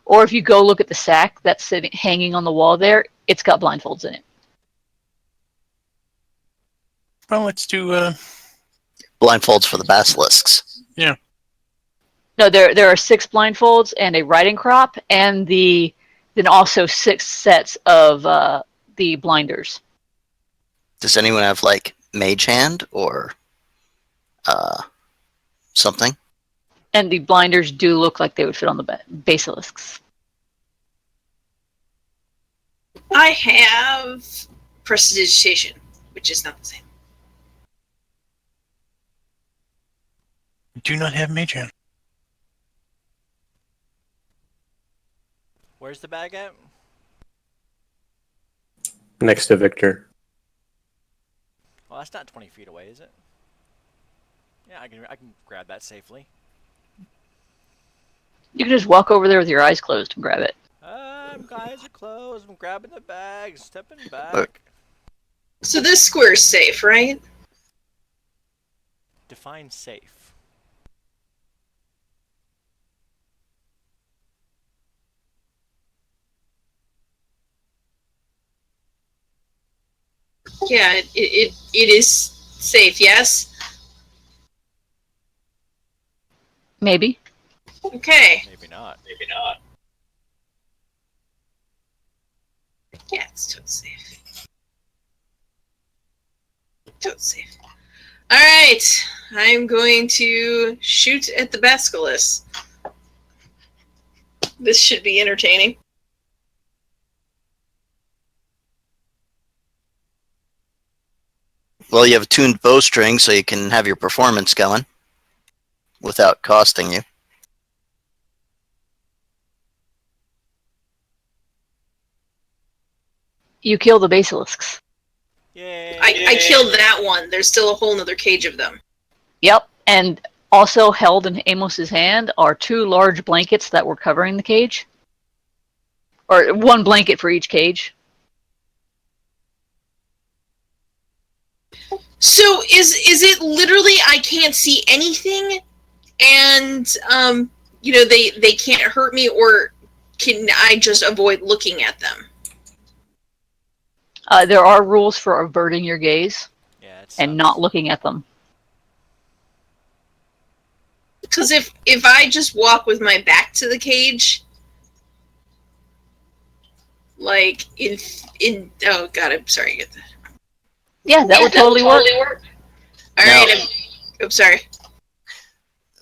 Or if you go look at the sack that's sitting hanging on the wall there, it's got blindfolds in it. Well, let's do. Blindfolds for the basilisks. Yeah. No, there are 6 blindfolds and a riding crop, and then also 6 sets of the blinders. Does anyone have like mage hand or something? And the blinders do look like they would fit on the basilisks. I have prestidigitation, which is not the same. Do not have mage hand. Where's the bag at? Next to Victor. Well, that's not 20 feet away, is it? Yeah, I can grab that safely. You can just walk over there with your eyes closed and grab it. Eyes are closed. I'm grabbing the bag, stepping back. So this square's safe, right? Define safe. Yeah, it is safe, yes? Maybe. Okay. Maybe not. Yeah, it's totally safe. Totally safe. Alright, I'm going to shoot at the basilisk. This should be entertaining. Well, you have a tuned bowstring, so you can have your performance going without costing you. You kill the basilisks. Yay! I killed that one. There's still a whole nother cage of them. Yep, and also held in Amos's hand are 2 large blankets that were covering the cage. Or 1 blanket for each cage. So is it literally I can't see anything, and they can't hurt me, or can I just avoid looking at them? There are rules for averting your gaze Yeah, it and sucks. not looking at them. Because if I just walk with my back to the cage, like in oh god, I'm sorry, I get that. Yeah, that would totally work. All right, I'm sorry.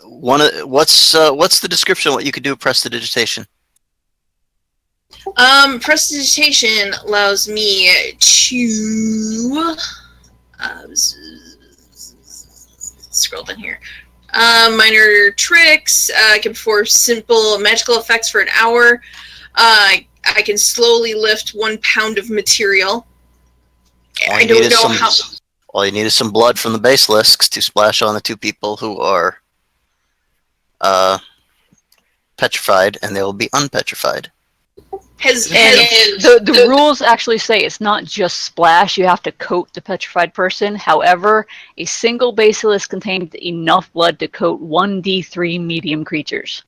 What's the description of what you could do with prestidigitation? Prestidigitation allows me to scroll down here. Minor tricks. I can perform simple magical effects for an hour. I can slowly lift 1 pound of material. I don't know how. All you need is some blood from the basilisks to splash on the 2 people who are petrified, and they will be unpetrified. The rules actually say it's not just splash, you have to coat the petrified person. However, a single basilisk contains enough blood to coat 1d3 medium creatures.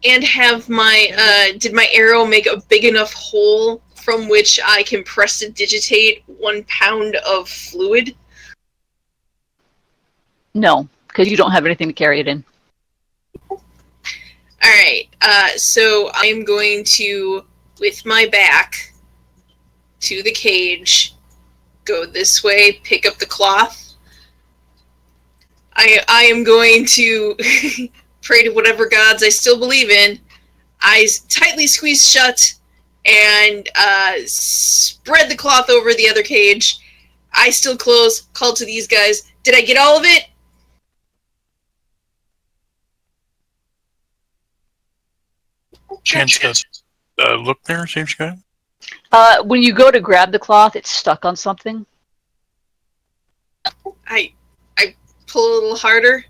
And have my did my arrow make a big enough hole from which I can prestidigitate 1 pound of fluid? No, because you don't have anything to carry it in. Alright, so I'm going to, with my back to the cage, go this way, pick up the cloth. I am going to pray to whatever gods I still believe in, eyes tightly squeezed shut, and spread the cloth over the other cage. Eyes still closed, call to these guys. Did I get all of it? Chance to look there, see if you got it. When you go to grab the cloth, it's stuck on something. I pull a little harder.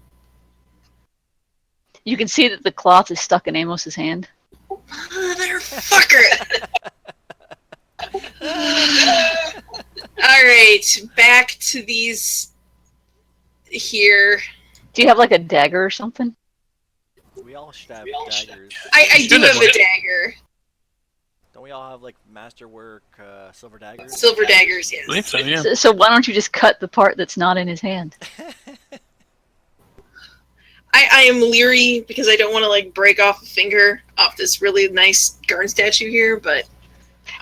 You can see that the cloth is stuck in Amos's hand. Motherfucker! Alright, back to these here. Do you have like a dagger or something? We all should have daggers. I do have a dagger. Don't we all have like masterwork silver daggers? Silver daggers, yes. I believe so, yeah. So why don't you just cut the part that's not in his hand? I am leery because I don't want to like break off a finger off this really nice Garn statue here, but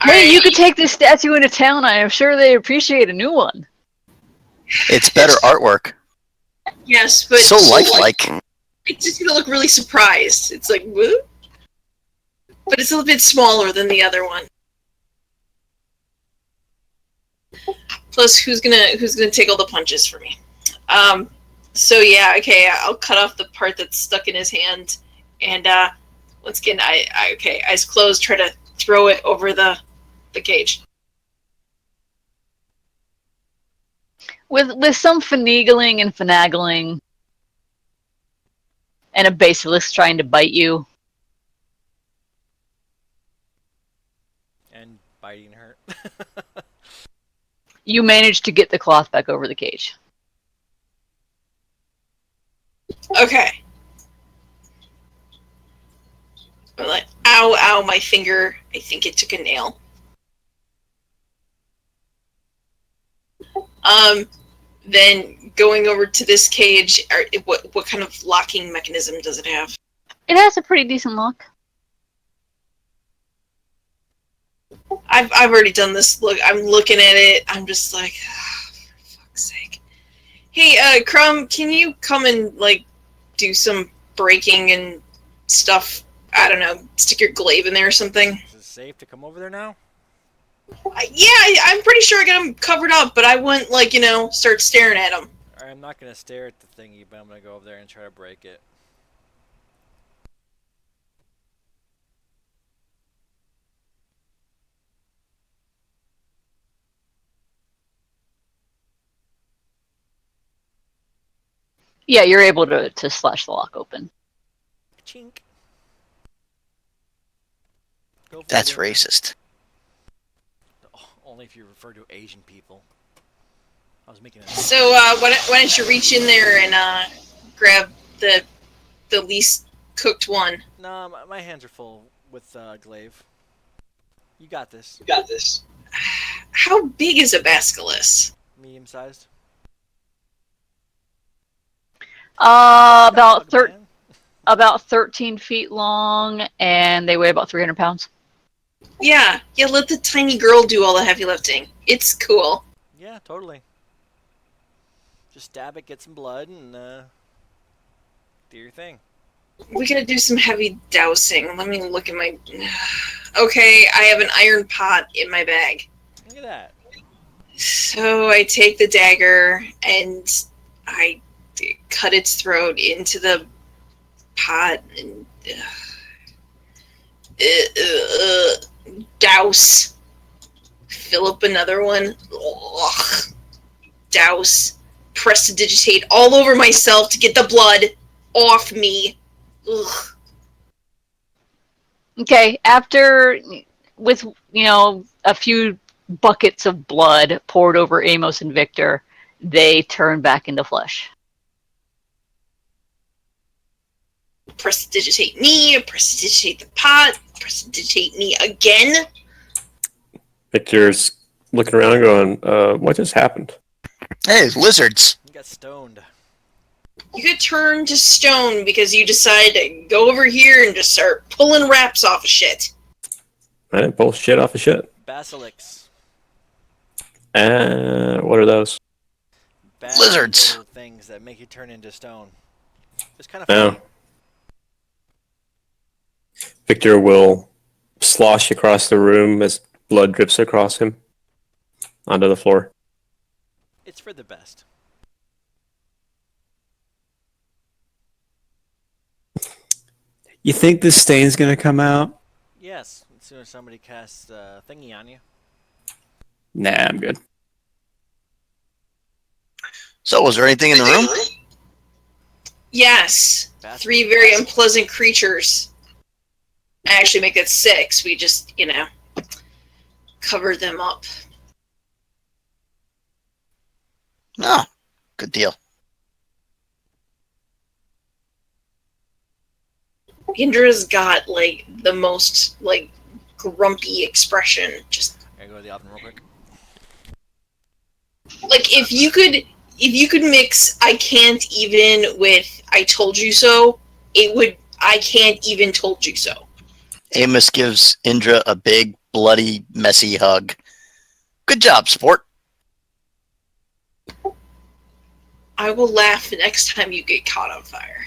Hey, you could take this statue into town. I am sure they appreciate a new one. It's better artwork. Yes, but So lifelike. it's just gonna look really surprised. It's like whoop. But it's a little bit smaller than the other one. Plus, who's gonna take all the punches for me? So yeah, okay, I'll cut off the part that's stuck in his hand, and once again, okay, eyes closed, try to throw it over the cage. With some finagling and finagling, and a basilisk trying to bite you. And biting hurt. You manage to get the cloth back over the cage. Okay. I'm like, ow, ow, my finger. I think it took a nail. Then going over to this cage, what kind of locking mechanism does it have? It has a pretty decent lock. I've already done this. Look, I'm looking at it. I'm just like, for fuck's sake. Hey, Crumb, can you come and like do some breaking and stuff? I don't know, stick your glaive in there or something. Is it safe to come over there now? Yeah, I'm pretty sure I got him covered up, but I wouldn't like start staring at him. Alright, I'm not gonna stare at the thingy, but I'm gonna go over there and try to break it. Yeah, you're able to slash the lock open. Chink. Go for That's it. racist. Oh, only if you refer to Asian people. I was making a So why don't you reach in there and grab the least cooked one? No, my hands are full with glaive. You got this. How big is a basilisk? Medium sized. About 13 feet long, and they weigh about 300 pounds. Yeah, let the tiny girl do all the heavy lifting. It's cool. Yeah, totally. Just stab it, get some blood, and do your thing. We gotta do some heavy dousing. Let me look at my... Okay, I have an iron pot in my bag. Look at that. So I take the dagger and I cut its throat into the pot and douse. Fill up another one. Ugh. Douse. Prestidigitate all over myself to get the blood off me. Ugh. Okay, after, with, a few buckets of blood poured over Amos and Victor, they turn back into flesh. Prestidigitate me, prestidigitate the pot, prestidigitate me again. Victor's looking around going, what just happened? Hey, lizards. You got stoned. You get turned to stone because you decide to go over here and just start pulling wraps off of shit. I didn't pull shit off of shit. Basilics. What are those? Bad Lizards. little things that make you turn into stone. It's kind of Oh. funny. Victor will slosh across the room as blood drips across him onto the floor. It's for the best. You think this stain's gonna come out? Yes, as soon as somebody casts a thingy on you. Nah, I'm good. So, was there anything in the room? Yes. Basilics. 3 very unpleasant creatures. I actually make that 6. We just, cover them up. Oh, good deal. Indra's got, the most, grumpy expression. Just, I gotta go to the oven real quick. if you could mix I can't even with I told you so, it would I can't even told you so. Amos gives Indra a big, bloody, messy hug. Good job, sport. I will laugh the next time you get caught on fire.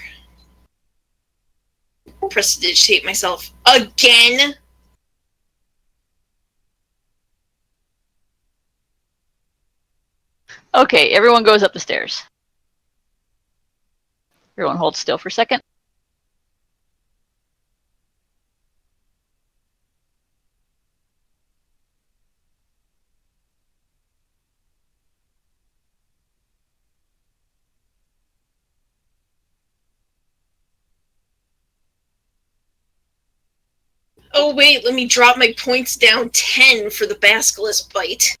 Prestidigitate myself again. Okay, everyone goes up the stairs. Everyone hold still for a second. Oh wait, let me drop my points down 10 for the basilisk bite.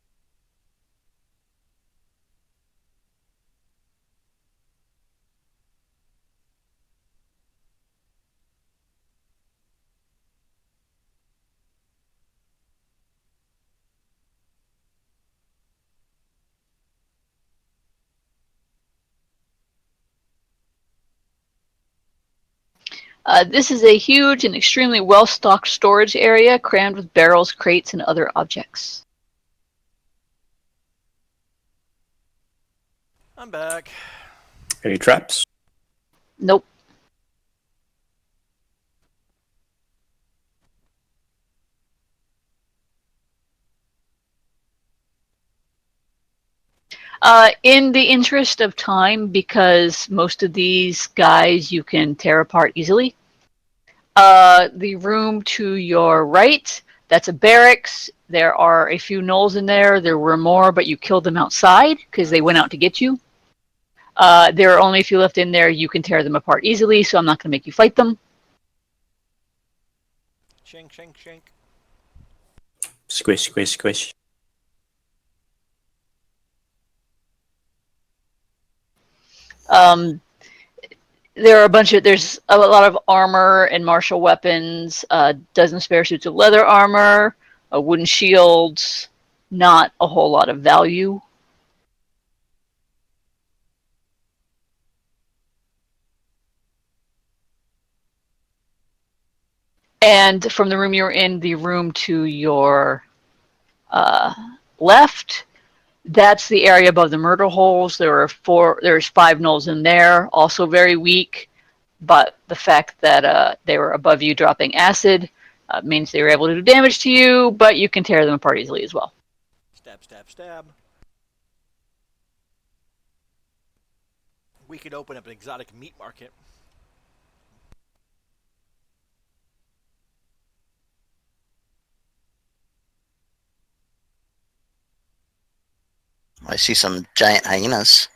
This is a huge and extremely well-stocked storage area crammed with barrels, crates, and other objects. I'm back. Any traps? Nope. In the interest of time, because most of these guys you can tear apart easily, the room to your right, that's a barracks. There are a few gnolls in there. There were more, but you killed them outside because they went out to get you. There are only a few left in there. You can tear them apart easily, so I'm not going to make you fight them. Shink, shink, shink. Squish, squish, squish. There are there's a lot of armor and martial weapons, a dozen spare suits of leather armor, a wooden shields, not a whole lot of value. And from the room you're in, the room to your left, that's the area above the murder holes. There's 5 gnolls in there, also very weak. But the fact that they were above you dropping acid means they were able to do damage to you, but you can tear them apart easily as well. Stab, stab, stab. We could open up an exotic meat market. I see some giant hyenas.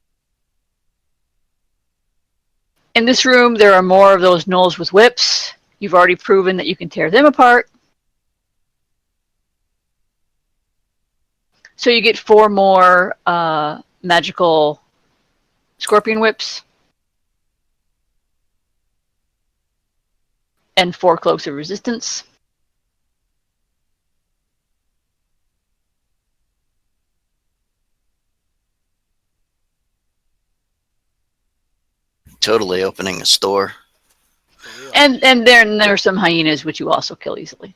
In this room, there are more of those gnolls with whips. You've already proven that you can tear them apart. So you get 4 more magical scorpion whips. and 4 cloaks of resistance. Totally opening a store. For real. And then there are some hyenas which you also kill easily.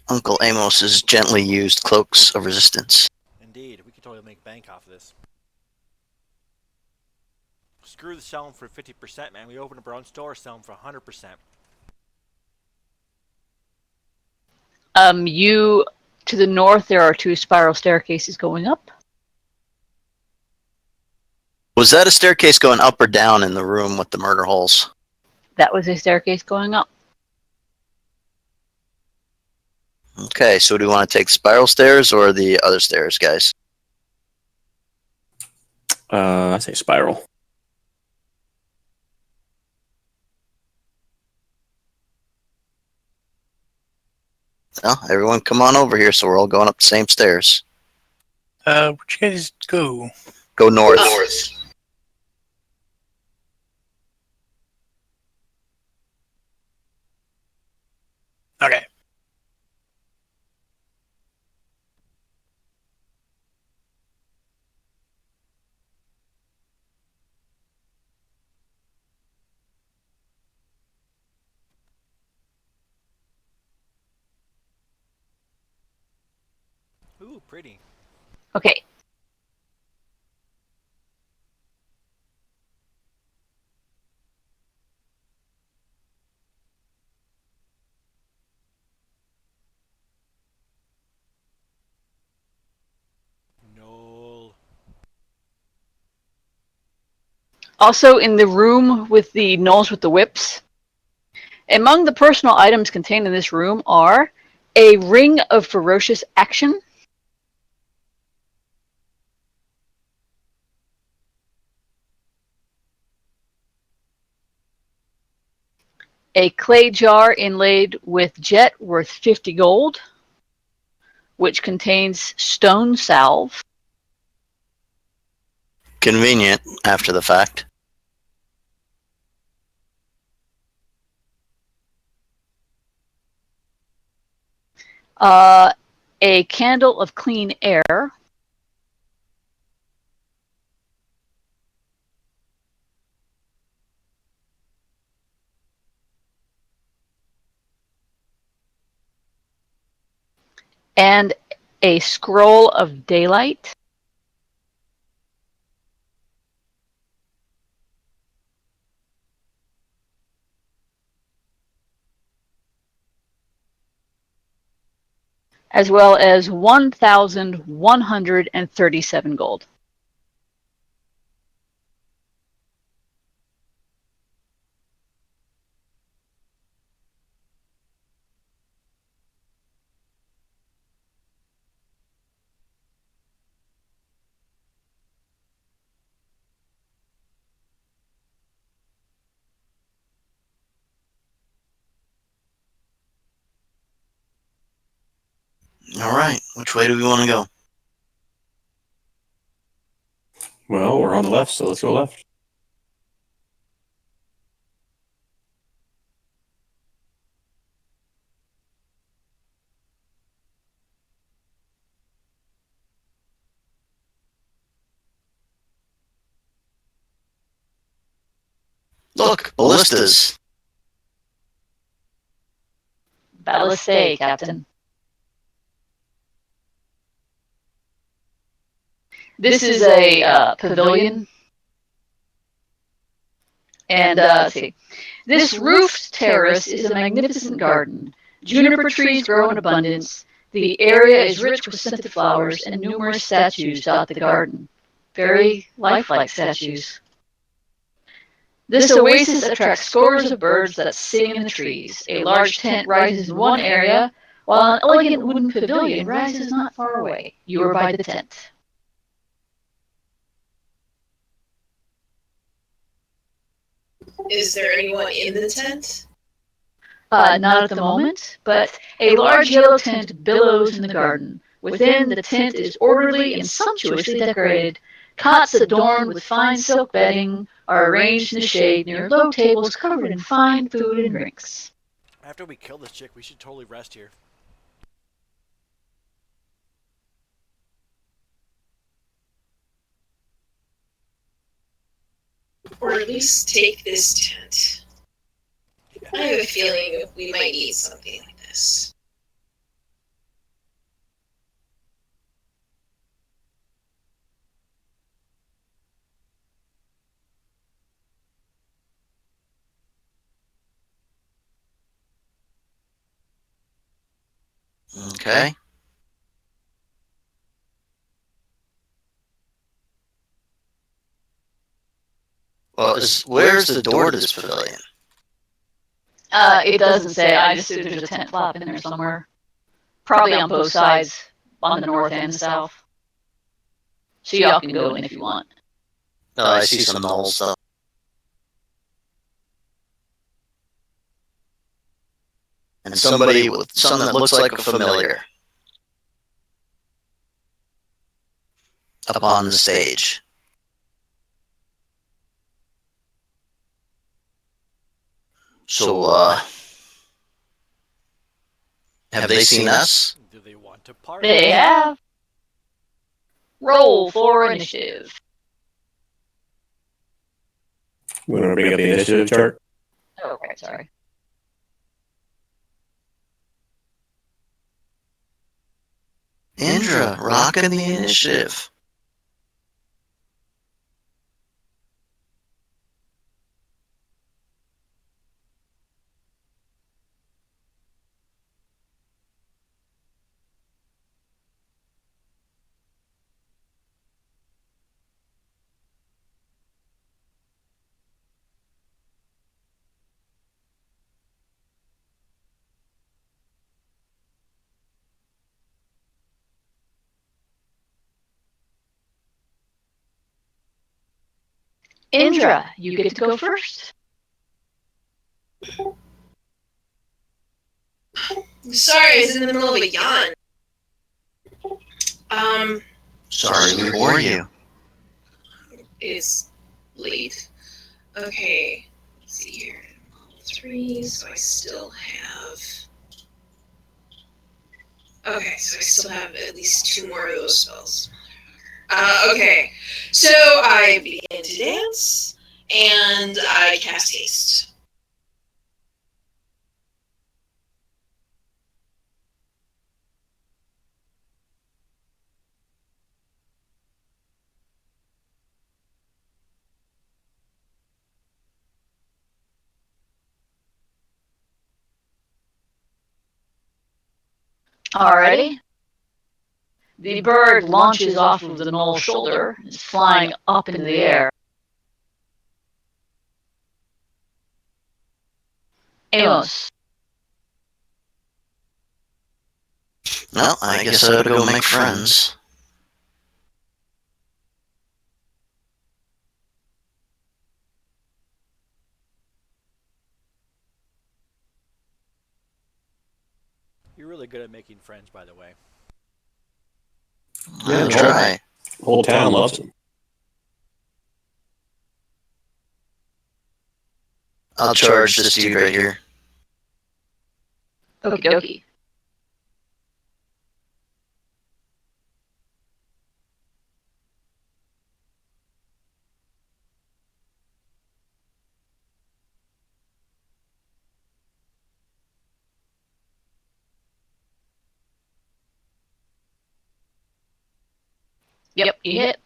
Uncle Amos's gently used cloaks of resistance. Indeed, we could totally make bank off of this. Screw the selling for 50%, man. We open up our own store, sell them for 100%. You to the north, there are 2 spiral staircases going up. Was that a staircase going up or down in the room with the murder holes? That was a staircase going up. Okay, so do we want to take spiral stairs or the other stairs, guys? I say spiral. No, everyone come on over here so we're all going up the same stairs. Where'd you guys go? Go north. Okay. Ooh, pretty. Okay. No. Also, in the room with the gnolls with the whips, among the personal items contained in this room are a ring of ferocious action, a clay jar inlaid with jet worth 50 gold, which contains stone salve, Convenient after the fact. a candle of clean air, and a scroll of daylight. As well as 1,137 gold. All right, which way do we want to go? Well, we're on the left, so let's go left. Look, ballistas. Ballistay, Captain. This is a pavilion. And let's see. This roofed terrace is a magnificent garden. Juniper trees grow in abundance. The area is rich with scented flowers, and numerous statues dot the garden. Very lifelike statues. This oasis attracts scores of birds that sing in the trees. A large tent rises in one area, while an elegant wooden pavilion rises not far away. You are by the tent. Is there anyone in the tent? Not at the moment, but a large yellow tent billows in the garden. Within, the tent is orderly and sumptuously decorated. Cots adorned with fine silk bedding are arranged in the shade near low tables covered in fine food and drinks. After we kill this chick, we should totally rest here. Or at least take this tent. I have a feeling we might need something like this. Okay. Well, where's the door to this pavilion? It doesn't say. I just assume there's a tent flap in there somewhere. Probably on both sides, on the north and the south. So y'all can go in if you want. Oh, I see some null stuff. And somebody with something that looks like a familiar up on the stage. So, have they seen us? Do they want to party? They have. Roll for initiative. You want to bring up the initiative chart? Oh, okay, sorry. Indra, rocking the initiative. Indra, you get to go first. Sorry, I was in the middle of a yawn. Sorry we bore you. It's late. Okay, let's see here. 3, so I still have... Okay, so I still have at least 2 more of those spells. Okay, so I begin to dance, and I cast haste. Alrighty. The bird launches off of the knoll's shoulder, is flying up into the air. Aeons. Well, I guess I ought to go make friends. You're really good at making friends, by the way. Yeah, try. The whole town loves him. I'll charge this dude right here. Okie dokie. Yep, you hit.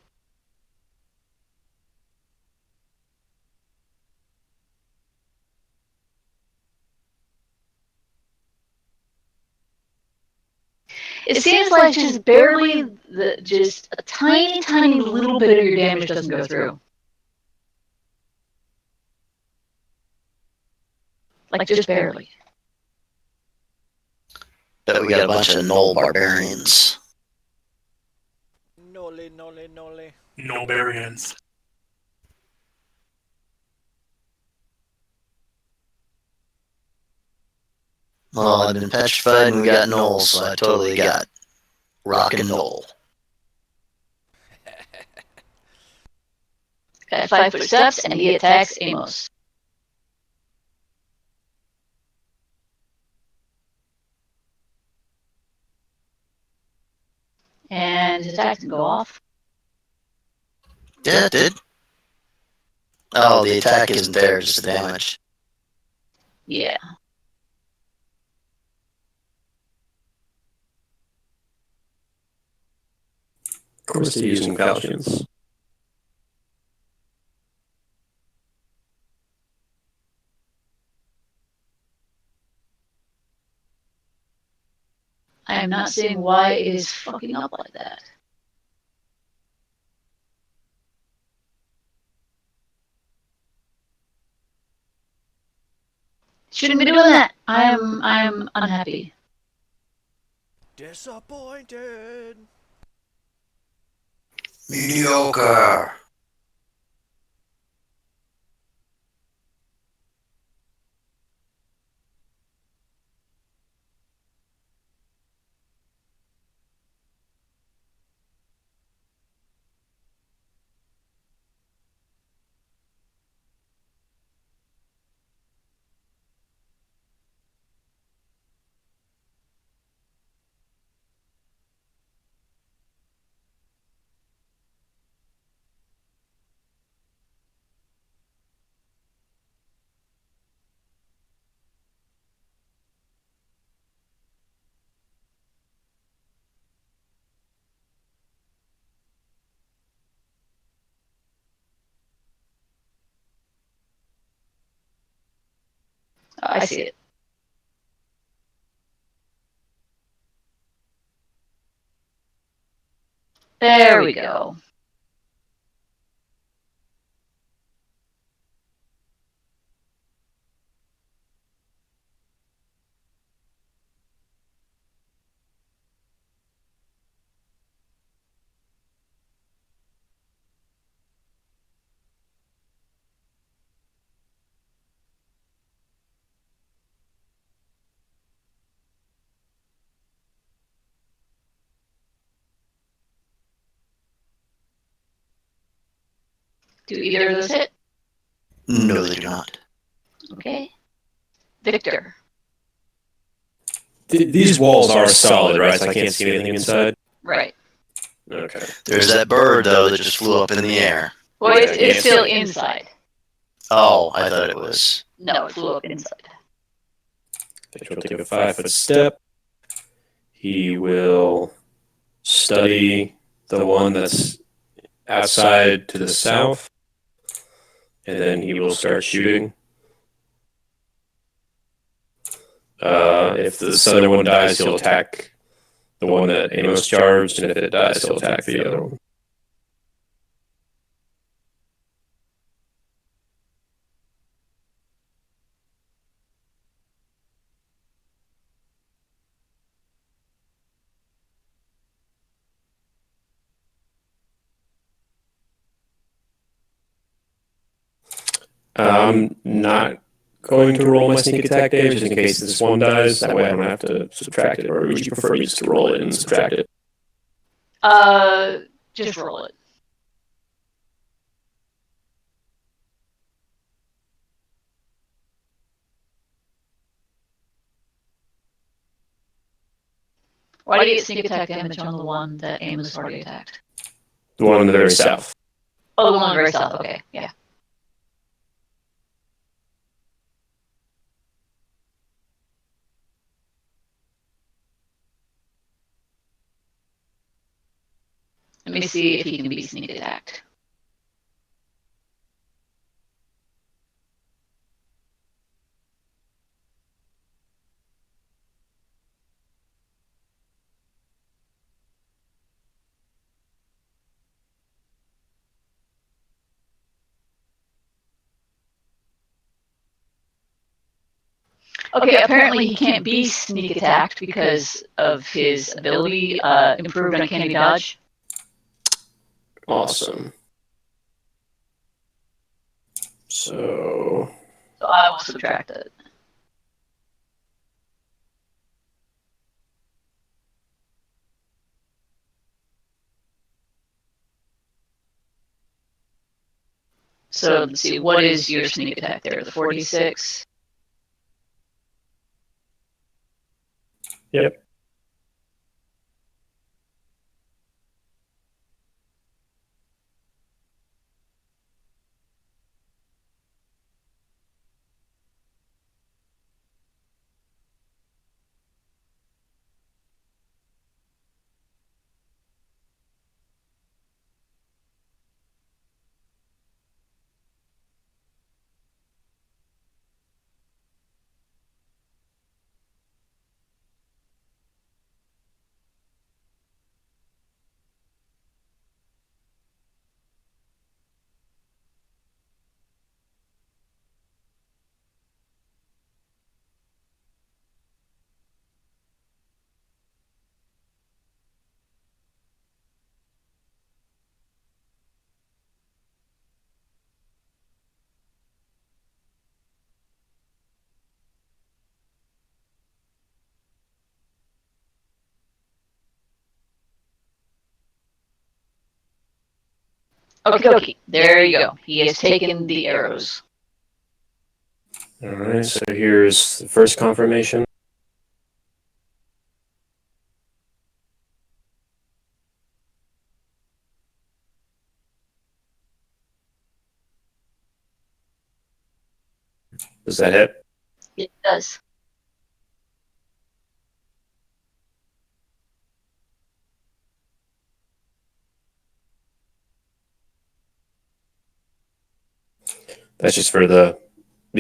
It seems like just barely, just a tiny, tiny little bit of your damage doesn't go through. Like just barely. Bet we got a bunch of null barbarians. Nole, nole, nole. No barians. Well, I've been petrified and we got null, so I totally got rock and null. Got 5-foot steps, and he attacks Amos. attack didn't go off. Yeah, it did. Oh, the attack isn't there, just the damage. Yeah. Of course, they're using Falchions. I am not seeing why it is fucking up like that. Shouldn't be doing that. I'm unhappy. Disappointed. Mediocre. I see it. There we go. Do either of those hit? No, they do not. Okay. Victor. These walls are solid, right? So I can't see anything inside. Right. Okay. There's that bird, though, that just flew up in the air. Well, Yeah, it's still inside. inside. Oh, I thought it was. No, it flew up inside. He'll take a 5-foot step. He will study the one that's outside to the south, and then he will start shooting. If the southern one dies, he'll attack the one that Amos charged, and if it dies, he'll attack the other one. I'm not going to roll my sneak attack damage just in case this one dies. That way I don't have to subtract it. Or would you prefer me just to roll it and subtract it? Just roll it. Why do you get sneak attack damage on the one that Amos already attacked? The one on the very south. Oh, the one on the very south. Okay, yeah. Let me see if he can be sneak attacked. Okay, apparently he can't be sneak attacked because of his ability, improved uncanny dodge. Awesome. So So I will subtract it. So let's see, what is your sneak attack there? The 46? Yep. Okie dokie. There you go. He has taken the arrows. All right, so here's the first confirmation. Does that hit? It does. That's just for the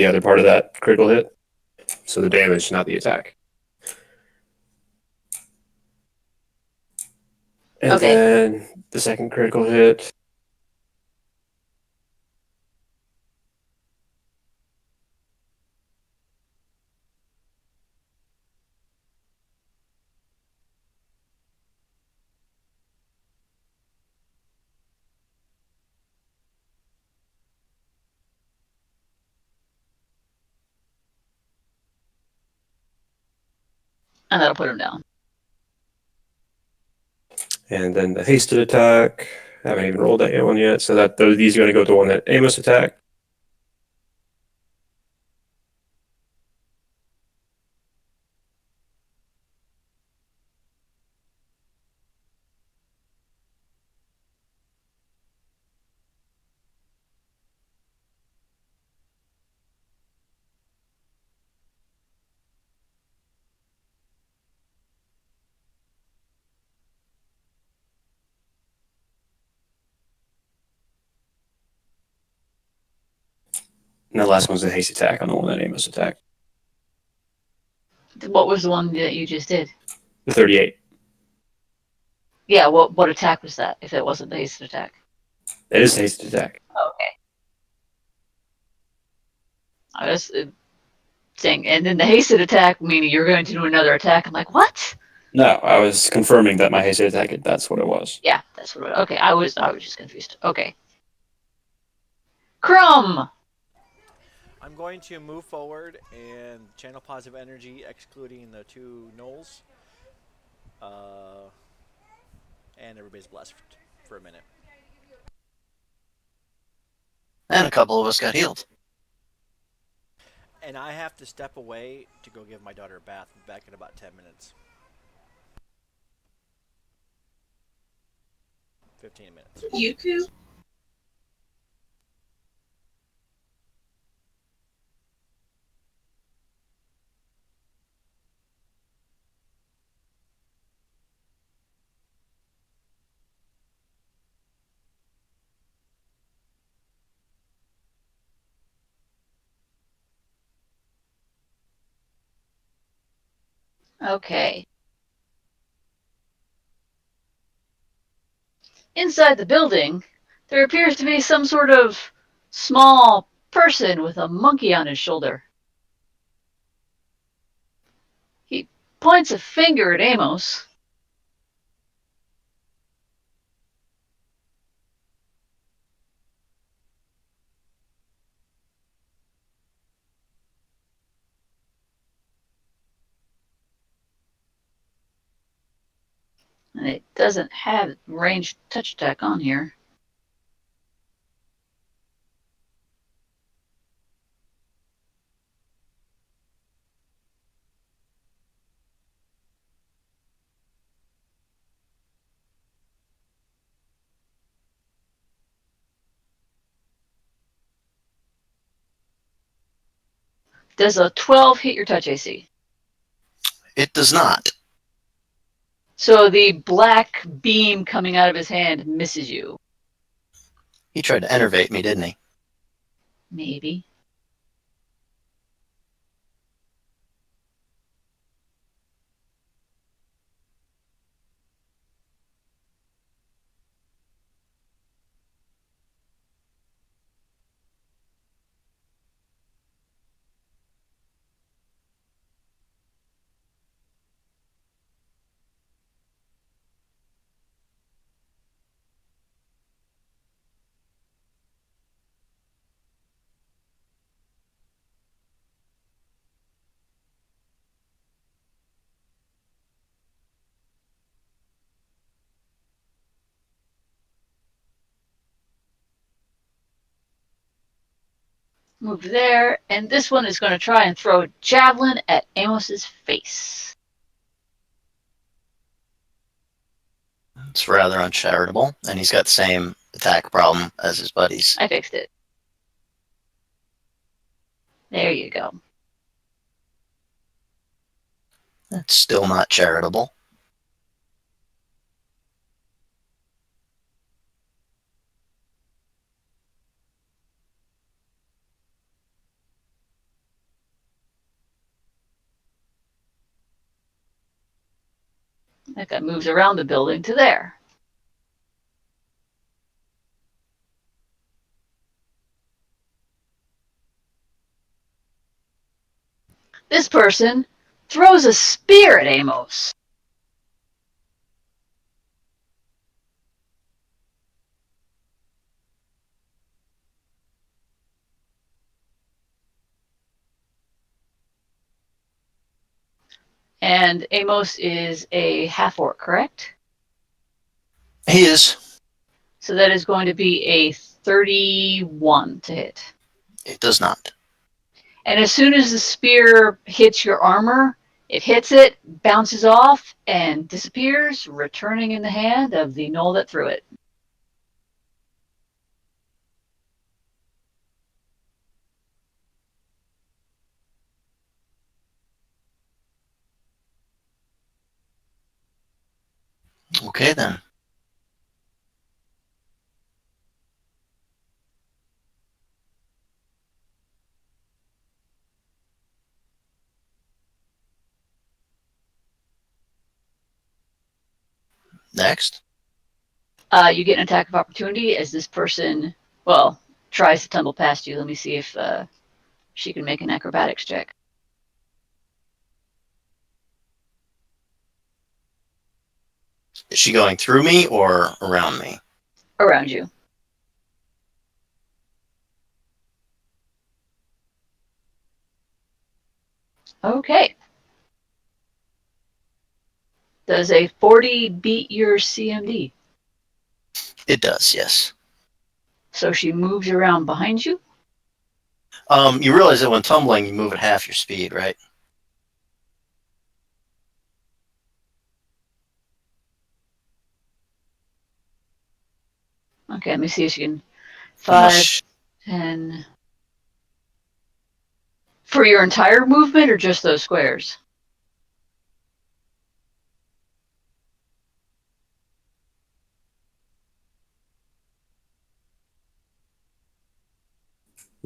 other part of that critical hit. So the damage, not the attack. And Okay. then the second critical hit. And that'll put him down. And then the hasted attack. I haven't even rolled that one yet. So these are going to go to one that Amos attack. And the last one's a haste attack on the one that Amos attacked. What was the one that you just did? The 38. Yeah, what attack was that, if it wasn't the hasted attack? It is a hasted attack. Oh, okay. I was saying, and then the hasted attack, meaning you're going to do another attack. I'm like, what? No, I was confirming that my hasted attack, that's what it was. Yeah, that's what it was. Okay, I was just confused. Okay. Crumb! I'm going to move forward and channel positive energy, excluding the two gnolls. And everybody's blessed for a minute. And a couple of us got healed. And I have to step away to go give my daughter a bath. I'm back in about 10 minutes. 15 minutes. Yuku? Okay. Inside the building, there appears to be some sort of small person with a monkey on his shoulder. He points a finger at Amos. And it doesn't have ranged touch attack on here. Does a 12 hit your touch AC? It does not. So the black beam coming out of his hand misses you. He tried to enervate me, didn't he? Maybe. move there, and this one is going to try and throw a javelin at Amos's face. It's rather uncharitable, and he's got the same attack problem as his buddies. I fixed it. There you go. It's still not charitable. That guy moves around the building to there. This person throws a spear at Amos. And Amos is a half-orc, correct? He is. So that is going to be a 31 to hit. It does not. And as soon as the spear hits your armor, it hits it, bounces off, and disappears, returning in the hand of the gnoll that threw it. Okay, then. Next. You get an attack of opportunity as this person, well, tries to tumble past you. Let me see if she can make an acrobatics check. Is she going through me or around me? Around you. Okay. Does a 40 beat your CMD? It does, yes. So she moves around behind you? You realize that when tumbling, you move at half your speed, right? Okay, let me see if she can. Unless 5, 10. For your entire movement or just those squares?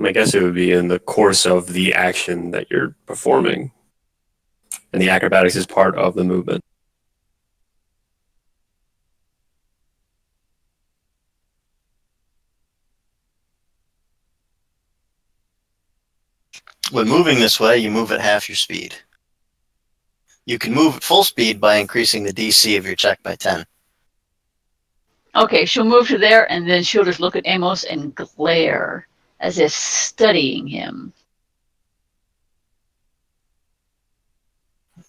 I guess it would be in the course of the action that you're performing. And the acrobatics is part of the movement. when moving this way, you move at half your speed. You can move at full speed by increasing the DC of your check by 10. Okay, she'll move to there, and then she'll just look at Amos and glare, as if studying him.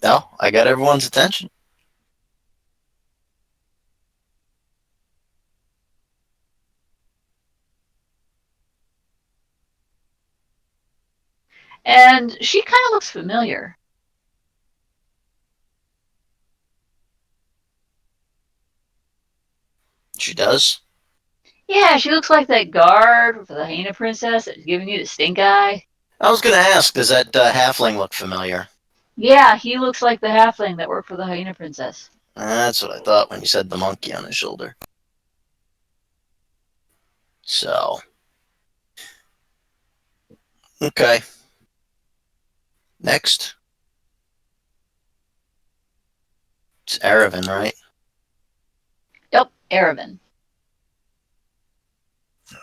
No, I got everyone's attention. And she kind of looks familiar. She does. Yeah, she looks like that guard for the hyena princess that's giving you the stink eye. I was going to ask, does that halfling look familiar? Yeah, he looks like the halfling that worked for the hyena princess. That's what I thought when you said the monkey on his shoulder. So. Okay. Next. It's Aravan, right? Yep, Aravan.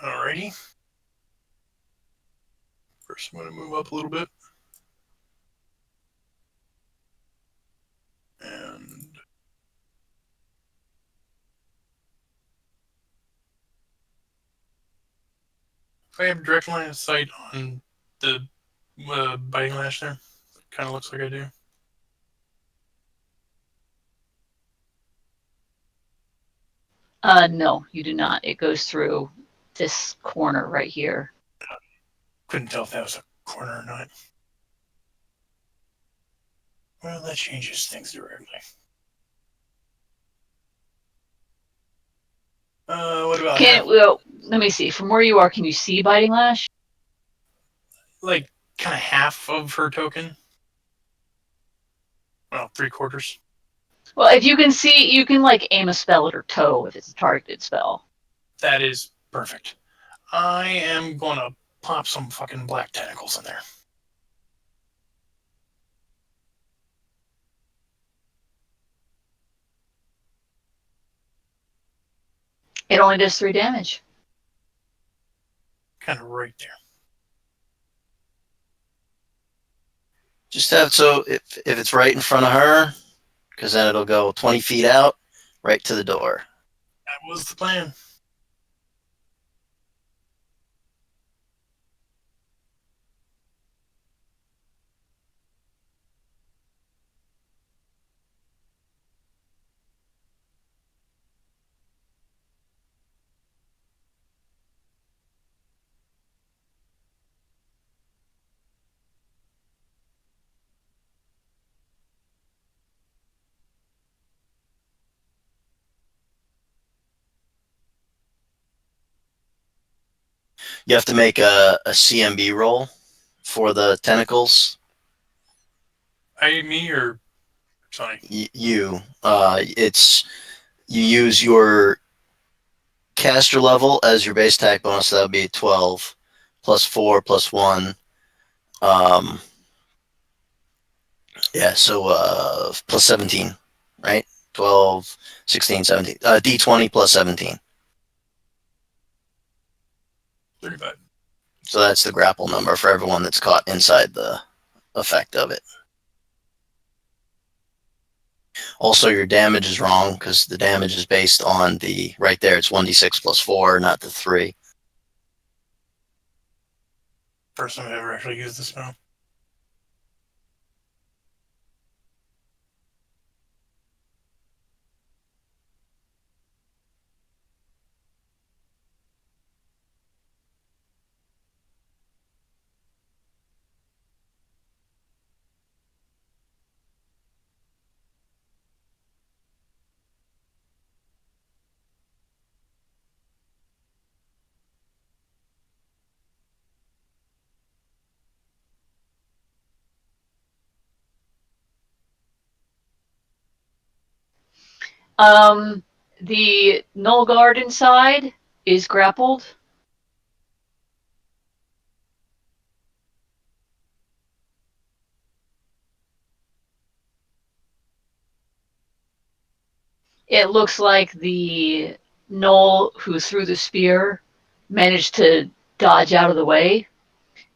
Alrighty. First, I'm going to move up a little bit. And if I have direct line of sight on the biting lash there, kind of looks like I do. No, you do not. It goes through this corner right here. Couldn't tell if that was a corner or not. Well, that changes things directly. What about Well, let me see. From where you are, can you see Biting Lash? like kind of half of her token? Well, 3/4. Well, if you can see, you can like aim a spell at her toe if it's a targeted spell. That is perfect. I am gonna pop some fucking black tentacles in there. It only does 3 damage. Kind of right there. Just have so if it's right in front of her, because then it'll go 20 feet out, right to the door. That was the plan. You have to make a CMB roll for the tentacles. Me or Sani? It's you use your caster level as your base attack bonus. So that would be 12 plus 4 plus 1. Yeah, so plus 17, right? 12, 16, 17. D20 plus 17. 35. So that's the grapple number for everyone that's caught inside the effect of it. Also, your damage is wrong because the damage is based on the right there. It's 1d6 plus 4, not the 3. First time I've ever actually used this spell. The Null Guard inside is grappled. It looks like the Null who threw the spear managed to dodge out of the way,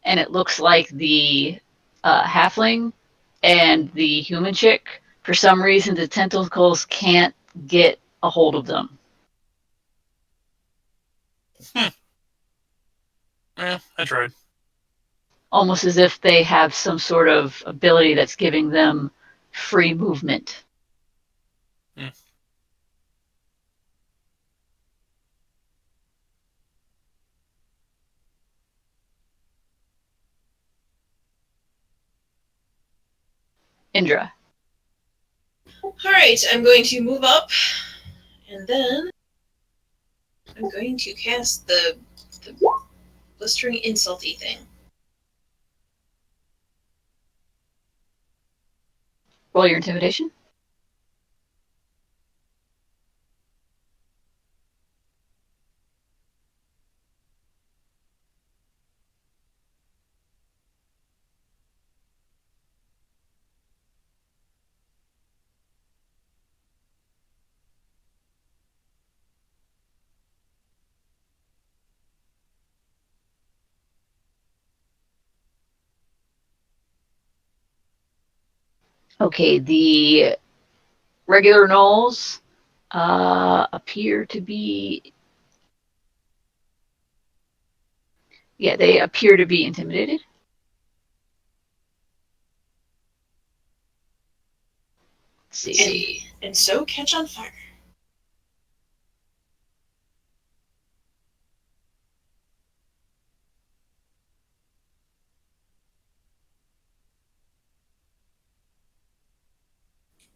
and it looks like the halfling and the human chick, for some reason, the tentacles can't get a hold of them. Yeah, I tried. Almost as if they have some sort of ability that's giving them free movement. Indra. All right, I'm going to move up, and then I'm going to cast the blistering insulty thing. Roll your intimidation. Okay, the regular gnolls appear to be. Yeah, they appear to be intimidated. Let's see. And so catch on fire.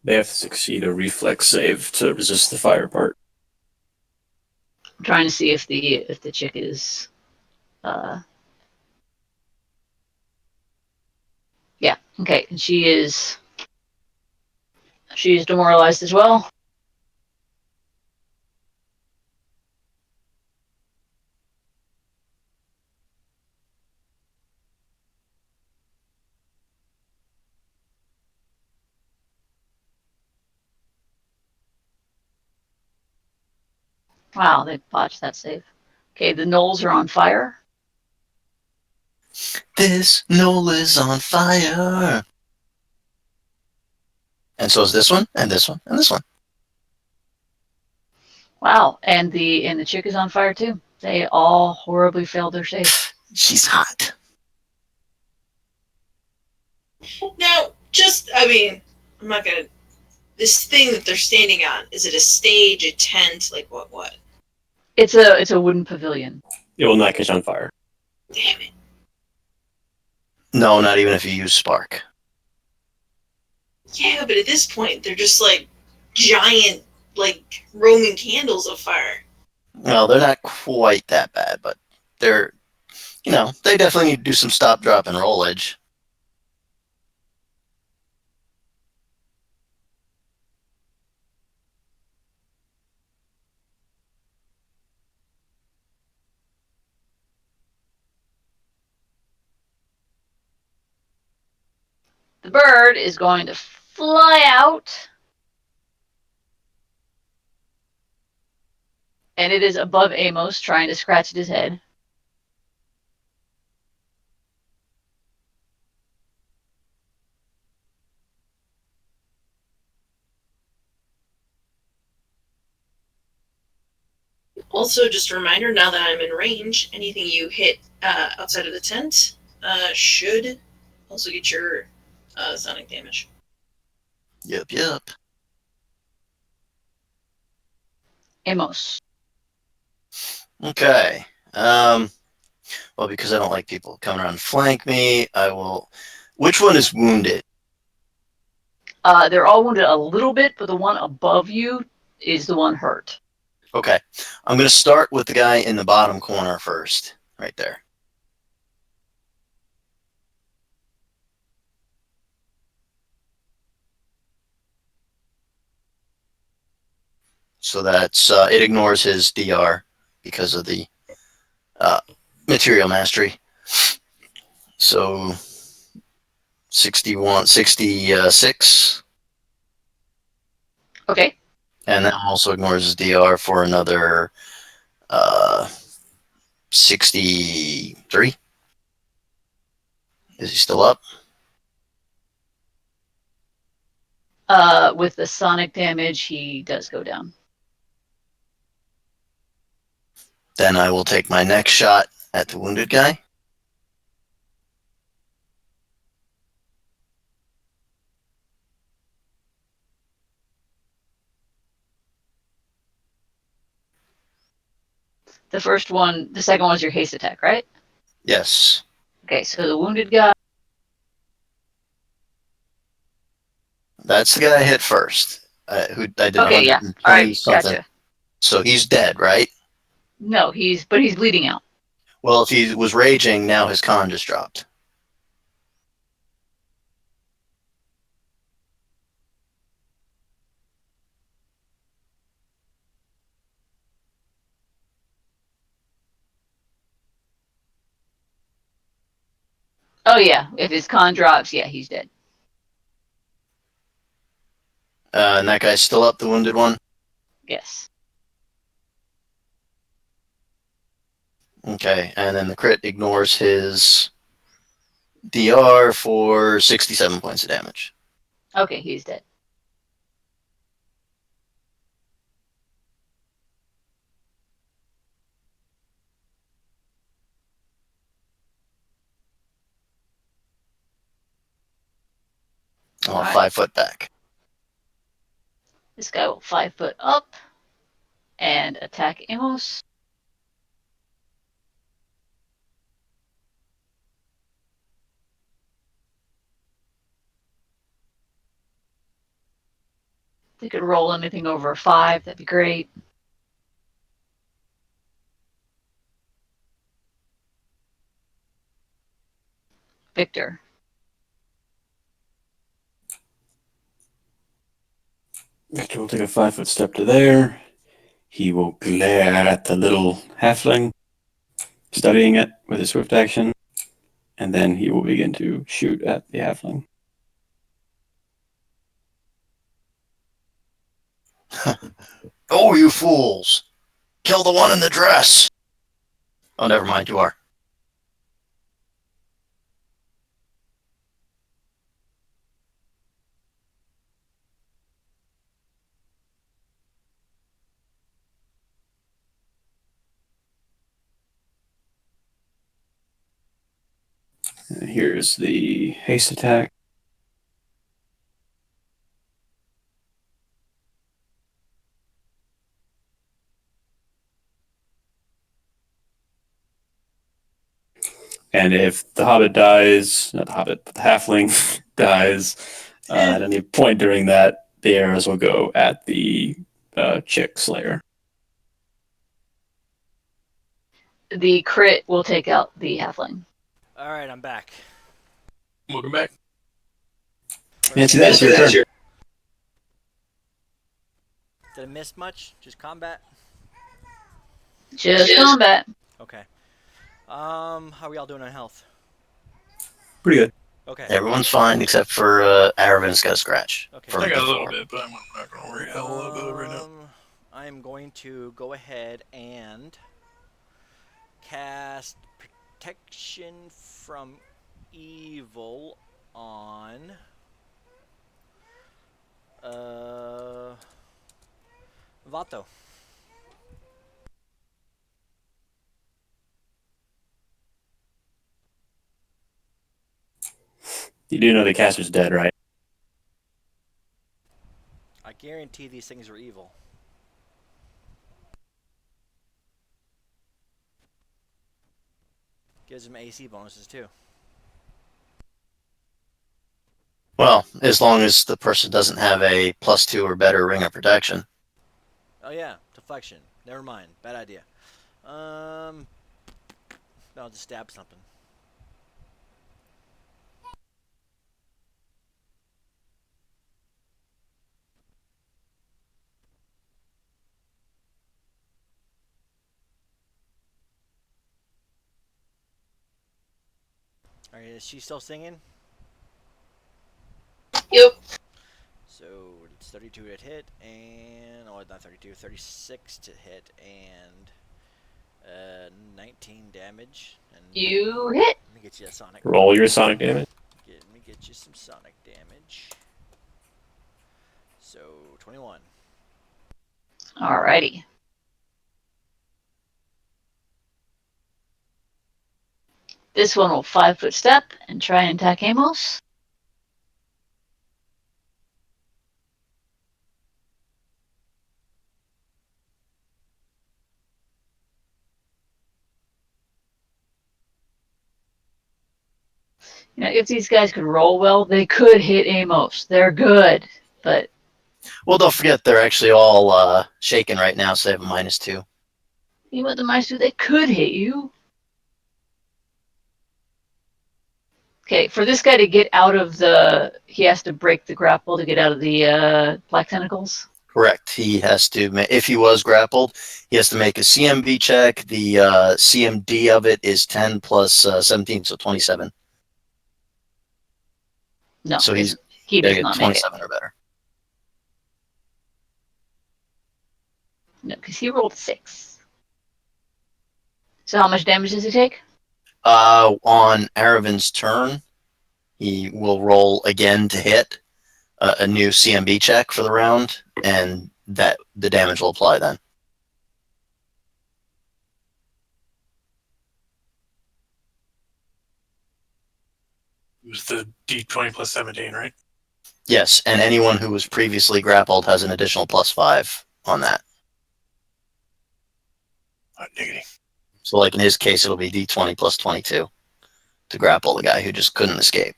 They have to succeed a reflex save to resist the fire part. I'm trying to see if the chick is. Yeah. Okay. And she's demoralized as well. Wow, they botched that save. Okay, the gnolls are on fire. This knoll is on fire. And so is this one, and this one, and this one. Wow, and the chick is on fire too. They all horribly failed their saves. She's hot. Now, I'm not gonna. This thing that they're standing on, is it a stage, a tent, like what? It's a wooden pavilion. It will not catch on fire. Damn it. No, not even if you use spark. Yeah, but at this point, they're just like giant, like Roman candles of fire. Well, they're not quite that bad, but they're, they definitely need to do some stop, drop, and rollage. The bird is going to fly out, and it is above Amos, trying to scratch at his head. Also, just a reminder, now that I'm in range, anything you hit outside of the tent should also get your sonic damage. Yep. Amos. Okay. Well, because I don't like people coming around and flank me, I will. Which one is wounded? They're all wounded a little bit, but the one above you is the one hurt. Okay. I'm going to start with the guy in the bottom corner first. Right there. So that's it ignores his DR because of the material mastery. So 66. Okay. And that also ignores his DR for another 63. Is he still up? With the sonic damage, he does go down. Then I will take my next shot at the wounded guy. The second one was your haste attack, right? Yes. Okay, so the wounded guy. That's the guy I hit first. Who I did Okay, yeah. 120 All right, something. gotcha. So he's dead, right? No, he's bleeding out. Well, if he was raging, now his con just dropped. Oh yeah, if his con drops, yeah, he's dead. And that guy's still up, the wounded one? Yes. Okay, and then the crit ignores his DR for 67 points of damage. Okay, he's dead. Oh, All right. 5 foot back. This guy will 5 foot up and attack Amos. They could roll anything over a 5. That'd be great. Victor. Victor will take a 5-foot step to there. He will glare at the little halfling, studying it with his swift action, and then he will begin to shoot at the halfling. Oh, you fools! Kill the one in the dress! Oh, never mind, you are. And here's the haste attack. And if the hobbit dies, not the hobbit, but the halfling dies at any point during that, the arrows will go at the chick slayer. The crit will take out the halfling. All right, I'm back. Welcome back. Nancy, that's your turn. Did I miss much? Just combat? Just combat. Okay. How are y'all doing on health? Pretty good. Okay. Everyone's fine except for Aravin's got a scratch. Okay. From I got a little before. bit, but I'm not going to worry a hell of a lot about it right now. I'm going to go ahead and cast Protection from Evil on Vato. You do know the caster's dead, right? I guarantee these things are evil. Gives them AC bonuses too. Well, as long as the person doesn't have a +2 or better ring of protection. Oh yeah, deflection. Never mind. Bad idea. I'll just stab something. Alright, is she still singing? Yep. So it's 32 to hit, and oh, not 32, 36 to hit, and 19 damage. And You hit. let me get you a sonic. Roll your sonic damage. Let me get you some sonic damage. So 21. Alrighty. This one will 5-foot step and try and attack Amos. You know, if these guys could roll well, they could hit Amos. They're good, but Well, don't forget they're actually all shaken right now, so they have a -2. you know what the mice do? They could hit you. Okay, for this guy to get out of he has to break the grapple to get out of the black tentacles. Correct. He has to, if he was grappled, he has to make a CMB check. The CMD of it is 10 plus 17, so 27. No, So he does get not make it. 27 or better. No, because he rolled 6. So how much damage does he take? On Aravin's turn, he will roll again to hit a new CMB check for the round, and that the damage will apply then. It was the D20 plus 17, right? Yes, and anyone who was previously grappled has an additional +5 on that. Hot diggity. So, like in his case, it'll be D20 plus 22 to grapple the guy who just couldn't escape.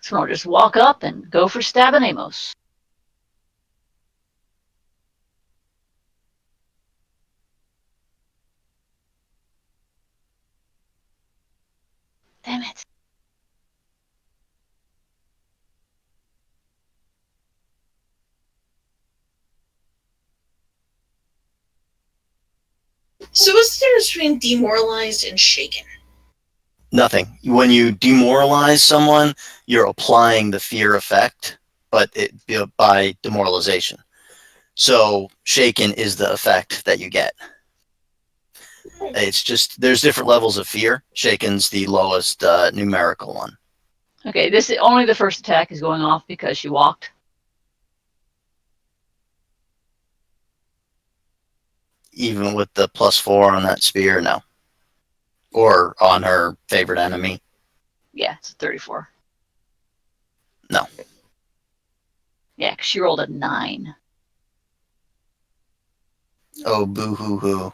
So I'll just walk up and go for stabbing Amos. Damn it. So what's the difference between demoralized and shaken? Nothing. When you demoralize someone, you're applying the fear effect, but by demoralization. So shaken is the effect that you get. It's just there's different levels of fear. Shaken's the lowest numerical one. Okay, this is only the first attack is going off because she walked. Even with the +4 on that spear, no. Or on her favorite enemy. Yeah, it's a 34. No. Yeah, 'cause she rolled a 9. Oh, boo hoo hoo.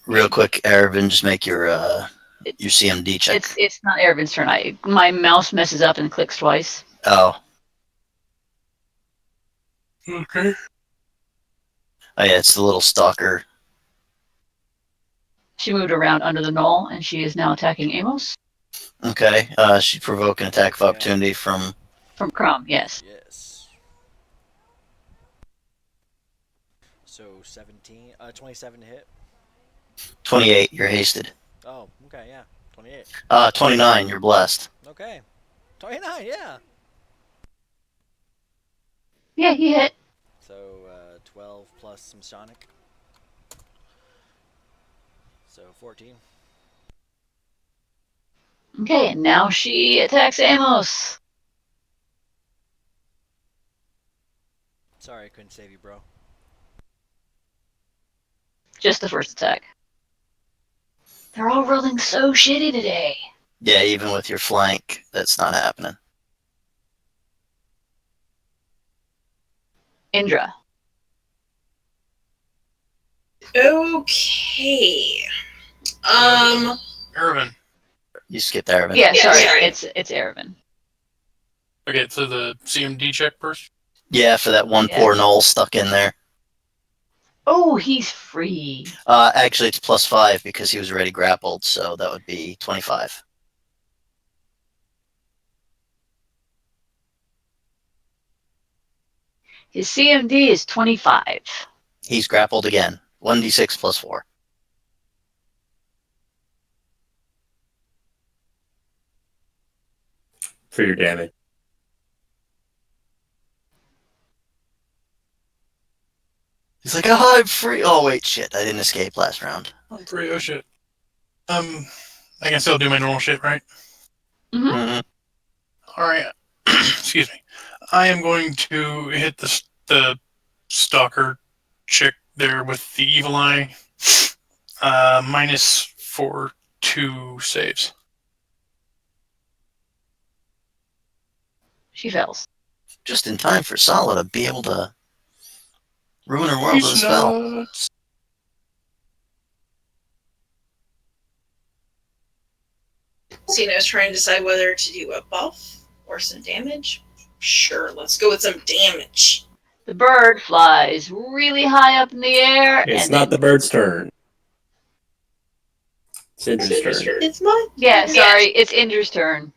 Real quick, Ervin, just make your CMD check. It's not Ervin's turn. My mouse messes up and clicks twice. Oh. Okay. Oh yeah, it's the little stalker. She moved around under the knoll, and she is now attacking Amos. Okay. She provoke an attack of opportunity from Crumb, yes. Yes. So 27 to hit. 28. You're hasted. Oh, okay, yeah. 28. 29. You're blessed. Okay. 29, yeah. Yeah, he hit. So 12 plus some Sonic. So 14. Okay, and now she attacks Amos. Sorry, I couldn't save you, bro. Just the first attack. They're all rolling so shitty today. Yeah, even with your flank, that's not happening. Indra. Okay. Ervin. You skipped Ervin. Yeah, Yeah, sorry, sorry. it's Ervin. Okay, so the CMD check first. Yeah, for that one Yeah. poor knoll stuck in there. Oh, he's free. Actually, it's +5 because he was already grappled, so that would be 25. His CMD is 25. He's grappled again. 1d6 +4. For your damage. He's like, oh, I'm free. Oh, wait, shit. I didn't escape last round. I'm free. Oh shit. I can still do my normal shit, right? Mm-hmm. Mhm. All right. Excuse me. I am going to hit the stalker chick there with the evil eye. Minus 4, 2 saves. She fails. Just in time for Sala to be able to ruin her world with a He's spell. nuts. See, and I was trying to decide whether to do a buff or some damage. Sure, let's go with some damage. The bird flies really high up in the air. It's and not then, the bird's turn. It's Indra's turn. It's mine. Yeah, sorry, it's Indra's turn.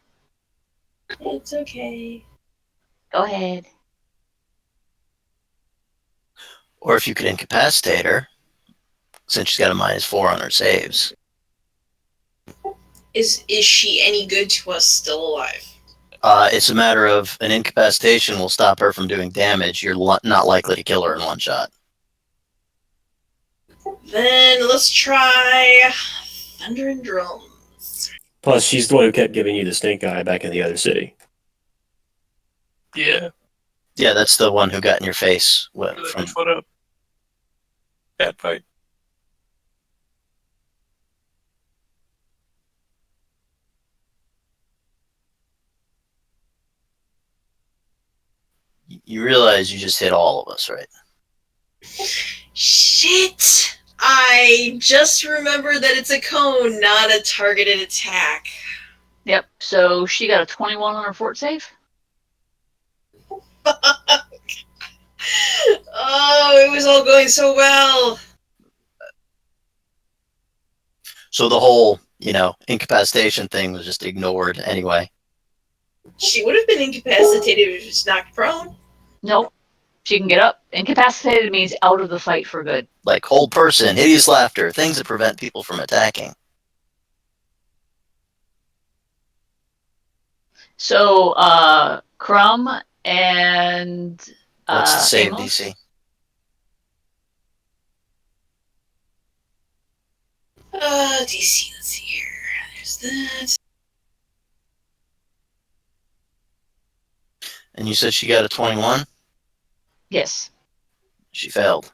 It's okay. Go ahead. Or if you could incapacitate her, since she's got a -4 on her saves. Is she any good to us still alive? It's a matter of an incapacitation will stop her from doing damage. You're not likely to kill her in one shot. Then let's try Thunder and Drums. Plus, she's the one who kept giving you the stink eye back in the other city. Yeah. Yeah, that's the one who got in your face. What up? Bad fight. You realize you just hit all of us, right? Shit! I just remember that it's a cone, not a targeted attack. Yep. So she got a 21 on her fort save. Oh, it was all going so well. So the whole, incapacitation thing was just ignored anyway. She would have been incapacitated if she was knocked prone. Nope. She can get up. Incapacitated means out of the fight for good. Like hold person, hideous laughter, things that prevent people from attacking. So, Crumb and What's the save Amos? DC? DC, let's see here. There's that. And you said she got a 21? Yes. She failed.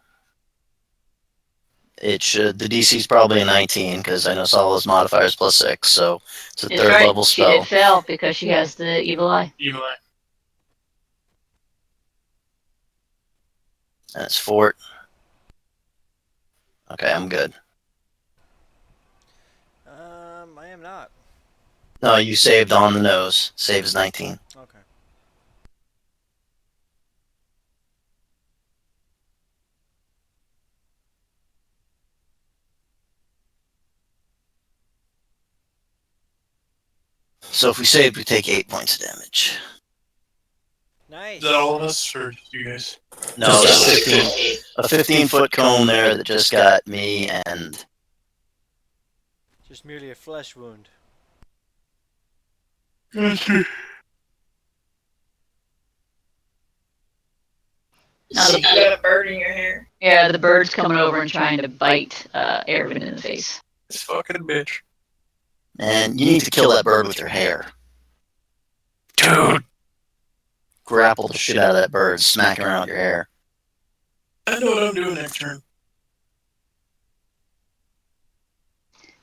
The DC's probably a 19, because I know Sola's modifier is +6, so it's a That's third right. level She spell. did fail because she has the evil eye. Evil eye. And it's fort. Okay, I'm good. I am not. No, you saved on the nose. Save is 19. Okay. So if we saved, we take 8 points of damage. Nice. Is that all of us, or you guys? No, Just it's a 15-foot cone there that just got me and... Just merely a flesh wound. Now You got a bird in your hair. Yeah, the bird's coming over and trying to bite Erwin in the face. This fucking bitch. And you need to kill that bird with your hair. Dude, Grapple the shit out of that bird, smack it around your hair. I know what I'm doing next turn.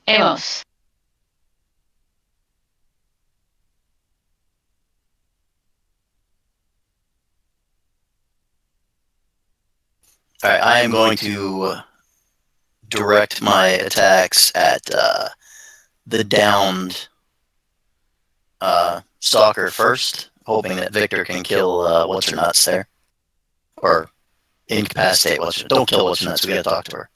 Amos. Alright, I am going to direct my attacks at the downed stalker first, hoping that Victor can kill what's-her-nuts there. Or incapacitate what's-her-nuts. Don't kill what's-her-nuts, we gotta talk to her.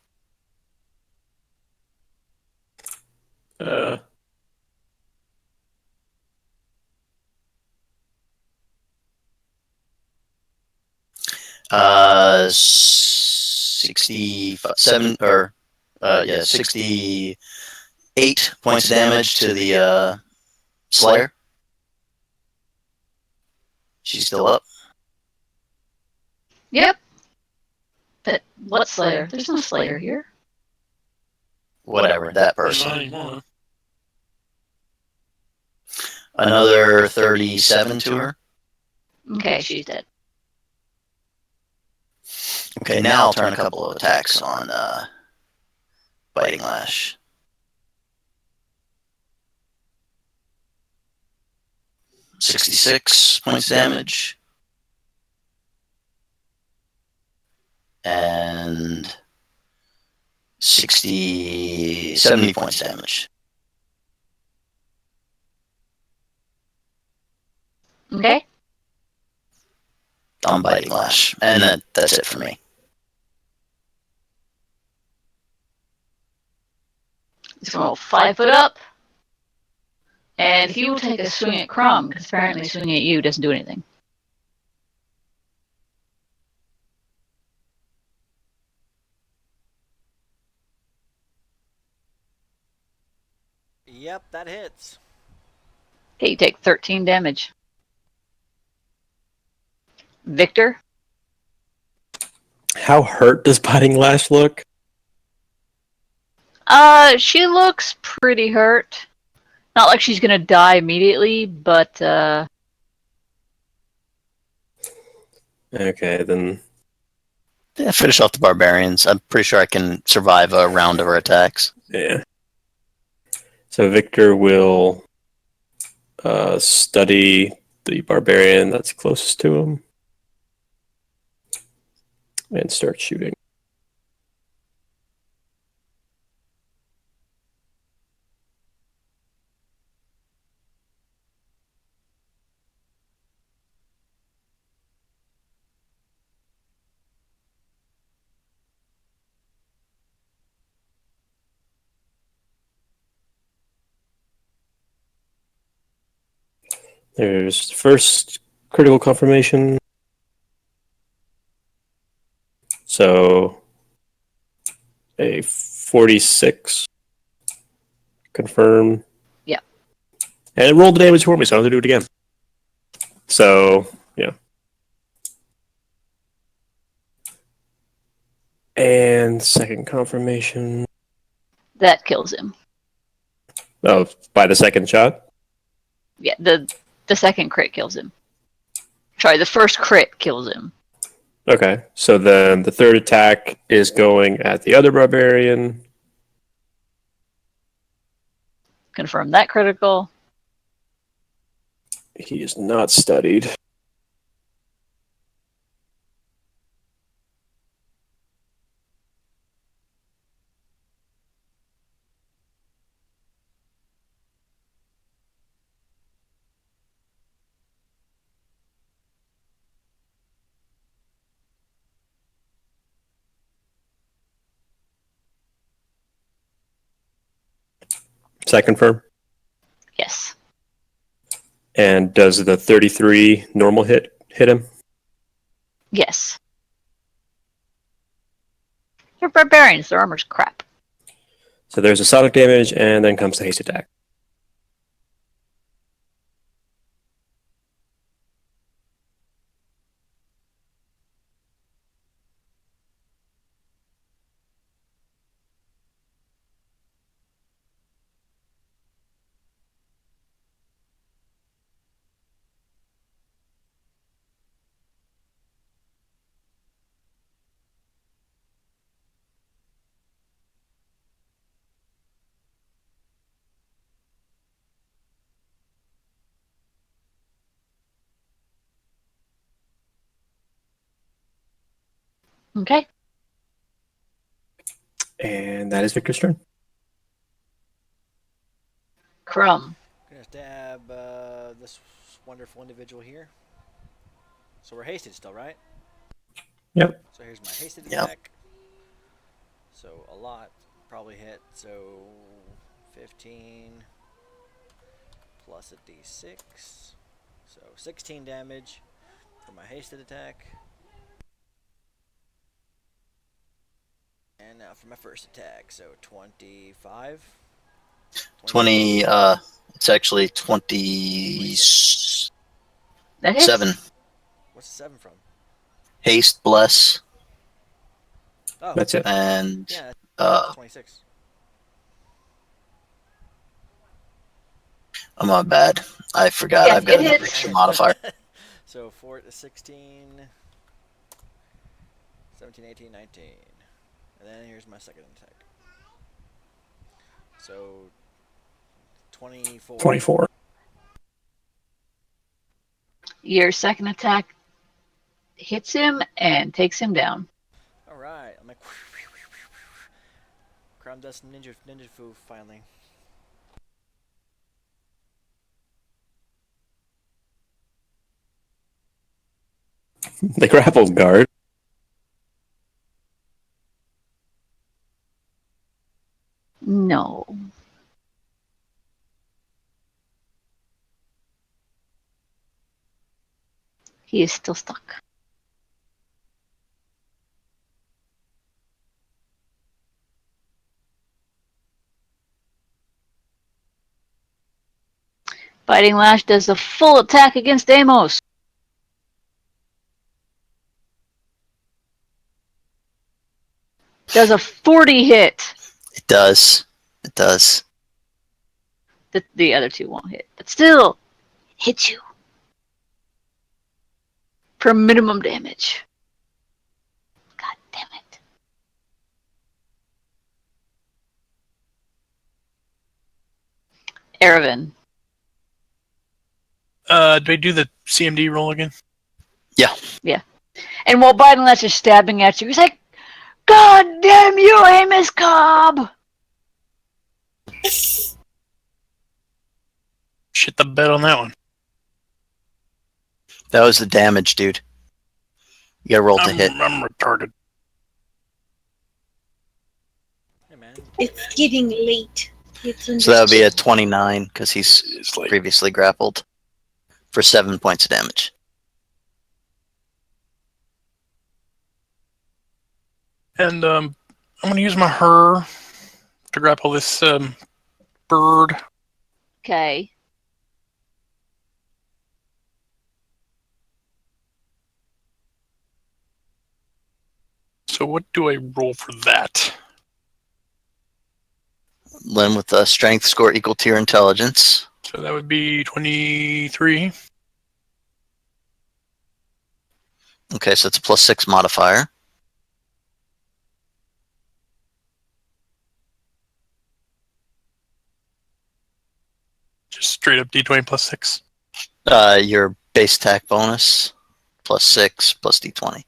Uh, 67 or 68 points of damage to the Slayer. She's still up. Yep. But what Slayer? There's no Slayer here. Whatever, that There's not person. anymore. Another 37 to her. Okay, she's dead. Okay, now I'll turn a couple of attacks on Biting Lash. $66 points damage. And 70 points damage. Okay. On Biting Lash. And that's it for me. He's going to roll 5 foot up. And he will take a swing at Crumb, because apparently swinging at you doesn't do anything. Yep, that hits. Okay, you take 13 damage. Victor? how hurt does Biting Lash look? She looks pretty hurt. Not like she's gonna die immediately, but Okay, then Yeah, finish off the barbarians. I'm pretty sure I can survive a round of her attacks. yeah. So Victor will study the barbarian that's closest to him and start shooting. There's first critical confirmation. So a 46. Confirm. Yeah. And it rolled the damage for me, so I don't have to do it again. So, yeah. And second confirmation. That kills him. Oh, by the second shot? Yeah, the second crit kills him. Sorry, the first crit kills him. Okay, so then the third attack is going at the other barbarian. Confirm that critical. He is not studied. Does that confirm? Yes. And does the 33 normal hit him? Yes. They're barbarians. Their armor's crap. So there's a sonic damage, and then comes the haste attack. Okay. And that is Victor's turn. Crumb. Gonna stab this wonderful individual here. So we're hasted still, right? Yep. So here's my hasted Yep. attack. So a lot probably hit. So 15 plus a d6. So 16 damage for my hasted attack. And now for my first attack. So 25. 20, it's actually 27. That hits. What's the 7 from? Haste, bless, Oh, That's it. and yeah, uh, 26. oh my bad. I forgot. Yeah, I've got it an hits. extra modifier. So 4 to 16, 17, 18, 19. And then here's my second attack. So 24. 24. Your second attack hits him and takes him down. Alright, I'm like Crown Dust Ninja Fu finally. The grapple guard. No. He is still stuck. Biting Lash does a full attack against Amos. Does a 40 hit. It does. It does. The other two won't hit, but still hits you for minimum damage. God damn it. Erevan. Do I do the CMD roll again? And while Biden Lash is stabbing at you, he's like, God damn you, Amos Cobb! Shit the bed on that one. That was the damage, dude. You gotta roll to hit. I'm retarded. Hey man. It's getting late. It's So that would be a 29 because he's It's like previously grappled for 7 points of damage. And I'm going to use my her to grapple this bird. Okay. So what do I roll for that? Then with a strength score equal to your intelligence. So that would be 23. Okay, so it's a +6 modifier. Just straight up d20 plus 6. Your base attack bonus +6 plus d20.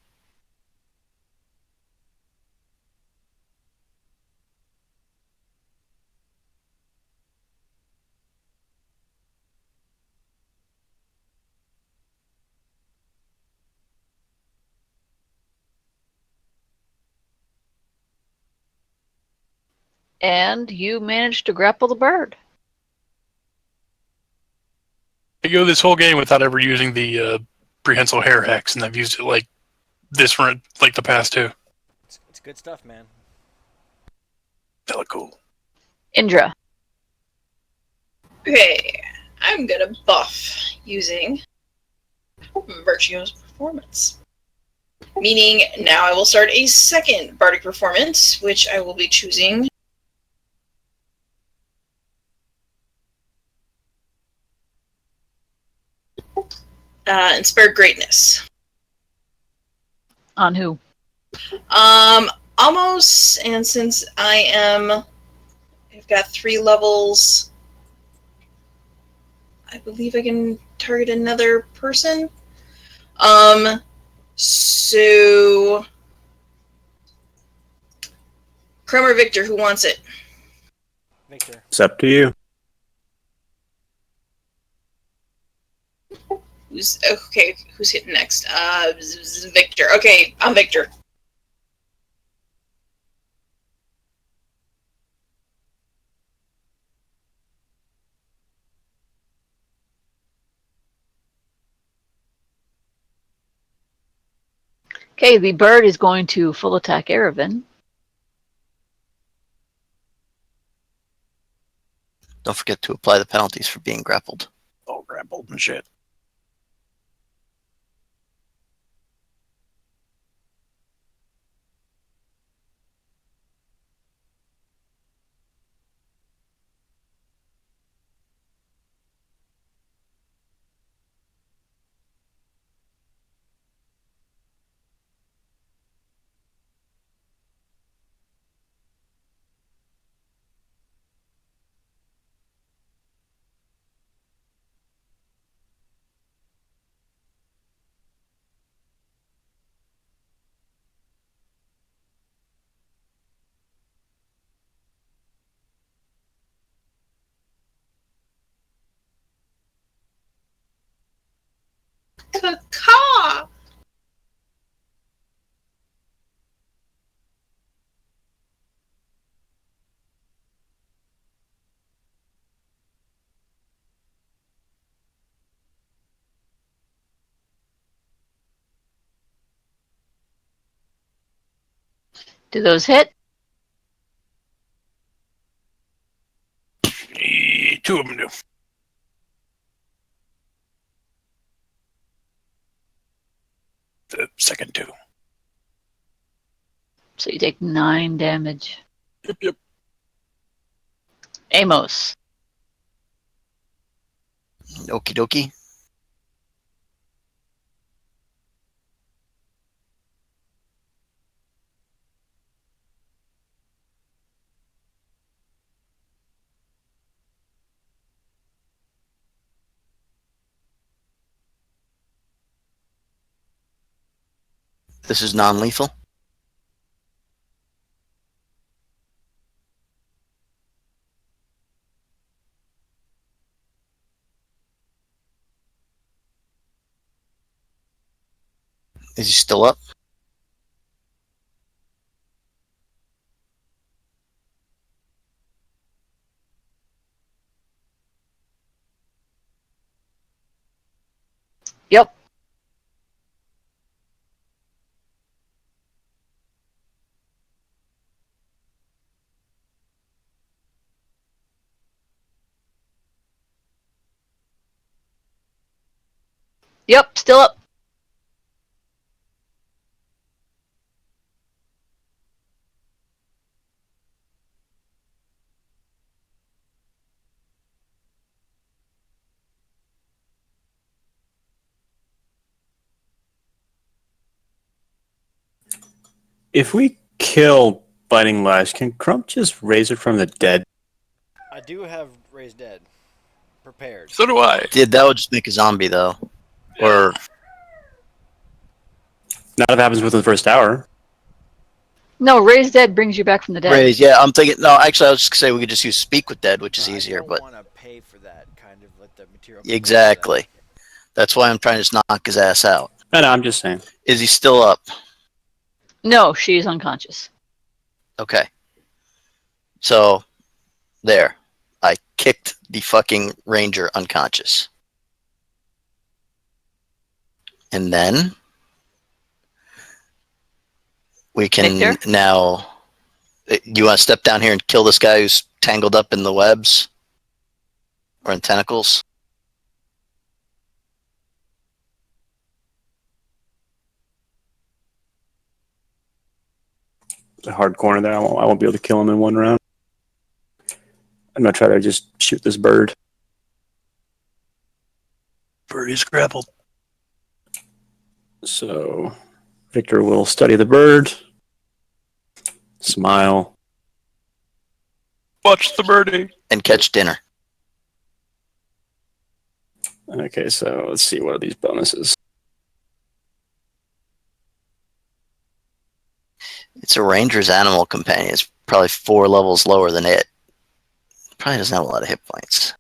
And you managed to grapple the bird. I go this whole game without ever using the prehensile hair hex, and I've used it like this for like the past two. It's good stuff, man. Hella cool. Indra. Okay, I'm gonna buff using Virtuo's Performance. Meaning now I will start a second Bardic Performance, which I will be choosing Inspired Greatness. On who? Almost, and since I've got 3 levels, I believe I can target another person. So Cromer Victor, who wants it? Victor. It's up to you. Who's hitting next? Victor. Okay, I'm Victor. Okay, the bird is going to full attack Erevan. Don't forget to apply the penalties for being grappled. Oh, grappled and shit. Caw. Do those hit? Two of them do. The second two. So you take 9 damage. Yep. Amos. Okie dokie. This is non-lethal. Is he still up? Yep, still up. If we kill Biting Lash, can Crump just raise it from the dead? I do have Raised Dead prepared. So do I. That would just make a zombie though, or Not if it happens within the first hour. No, Raise Dead brings you back from the dead. raise. Yeah, I'm thinking. No, actually, I was just gonna say we could just use Speak with Dead, which is But easier. I But don't want to pay for that kind of let the material. pay for that. exactly, that's why I'm trying to just knock his ass out. No, I'm just saying. Is he still up? No, she's unconscious. Okay. So, there. I kicked the fucking ranger unconscious. And then we can Victor? now. Do you want to step down here and kill this guy who's tangled up in the webs or in tentacles? It's a hard corner there. I won't be able to kill him in one round. I'm gonna try to just shoot this bird. Bird is grappled. So Victor will study the bird. Smile. Watch the birdie. And catch dinner. Okay, so let's see, what are these bonuses? It's a ranger's animal companion. It's probably 4 levels lower than it. Probably doesn't have a lot of hit points.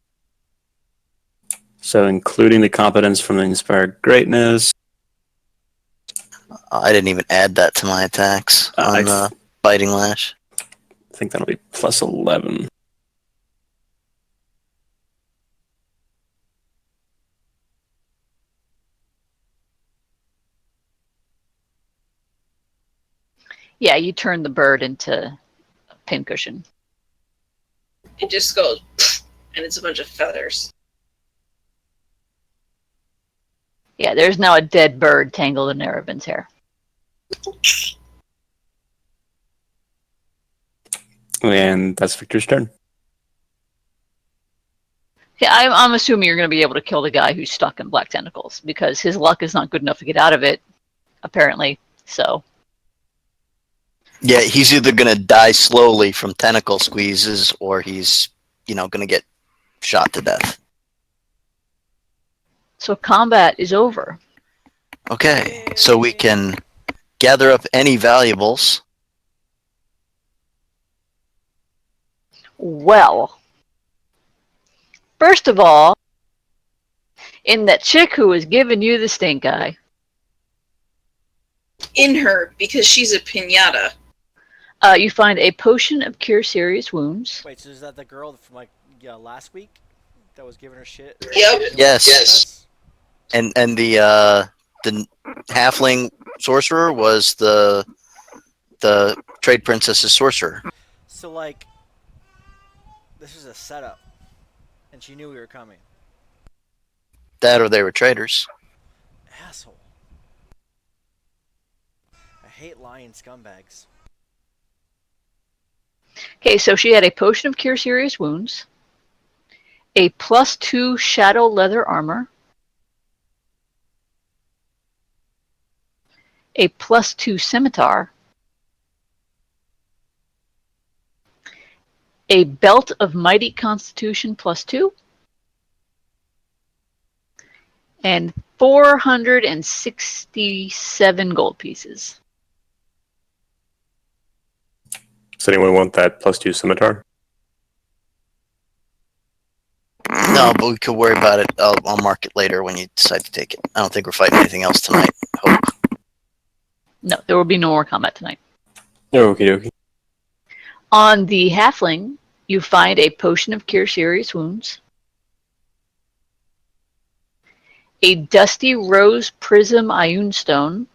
So including the competence from the inspired greatness. I didn't even add that to my attacks on the biting lash. I think that'll be plus 11. Yeah, you turn the bird into a pincushion. It just goes, and it's a bunch of feathers. Yeah, there's now a dead bird tangled in Erevin's hair. And that's Victor's turn. Yeah, I'm assuming you're going to be able to kill the guy who's stuck in black tentacles because his luck is not good enough to get out of it, apparently. So. Yeah, he's either going to die slowly from tentacle squeezes or he's, going to get shot to death. So combat is over. Okay, so we can gather up any valuables. Well, first of all, in that chick who was giving you the stink eye. In her, because she's a pinata. You find a potion of cure serious wounds. Wait, so is that the girl from last week that was giving her shit? Yep. Yes. And the halfling sorcerer was the trade princess's sorcerer. So this is a setup, and she knew we were coming. That or they were traders. Asshole. I hate lying scumbags. Okay, so she had a potion of cure serious wounds, a +2 shadow leather armor, a +2 scimitar, a belt of mighty constitution +2, and 467 gold pieces. Does anyone want that +2 scimitar? No, but we could worry about it. I'll mark it later when you decide to take it. I don't think we're fighting anything else tonight. Hope. No, there will be no more combat tonight. Okie dokie. On the halfling, you find a potion of cure serious wounds, a dusty rose prism Ioun stone,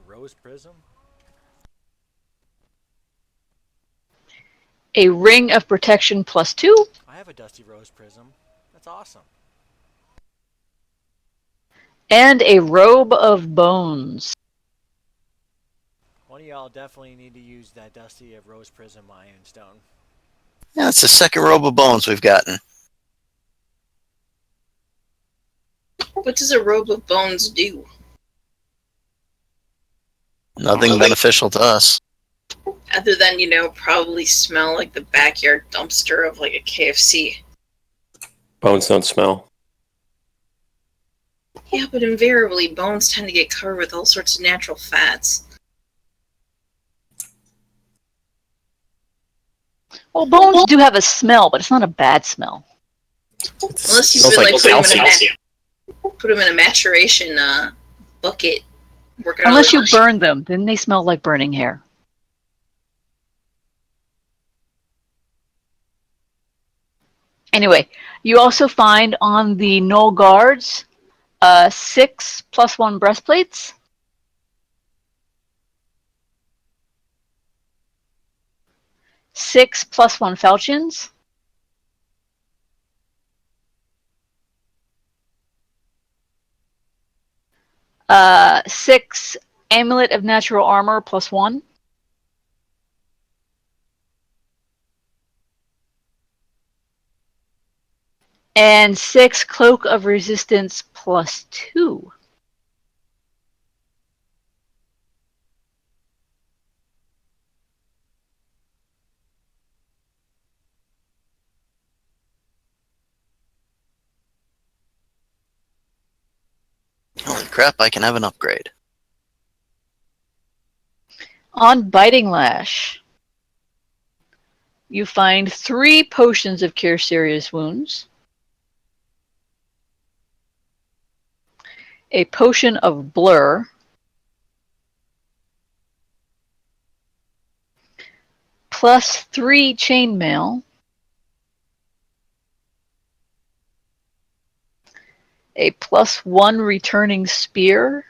Rose prism? a ring of protection +2, I have a dusty rose prism. That's awesome. And a robe of bones. One of y'all definitely need to use that Dusty of Rose Prism Iron Stone. Yeah, it's the second robe of bones we've gotten. What does a robe of bones do? Nothing beneficial to us. Other than, probably smell like the backyard dumpster of like a KFC. Bones don't smell. Yeah, but invariably bones tend to get covered with all sorts of natural fats. Well, bones do have a smell, but it's not a bad smell. Unless you've Smells been like like calcium. put them in a maturation bucket. Unless you burn them, then they smell like burning hair. Anyway, you also find on the Knoll Guards 6 +1 breastplates. 6 +1 falchions. 6 amulet of natural armor +1. And 6 cloak of resistance +2. Holy crap, I can have an upgrade. On Biting Lash, you find 3 potions of Cure Serious Wounds, a potion of Blur, +3 Chainmail, a +1 Returning Spear,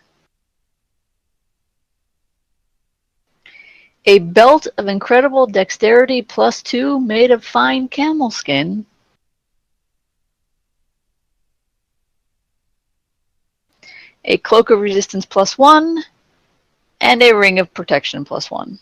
a belt of incredible dexterity +2 made of fine camel skin, a cloak of resistance +1, and a ring of protection +1.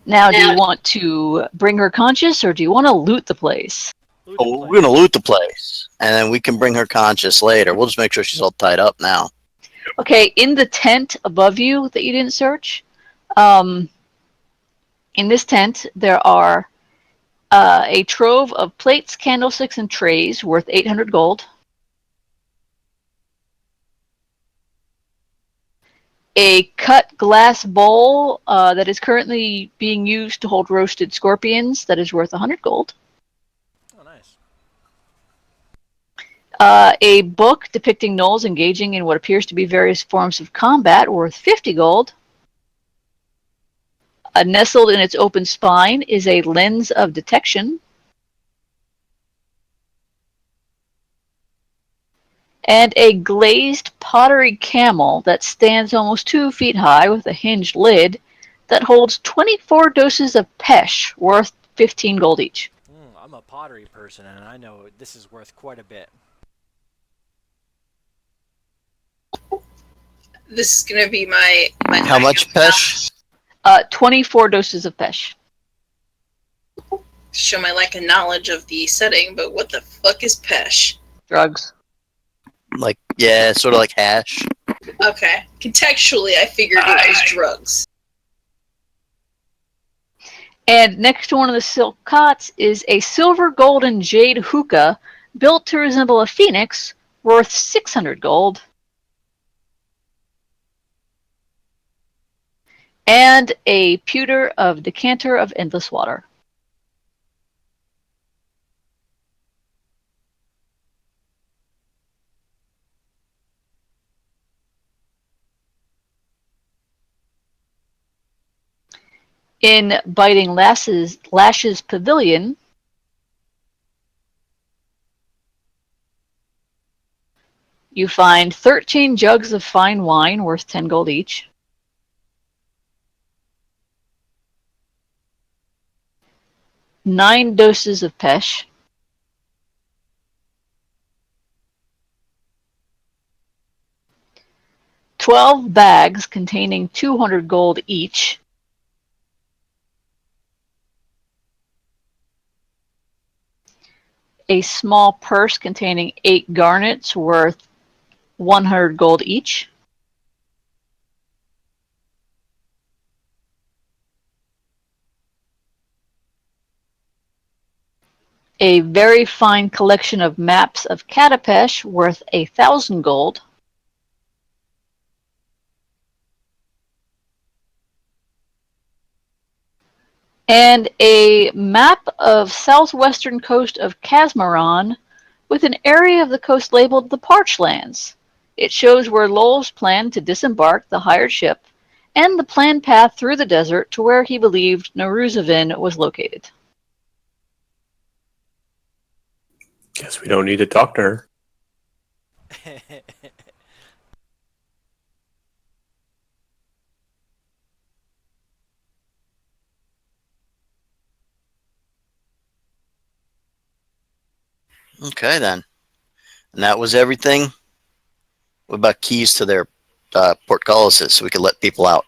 Now, do you want to bring her conscious, or do you want to loot the place? Oh, we're gonna loot the place, and then we can bring her conscious later. We'll just make sure she's all tied up now. Okay, in the tent above you that you didn't search, in this tent there are a trove of plates, candlesticks, and trays worth 800 gold. A cut glass bowl that is currently being used to hold roasted scorpions that is worth 100 gold. Oh, nice. A book depicting gnolls engaging in what appears to be various forms of combat worth 50 gold. Nestled in its open spine is a lens of detection. And a glazed pottery camel that stands almost 2 feet high with a hinged lid that holds 24 doses of pesh worth 15 gold each. I'm a pottery person, and I know this is worth quite a bit. This is gonna be my How much pesh? 24 doses of pesh. show my lack of knowledge of the setting, but what the fuck is pesh? Drugs. Like, yeah, sort of like hash. Okay. Contextually, I figured it was drugs. And next to one of the silk cots is a silver, gold, and jade hookah built to resemble a phoenix worth 600 gold. And a pewter of decanter of endless water. In Biting Lash's pavilion, you find 13 jugs of fine wine worth 10 gold each. Nine doses of pesh. $12 bags containing 200 gold each. A small purse containing 8 garnets worth 100 gold each. A very fine collection of maps of Katapesh worth 1,000 gold. And a map of southwestern coast of Casmaron with an area of the coast labeled the Parchlands. It shows where Lowell's planned to disembark the hired ship and the planned path through the desert to where he believed Naruzavin was located. Guess we don't need to talk to her. Okay, then. And that was everything? What about keys to their portcullises so we could let people out?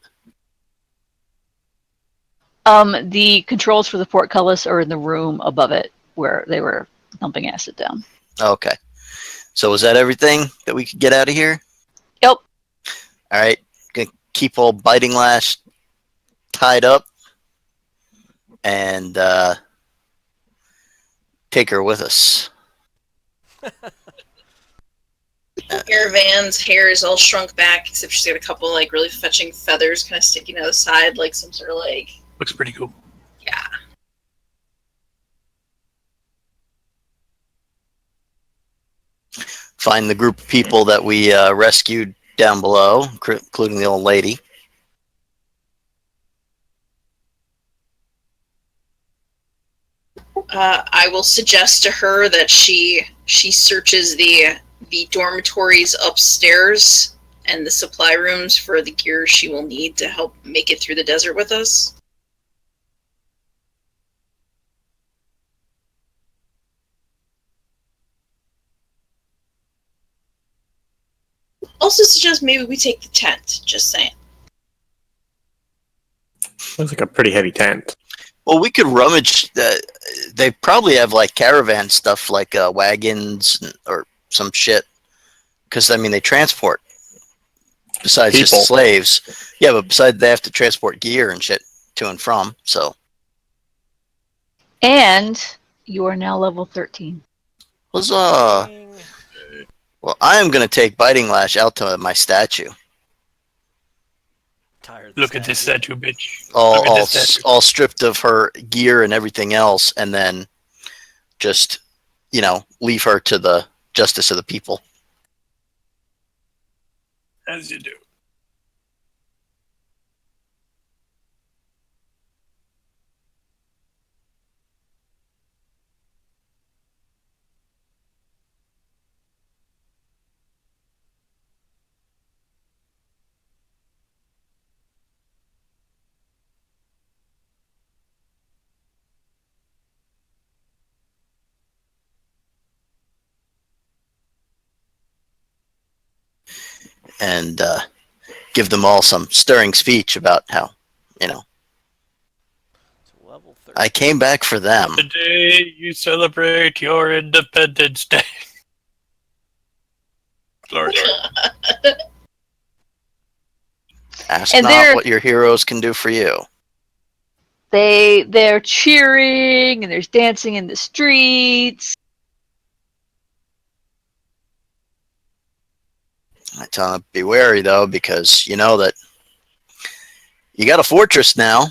The controls for the portcullis are in the room above it where they were dumping acid down. Okay. So was that everything that we could get out of here? Yep. All right. Gonna keep old Biting Lash tied up and take her with us. Caravan's hair is all shrunk back, except she's got a couple like really fetching feathers kind of sticking out the side, like some sort of like. Looks pretty cool. Yeah. Find the group of people that we rescued down below, including the old lady. I will suggest to her that she searches the dormitories upstairs and the supply rooms for the gear she will need to help make it through the desert with us. Also suggest maybe we take the tent, just saying. Looks like a pretty heavy tent. Well, we could rummage. They probably have like caravan stuff, like wagons or some shit. Because I mean, they transport besides People. just slaves. Yeah, but besides, they have to transport gear and shit to and from. So, And you are now level 13. huzzah! Ding. Well, I am gonna take Biting Lash out to my statue. Tired of the Look at this statue, bitch. Look at this statue. All stripped of her gear and everything else, and then just, leave her to the justice of the people. As you do. And give them all some stirring speech about how, So level 13. I came back for them. The day you celebrate your Independence Day. Sorry. Ask And not they're- what your heroes can do for you. They're cheering and there's dancing in the streets. I tell them, be wary though, because you know that you got a fortress now.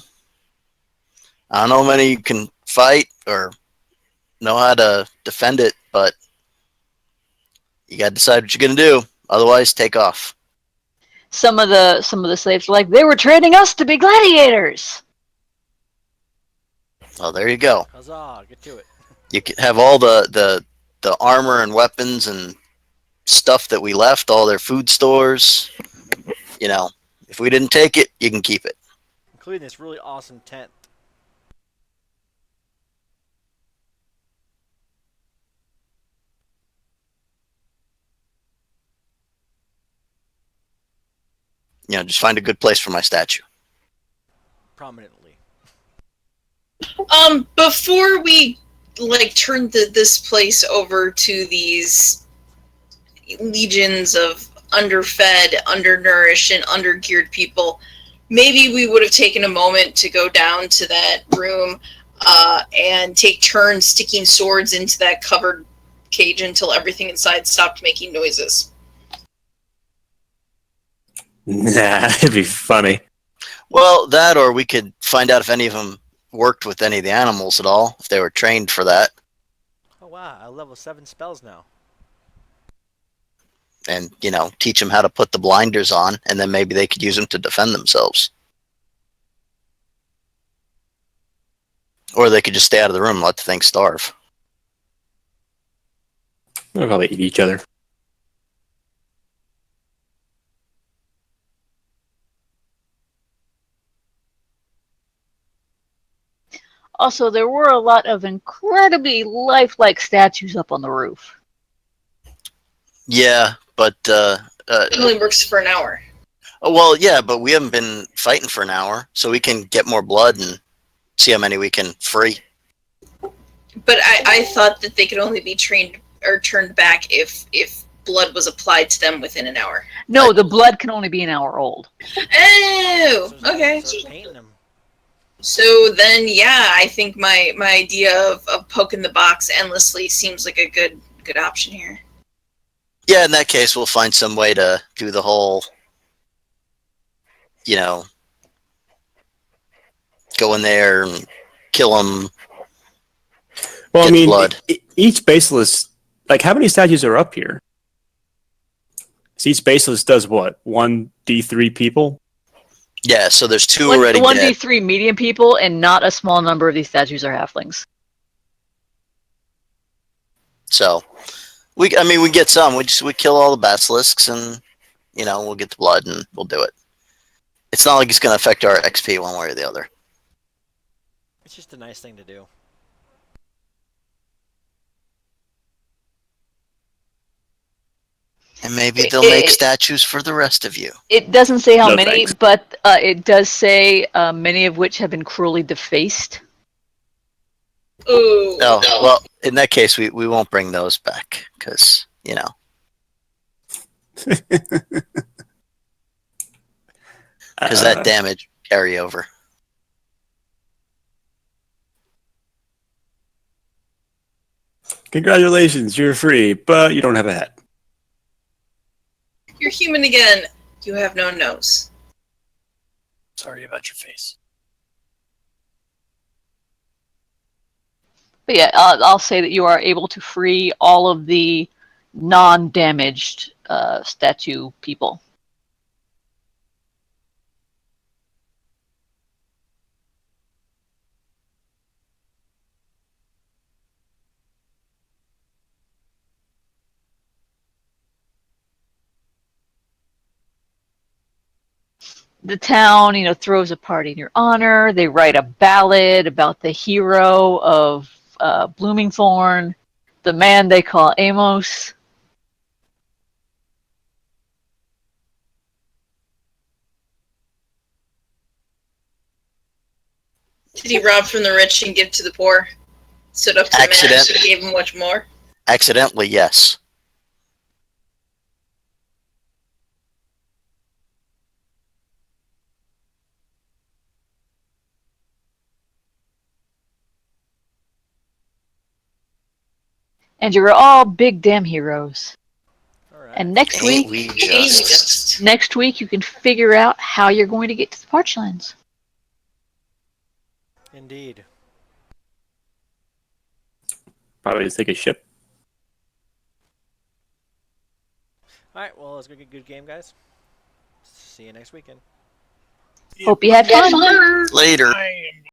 I don't know how many you can fight or know how to defend it, but you got to decide what you're gonna do. Otherwise, take off. Some of the slaves are like, they were training us to be gladiators. Well, there you go. Huzzah! Get to it. You can have all the armor and weapons and stuff that we left, all their food stores. You know, if we didn't take it, you can keep it. Including this really awesome tent. You know, just find a good place for my statue. Prominently. Before we turn this place over to these legions of underfed, undernourished, and undergeared people, maybe we would have taken a moment to go down to that room and take turns sticking swords into that covered cage until everything inside stopped making noises. Nah, it'd be funny. Well, that, or we could find out if any of them worked with any of the animals at all, if they were trained for that, Oh wow, I level 7 spells now. and, you know, teach them how to put the blinders on, and then maybe they could use them to defend themselves. Or they could just stay out of the room and let the thing starve. They'll probably eat each other. Also, there were a lot of incredibly lifelike statues up on the roof. Yeah, but, It only works for an hour. well, yeah, but we haven't been fighting for an hour, so we can get more blood and see how many we can free. But I thought that they could only be trained or turned back if blood was applied to them within an hour. No, the blood can only be an hour old. Oh, So okay. start painting them. So then, yeah, I think my idea of poking the box endlessly seems like a good option here. Yeah, in that case, we'll find some way to do the whole, you know, go in there and kill them. Well, I Get mean, blood. Each baseless, like, how many statues are up here? So each baseless does what? 1d3 people? Yeah, so there's two One, already dead. 1d3 medium people, and not a small number of these statues are halflings. So, we get some. We kill all the basilisks, and, you know, we'll get the blood, and we'll do it. It's not like it's going to affect our XP one way or the other. It's just a nice thing to do. And maybe they'll make statues for the rest of you. It doesn't say how No, many, thanks. but it does say many of which have been cruelly defaced. Ooh. Oh, well, in that case, we won't bring those back, because, you know. Because that damage carry over. Congratulations, you're free, but you don't have a hat. You're human again. You have no nose. Sorry about your face. But yeah, I'll say that you are able to free all of the non-damaged statue people. The town, throws a party in your honor. They write a ballad about the hero of Bloomingthorn, the man they call Amos. Did he rob from the rich and give to the poor? Stood up to the man and gave him much more? Accidentally, yes. And you're all big damn heroes. All right. And next Ain't week, we just... next week you can figure out how you're going to get to the Parchlands. Indeed. Probably just take a ship. All right. Well, it's gonna be a good game, guys. See you next weekend. Hope you had fun. Later. I am